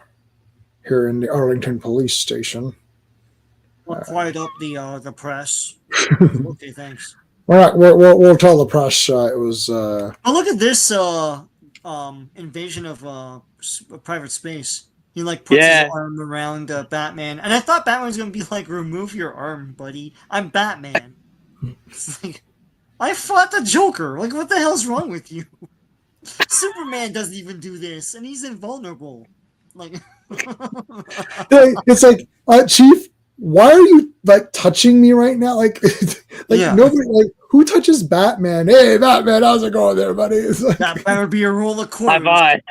Here in the Arlington police station. We'll quiet up the press. Okay, thanks. All right, we'll tell the press it was. Oh, look at this invasion of private space. He puts his arm around Batman, and I thought Batman was gonna be like, "Remove your arm, buddy. I'm Batman." It's like, I fought the Joker. What the hell's wrong with you? Superman doesn't even do this, and he's invulnerable. It's like, Chief, why are you touching me right now? Nobody, who touches Batman? Hey, Batman, how's it going there, buddy? It's like, that better be a roll of quarters. Bye.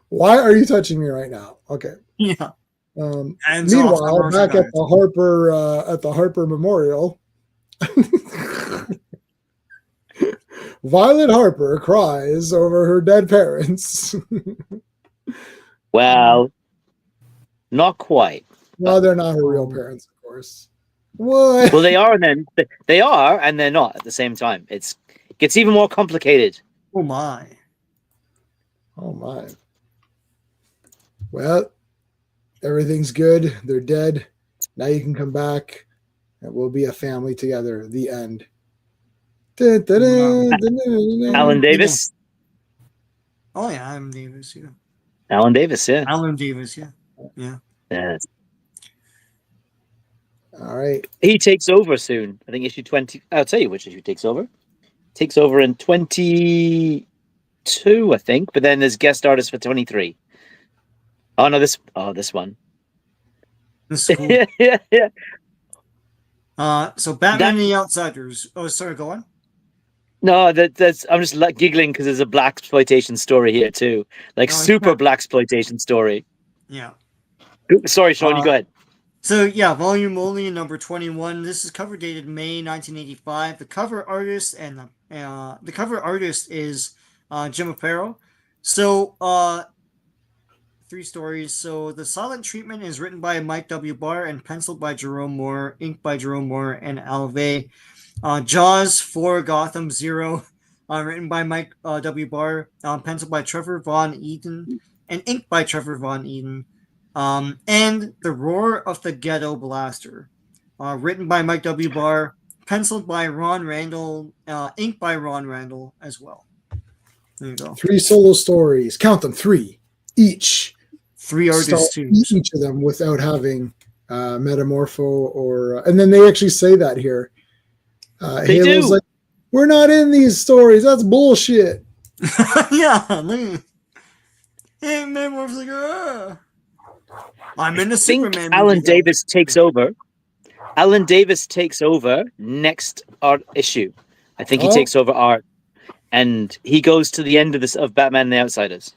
Why are you touching me right now? Okay. Yeah. Meanwhile, back at the Harper Memorial, Violet Harper cries over her dead parents. Well, not quite. Well, they're not her real parents, of course. What? Well, they are, and they're not at the same time. It gets even more complicated. Oh my. Oh my. Well, everything's good. They're dead. Now you can come back and we'll be a family together. The end. Alan Davis. Oh yeah, Alan Davis, yeah. Alan Davis, yeah. Alan Davis, yeah. Yeah. Yeah. All right. He takes over soon. I think issue 20. I'll tell you which issue takes over. Takes over in 22. 22, I think, but then there's guest artists for 23. Oh no, this one. This is cool. yeah. So Batman and the Outsiders. Oh, sorry, go on. No, that's I'm just giggling because there's a black exploitation story here too, like super black exploitation story. Yeah. Sorry, Sean, you go ahead. So yeah, volume only, number 21. This is cover dated May 1985. The cover artist is Jim Aparo. So 3 stories. So the silent treatment is written by Mike W. Barr and penciled by Jerome Moore, inked by Jerome Moore and Alve. Jaws 4 Gotham 0, written by Mike W. Barr, penciled by Trevor Von Eden, and inked by Trevor Von Eden. And The Roar of the Ghetto Blaster, written by Mike W. Barr, penciled by Ron Randall, inked by Ron Randall as well. There you go. 3 solo stories. Count them, 3 each. 3 artists too. Each of them without having Metamorpho or and then they actually say that here. They Halo's do. Like, we're not in these stories. That's bullshit. Yeah. Hey, Metamorpho's like, I'm in the Superman. Alan Davis takes over. Alan Davis takes over next art issue. I think he takes over art, and he goes to the end of this of Batman and the Outsiders.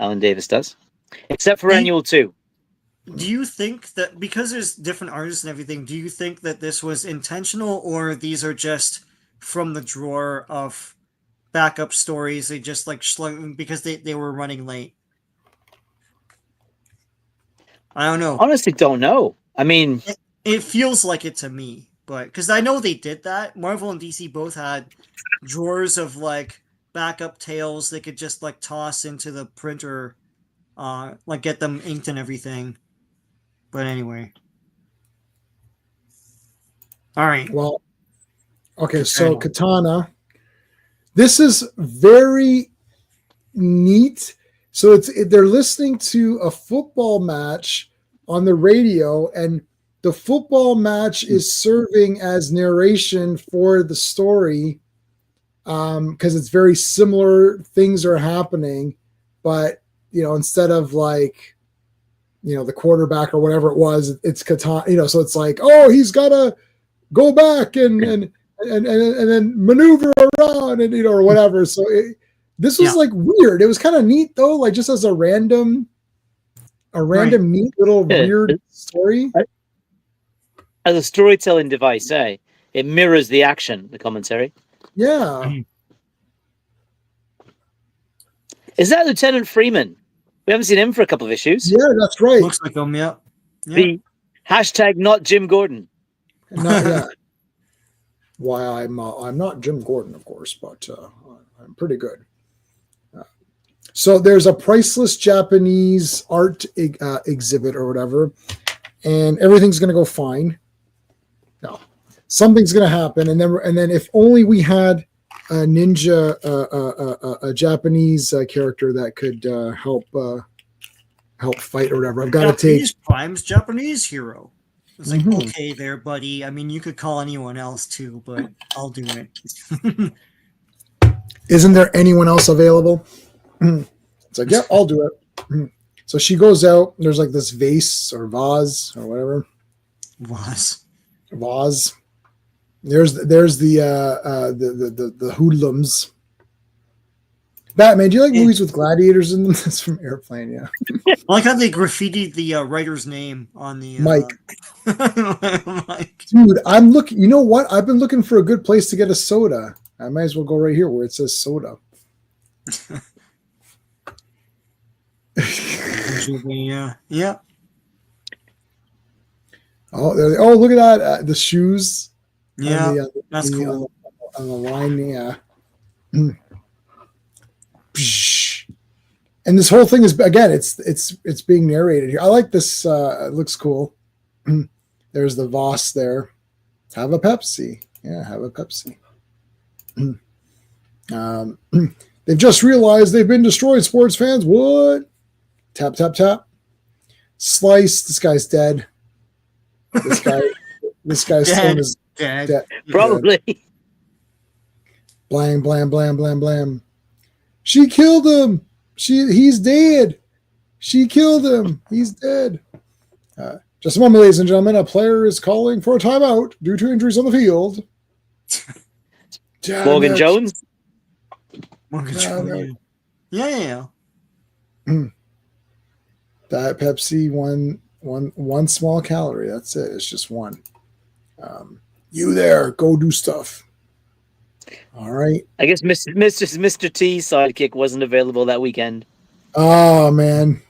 Alan Davis does, except for Annual 2. Do you think that because there's different artists and everything, do you think that this was intentional, or these are just from the drawer of backup stories? They just like slung because they were running late. I don't know. Honestly, don't know. I mean, it feels like it to me, but because I know they did that. Marvel and DC both had drawers of like backup tales they could just like toss into the printer, like get them inked and everything. But anyway. All right. Well, okay, so Katana. This is very neat. So they're listening to a football match on the radio, and the football match is serving as narration for the story because it's very similar. Things are happening, but instead of like the quarterback or whatever it was, it's Katana. So it's like, oh, he's got to go back and then maneuver around and or whatever. So this was like weird. It was kind of neat though, like just as a random neat little weird story. As a storytelling device, it mirrors the action, the commentary. Yeah. Is that Lieutenant Freeman? We haven't seen him for a couple of issues. Yeah, that's right. Looks like him, yeah. The hashtag not Jim Gordon. Not yet. Why I'm not Jim Gordon, of course, but I'm pretty good. So there's a priceless Japanese art exhibit or whatever, and everything's going to go fine. No, something's going to happen, and then if only we had a ninja, a Japanese character that could help fight or whatever. I've got to take Prime's Japanese hero. It's like, okay there, buddy. I mean, you could call anyone else too, but I'll do it. Isn't there anyone else available? It's like, yeah, I'll do it. So she goes out. There's like this vase or vase or whatever. Vase. There's the hoodlums. Batman, do you like movies with gladiators in them? That's from Airplane, yeah. I like how they graffitied the writer's name on the Mike. Mike. Dude, I'm looking. You know what? I've been looking for a good place to get a soda. I might as well go right here where it says soda. Yeah. Oh, look at that! The shoes. Yeah, that's cool. On the line, yeah. And this whole thing is again, it's being narrated here. I like this. It looks cool. There's the Voss there. Have a Pepsi. Yeah, have a Pepsi. They've just realized they've been destroyed, sports fans. What? Tap, tap, tap. Slice. This guy's dead. This guy's stone is dead. Probably. Blam, blam, blam, blam, blam. She killed him. He's dead. She killed him. He's dead. Just a moment, ladies and gentlemen. A player is calling for a timeout due to injuries on the field. Morgan Jones. Morgan Jones. Yeah. Diet Pepsi, one small calorie. That's it. It's just one. You there? Go do stuff. All right. I guess Mr. T sidekick wasn't available that weekend. Oh man,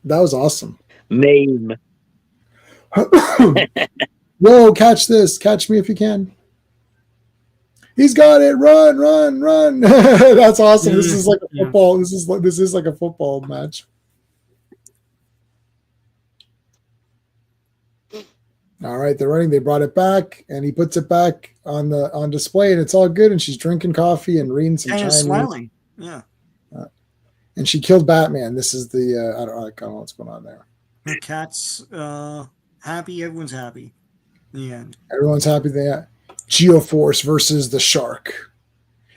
that was awesome. Mame. Whoa! Catch this! Catch me if you can. He's got it! Run! That's awesome. This is like a football. This is like a football match. All right, they're running. They brought it back, and he puts it back on display, and it's all good. And she's drinking coffee and reading some Chinese. Smiling. Yeah. And she killed Batman. This is the I don't know what's going on there. The cat's happy. Everyone's happy. The end. Everyone's happy. Geoforce versus the shark.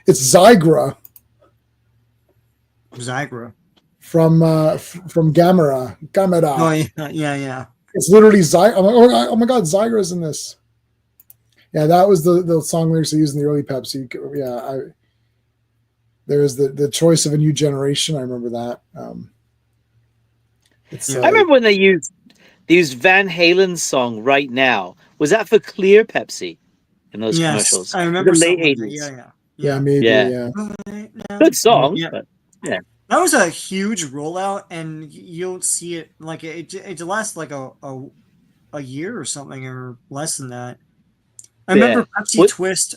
It's Zygra. From Gamera. Oh yeah. It's literally Zygra. Oh my God, Zygra's in this. Yeah, that was the song lyrics they used in the early Pepsi. Yeah, there was the choice of a new generation. I remember that. I remember when they used Van Halen's song "Right Now." Was that for Clear Pepsi in those commercials? I remember the late 80s. Yeah, maybe. Yeah. Good song. Yeah. But, yeah. That was a huge rollout, and you don't see it like it lasts like a year or something, or less than that. I remember Pepsi Twist.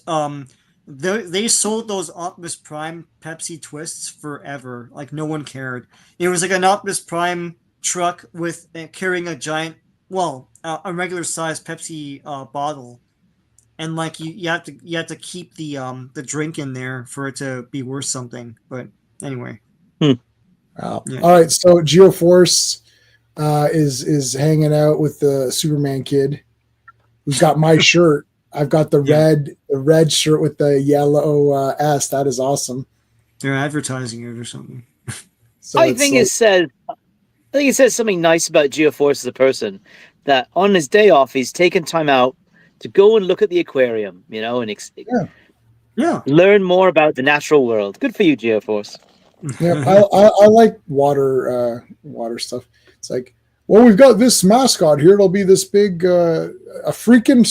They sold those Optimus Prime Pepsi Twists forever. Like no one cared. It was like an Optimus Prime truck with carrying a giant, a regular size Pepsi bottle, and like you have to keep the drink in there for it to be worth something. But anyway. Wow. Yeah. All right, so Geoforce is hanging out with the Superman kid, who's got my shirt. I've got the red shirt with the yellow S. That is awesome. They're advertising it or something. So I think it says something nice about Geoforce as a person. That on his day off, he's taken time out to go and look at the aquarium, and learn more about the natural world. Good for you, Geoforce. Yeah, I like water stuff. It's like, well, we've got this mascot here. It'll be this big, a freaking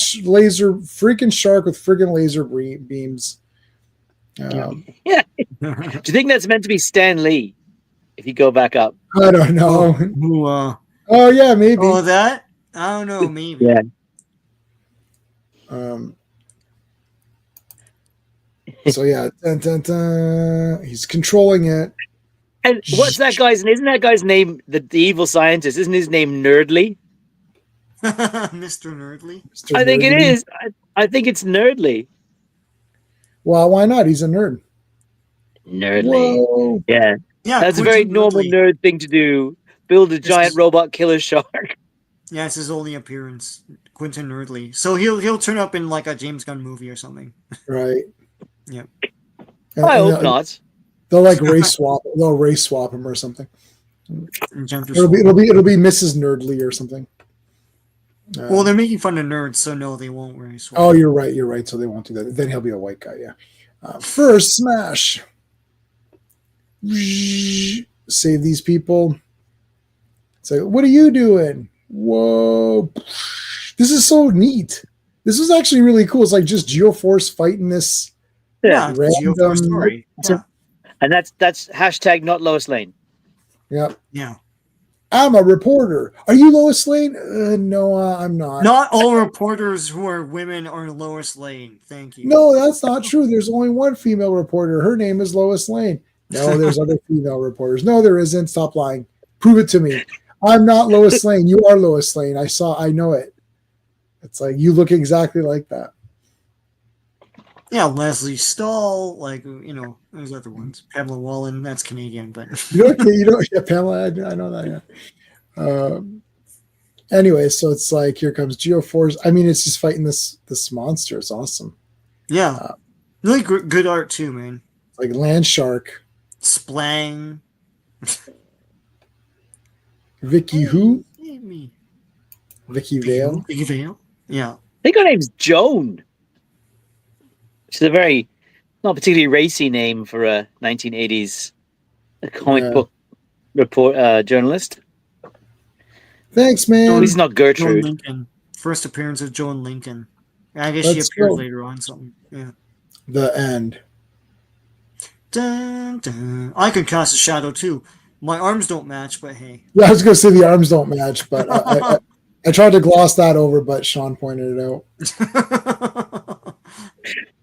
shark with freaking laser beams. Yeah. Do you think that's meant to be Stan Lee? If you go back up, I don't know. Oh yeah, maybe. Oh, that I don't know. Maybe. Yeah. So yeah, he's controlling it. And what's that guy's? Isn't that guy's name the evil scientist? Isn't his name Nerdly? Mr. Nerdly. I think it is. I think it's Nerdly. Well, why not? He's a nerd. Nerdly. Whoa. Yeah. That's a very normal nerd thing to do. Build a giant robot killer shark. Yeah, it's his only appearance, Quentin Nerdly. So he'll turn up in like a James Gunn movie or something. Right. Yeah. I hope not. They'll like race swap. They'll race swap him or something. It'll be Mrs. Nerdly or something. Well, they're making fun of nerds, so no, they won't race swap. Oh, you're right. So they won't do that. Then he'll be a white guy. Yeah. First smash. Save these people. It's like, what are you doing? Whoa. This is so neat. This is actually really cool. It's like just Geoforce fighting this. Yeah, Geoforce story. Yeah. And that's hashtag not Lois Lane. Yep. Yeah. I'm a reporter. Are you Lois Lane? No, I'm not. Not all reporters who are women are Lois Lane. Thank you. No, that's not true. There's only one female reporter. Her name is Lois Lane. No, there's other female reporters. No, there isn't. Stop lying. Prove it to me. I'm not Lois Lane. You are Lois Lane. I know it. It's like you look exactly like that. Yeah, Leslie Stahl, there's other ones. Pamela Wallen, that's Canadian, but yeah, Pamela, I know that. Yeah. Anyway, so it's like here comes Geoforce. I mean, it's just fighting this monster. It's awesome. Yeah, really good art too, man. Like Land Shark. Splang. Vicky who? Me. Vicky Vale. Vicky Vale? Yeah. I think her name's Joan. She's a very not particularly racy name for a 1980s comic book journalist. Thanks, man. At least not Gertrude. Joan Lincoln. First appearance of Joan Lincoln. I guess she appeared later on something. Yeah. The end. Dun, dun. I can cast a shadow too. My arms don't match, but hey. Yeah, I was gonna say the arms don't match, but I tried to gloss that over, but Sean pointed it out.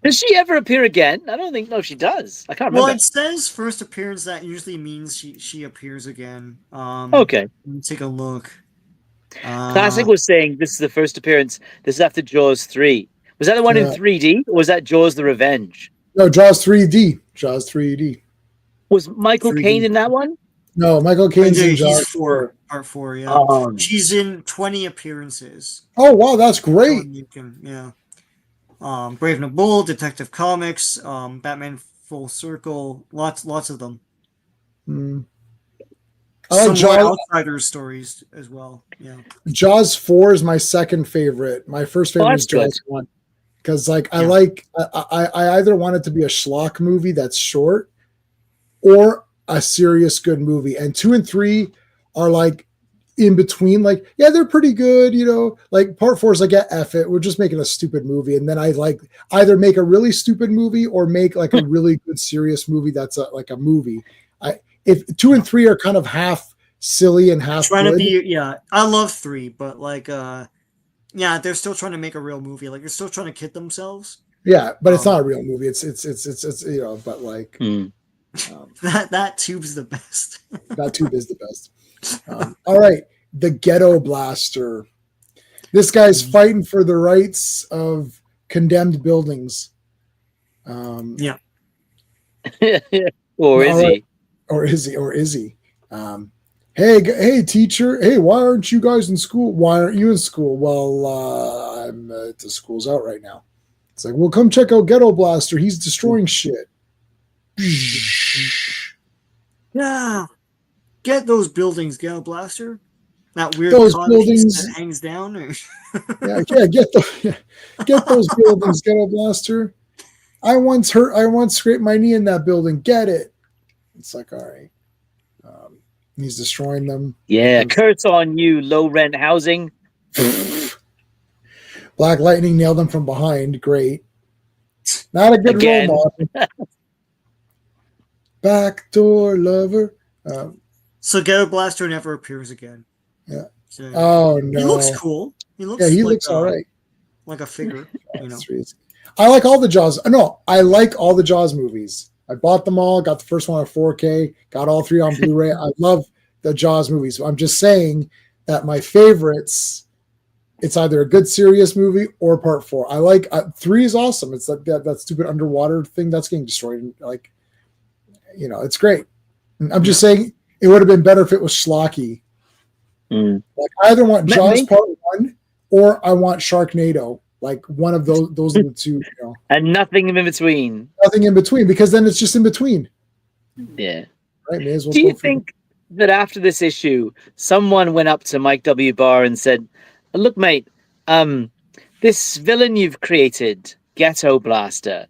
Does she ever appear again? I don't think. No, she does. I can't remember. Well, it says first appearance. That usually means she appears again. Okay. Let me take a look. Classic was saying this is the first appearance. This is after Jaws 3. Was that the one in 3D, or was that Jaws: The Revenge? No, Jaws 3D. Jaws 3D. Was Michael Caine in that one? No, Michael Caine's in Jaws 4. Part 4, yeah. She's in 20 appearances. Oh, wow, that's great. Yeah. Brave and the Bold, Detective Comics, Batman Full Circle, lots of them. I like Jaws Outsiders stories as well. Yeah. Jaws 4 is my second favorite. My first favorite is Jaws 1. Because I either want it to be a schlock movie that's short or a serious good movie. And 2 and 3 are like in between, like, yeah, they're pretty good, you know. Like part 4 is like, yeah, F it, we're just making a stupid movie. And then I like either make a really stupid movie or make like a really good serious movie that's like a movie. If 2 and 3 are kind of half silly and half trying good, to be, yeah, I love 3, but like yeah, they're still trying to make a real movie. Like they're still trying to kid themselves. Yeah, but it's not a real movie. It's you know, but like that tube's the best. That tube is the best. All right, the Ghetto Blaster. This guy's fighting for the rights of condemned buildings. Yeah. Or is he? Hey, teacher. Hey, why aren't you guys in school? Why aren't you in school? Well, the school's out right now. It's like, well, come check out Ghetto Blaster. He's destroying shit. Yeah. Get those buildings, Ghetto Blaster. That weird those buildings that hangs down. yeah, get those buildings, Ghetto Blaster. I once scraped my knee in that building. Get it. It's like, all right. He's destroying them. Yeah, curse on you, low rent housing. Black Lightning nailed him from behind. Great. Not a good role model. Backdoor lover. So Ghetto Blaster never appears again. Yeah. So, oh no. He looks cool. He looks. Yeah, he looks all right. Like a figure. You know. I like all the Jaws. No, I like all the Jaws movies. I bought them all, got the first one on 4K, got all 3 on Blu-ray. I love the Jaws movies. I'm just saying that my favorites, it's either a good serious movie or part 4. I like 3 is awesome. It's like that stupid underwater thing that's getting destroyed. Like, you know, it's great. I'm just saying it would have been better if it was schlocky. Like I either want Jaws part 1 or I want Sharknado. Like one of those are the two, you know. And nothing in between. Nothing in between, because then it's just in between. Yeah. Right. May as well. Do you think that after this issue, someone went up to Mike W. Barr and said, "Look, mate, this villain you've created, Ghetto Blaster,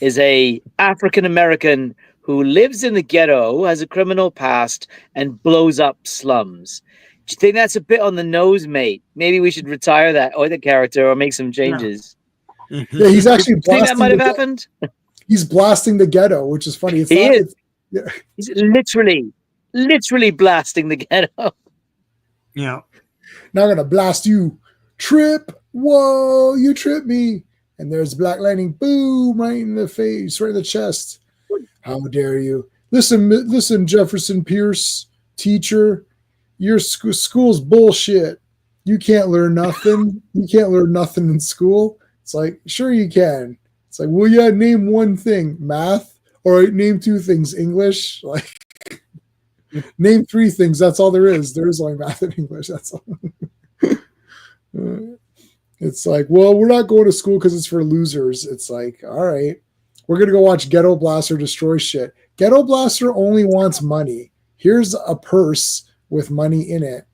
is a African American who lives in the ghetto, has a criminal past, and blows up slums. Do you think that's a bit on the nose, mate? Maybe we should retire that other character or make some changes." Yeah, he's actually. Do you think that might have happened? He's blasting the ghetto, which is funny. He's literally blasting the ghetto. Yeah. Not gonna blast you. Trip. Whoa, you tripped me. And there's Black Lightning. Boom, right in the face, right in the chest. How dare you? Listen, Jefferson Pierce, teacher. Your school's bullshit. You can't learn nothing. You can't learn nothing in school. It's like, sure you can. It's like, well, yeah, name one thing, math, or name 2 things, English. Like, name 3 things. That's all there is. There is only math and English. That's all. It's like, well, we're not going to school because it's for losers. It's like, all right, we're gonna go watch Ghetto Blaster destroy shit. Ghetto Blaster only wants money. Here's a purse with money in it.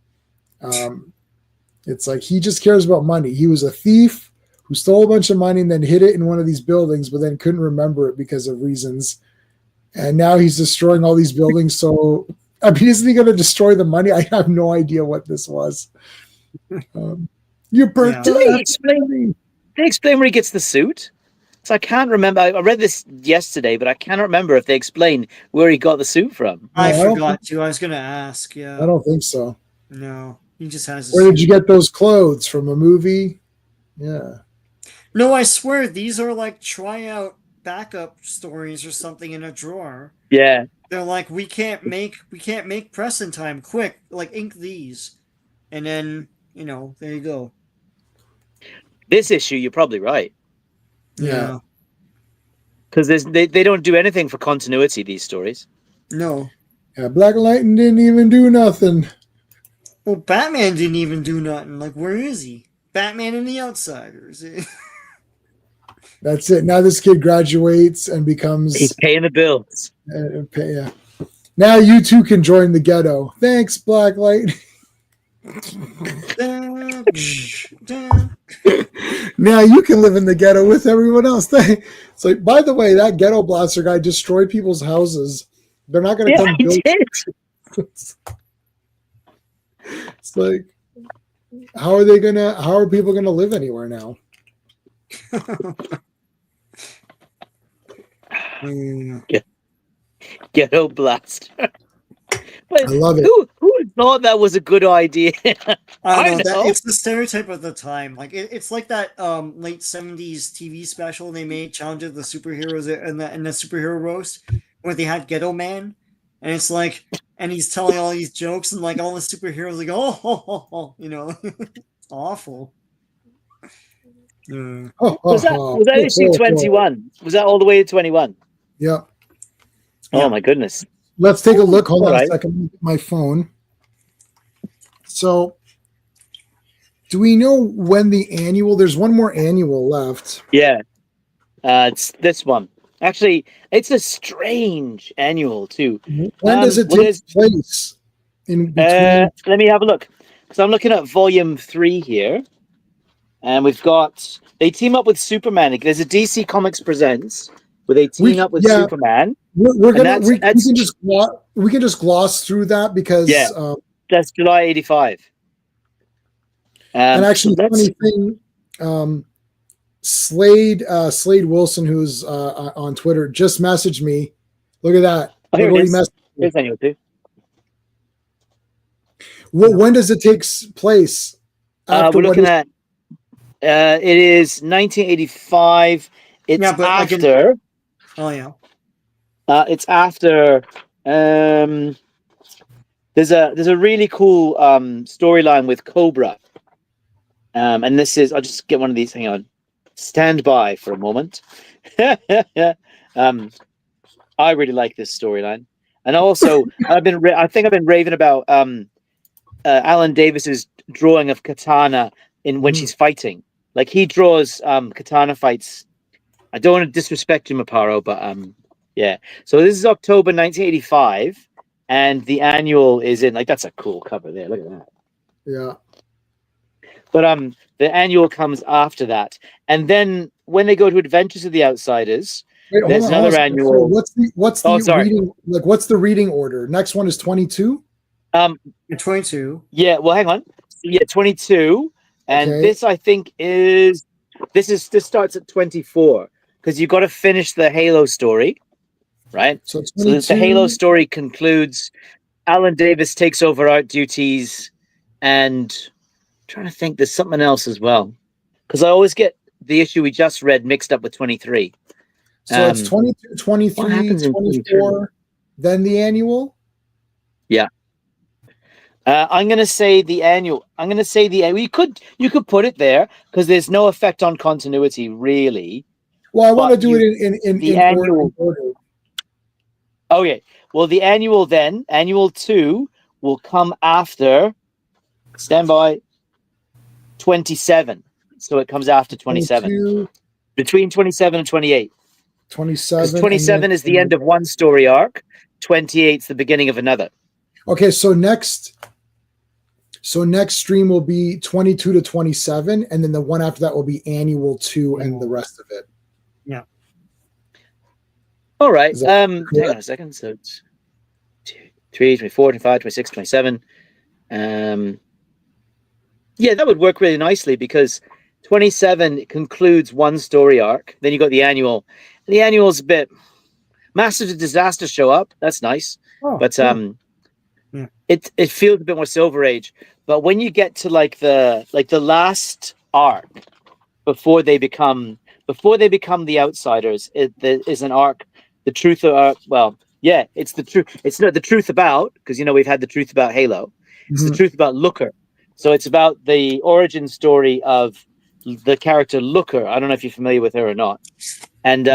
It's like he just cares about money. He was a thief who stole a bunch of money and then hid it in one of these buildings, but then couldn't remember it because of reasons. And now he's destroying all these buildings. So, I mean, isn't he going to destroy the money? I have no idea what this was. Your birthday. Did they explain where he gets the suit? So I can't remember. I read this yesterday, but I cannot remember if they explained where he got the suit from. I forgot to. I was going to ask. Yeah. I don't think so. No, he just has. Where did you get those clothes from? A movie? Yeah. No, I swear these are like tryout backup stories or something in a drawer. Yeah. They're like, we can't make press in time. Quick, like ink these, and then there you go. This issue, you're probably right. Yeah. Because they don't do anything for continuity, these stories. No. Yeah, Black Lightning didn't even do nothing. Well, Batman didn't even do nothing. Like, where is he? Batman and the Outsiders. That's it. Now this kid graduates and becomes... He's paying the bills. Yeah. Now you too can join the ghetto. Thanks, Black Lightning. Now you can live in the ghetto with everyone else. It's like, by the way, that Ghetto Blaster guy destroyed people's houses. They're not going to come build. It's like, how are people gonna live anywhere now? Ghetto Blaster. I love it. Who thought that was a good idea? I know. It's the stereotype of the time. Like it's like that late 70s TV special they made, Challenge of the Superheroes in the superhero roast, where they had Ghetto Man, and it's like, and he's telling all these jokes, and like all the superheroes like, oh, it's awful. Was that issue 21? Was that all the way to 21? Yeah. Oh my goodness. Let's take a look. Hold on a second. My phone. So, do we know when the annual? There's one more annual left. Yeah, it's this one. Actually, it's a strange annual too. When does it take place? In between? Let me have a look. Because I'm looking at volume 3 here, and they team up with Superman. There's a DC Comics Presents where they team up with Superman. We can just gloss through that because that's July 85. And actually, funny thing, Slade Wilson, who's on Twitter, just messaged me. Look at that. Oh, here it is. Here's annual 2. Well, when does it take place? We're looking at it is 1985. It's after. Oh yeah. It's after. There's a really cool storyline with Cobra, and this is. I'll just get one of these. Hang on, stand by for a moment. I really like this storyline, and also I think I've been raving about Alan Davis's drawing of Katana when she's fighting. Like he draws Katana fights. I don't want to disrespect you, Maparo, but yeah. So this is October 1985, and the annual is in. Like that's a cool cover there. Look at that. Yeah. But the annual comes after that, and then when they go to Adventures of the Outsiders, there's another annual. What's the reading? Like what's the reading order? Next one is 22. 22. Yeah. Well, hang on. Yeah, 22, and this I think is this starts at 24 because you got to finish the Halo story. Right, so the Halo story concludes. Alan Davis takes over art duties, and I'm trying to think, there's something else as well, because I always get the issue we just read mixed up with 23. So it's 22, 23, 24, then the annual. Yeah, I'm going to say the annual. You could put it there because there's no effect on continuity, really. Well, I want to do it in the annual order. Okay, well, the annual 2 will come after, stand by, 27. So it comes after 27. 22. Between 27 and 28. 27. 27 is the end of one story arc. 28 is the beginning of another. Okay, so next stream will be 22 to 27, and then the one after that will be annual 2 and the rest of it. Yeah. All right. Hang on a second. So it's 3, 24, 25, 26, 27. Yeah, that would work really nicely because 27 concludes one story arc. Then you got the annual. And the annual's a bit massive disasters show up. That's nice. But it feels a bit more Silver Age. But when you get to like the last arc before they become the outsiders, there is an arc. The truth of it's the truth. It's not the truth about, because we've had the truth about Halo. It's the truth about Looker. So it's about the origin story of the character Looker. I don't know if you're familiar with her or not. And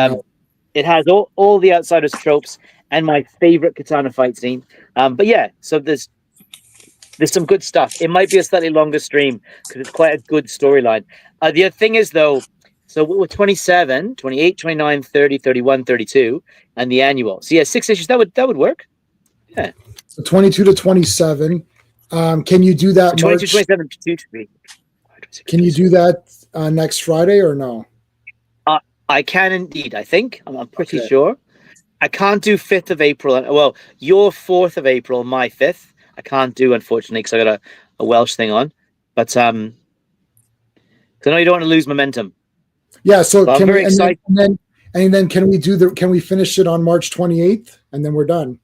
it has all the outsiders tropes and my favorite katana fight scene. But yeah, so there's some good stuff. It might be a slightly longer stream because it's quite a good storyline. The other thing is, though, so we're 27, 28, 29, 30, 31, 32, and the annual. So yeah, 6 issues. That would work. Yeah. So 22 to 27. Can you do that? 22, 27, 2, 3. Can you do that next Friday or no? I can indeed. I think I'm pretty sure. I can't do 5th of April. Well, your 4th of April, my 5th. I can't do, unfortunately, because I got a Welsh thing on. But I know you don't want to lose momentum. Yeah. So I'm very excited. And then can we finish it on March 28th and then we're done?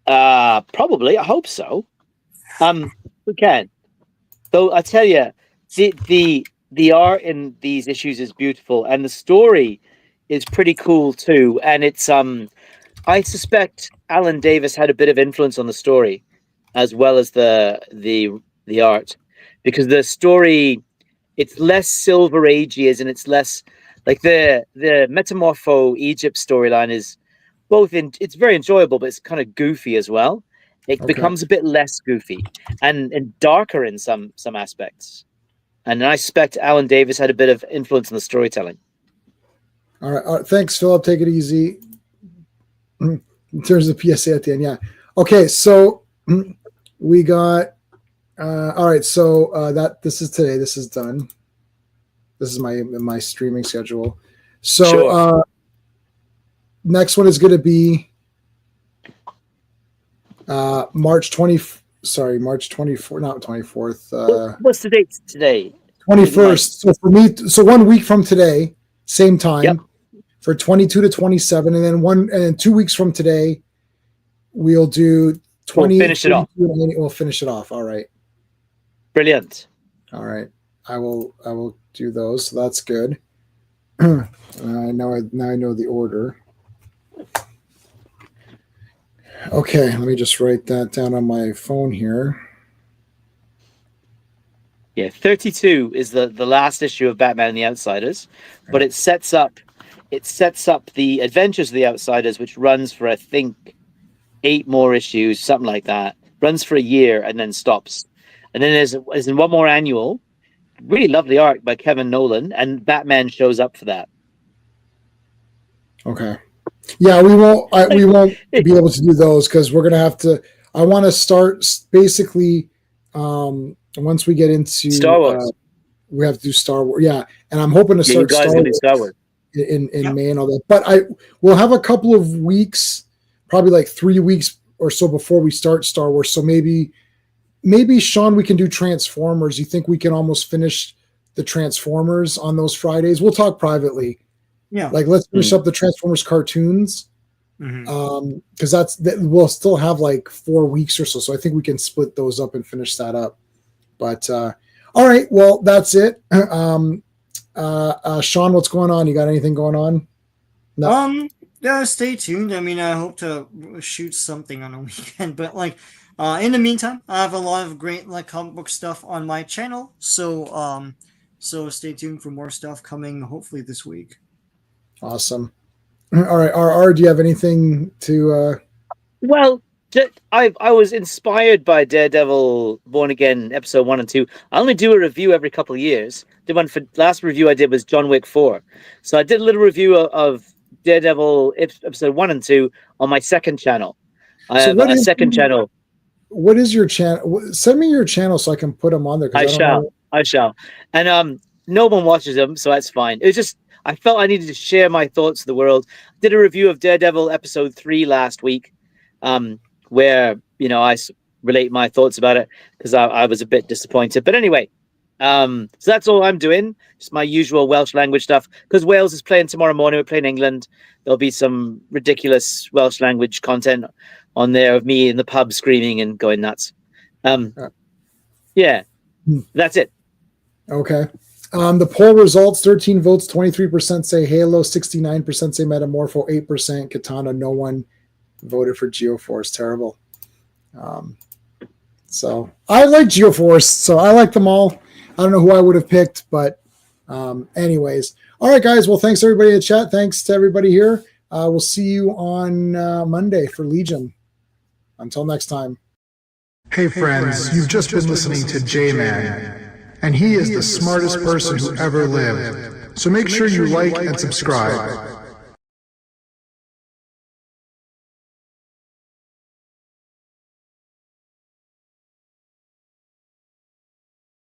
Probably. I hope so. We can. So I tell you, the art in these issues is beautiful, and the story is pretty cool too. And it's I suspect Alan Davis had a bit of influence on the story, as well as the art, because the story, it's less Silver Agey, and it's less like the Metamorpho Egypt storyline is it's very enjoyable, but it's kind of goofy as well. It becomes a bit less goofy and darker in some aspects. And I suspect Alan Davis had a bit of influence in the storytelling. All right. Thanks, Philip. Take it easy. In terms of PSA at the end, yeah. Okay, so we got all right, so this is today. This is done. This is my streaming schedule. So sure. Next one is going to be March 24th, not 24th. What's the date today? 21st. So for me, 1 week from today, same time, for 22 to 27, and then 2 weeks from today, we'll do 20. We'll finish it off. We'll finish it off. All right. Brilliant. All right. I will do those. So that's good. Now I know the order. Okay, let me just write that down on my phone here. Yeah, 32 is the last issue of Batman and the Outsiders, but it sets up the Adventures of the Outsiders, which runs for I think 8 more issues, something like that. Runs for a year and then stops. And then there's one more annual, really lovely art by Kevin Nolan, and Batman shows up for that. Okay. Yeah, we won't be able to do those because we're gonna have to. I want to start basically once we get into Star Wars. We have to do Star Wars. Yeah, and I'm hoping to start Star Wars in May and all that. But we'll have a couple of weeks, probably like 3 weeks or so before we start Star Wars. So maybe Sean, we can do Transformers. You think we can almost finish the Transformers on those Fridays? We'll talk privately. Yeah, like let's finish up the Transformers cartoons, because we'll still have like 4 weeks or so. So I think we can split those up and finish that up. But all right, well that's it. Sean, what's going on? You got anything going on? No. Yeah, stay tuned. I mean, I hope to shoot something on a weekend, but like in the meantime, I have a lot of great like comic book stuff on my channel. So stay tuned for more stuff coming hopefully this week. Awesome. All right, RR, do you have anything to? Well, I was inspired by Daredevil Born Again episode 1 and 2. I only do a review every couple of years. The last review I did was John Wick 4. So I did a little review of Daredevil episode 1 and 2 on my second channel. I have a second channel. What is your channel? Send me your channel so I can put them on there. I shall. And no one watches them, so that's fine. It was just, I felt I needed to share my thoughts with the world. Did a review of Daredevil episode 3 last week, where, you know, I relate my thoughts about it because I was a bit disappointed. But anyway, so that's all I'm doing. Just my usual Welsh language stuff. Because Wales is playing tomorrow morning. We're playing England. There'll be some ridiculous Welsh language content on there of me in the pub screaming and going nuts. Yeah, that's it. Okay. The poll results, 13 votes, 23% say Halo, 69% say Metamorpho, 8% Katana. No one voted for Geoforce. Terrible. So I like Geoforce, so I like them all. I don't know who I would have picked, but anyways. All right, guys. Well, thanks everybody in the chat. Thanks to everybody here. We'll see you on Monday for Legion. Until next time. Hey friends, you've just been listening to J-Man, and he is the smartest person who ever lived. So make sure you like and subscribe.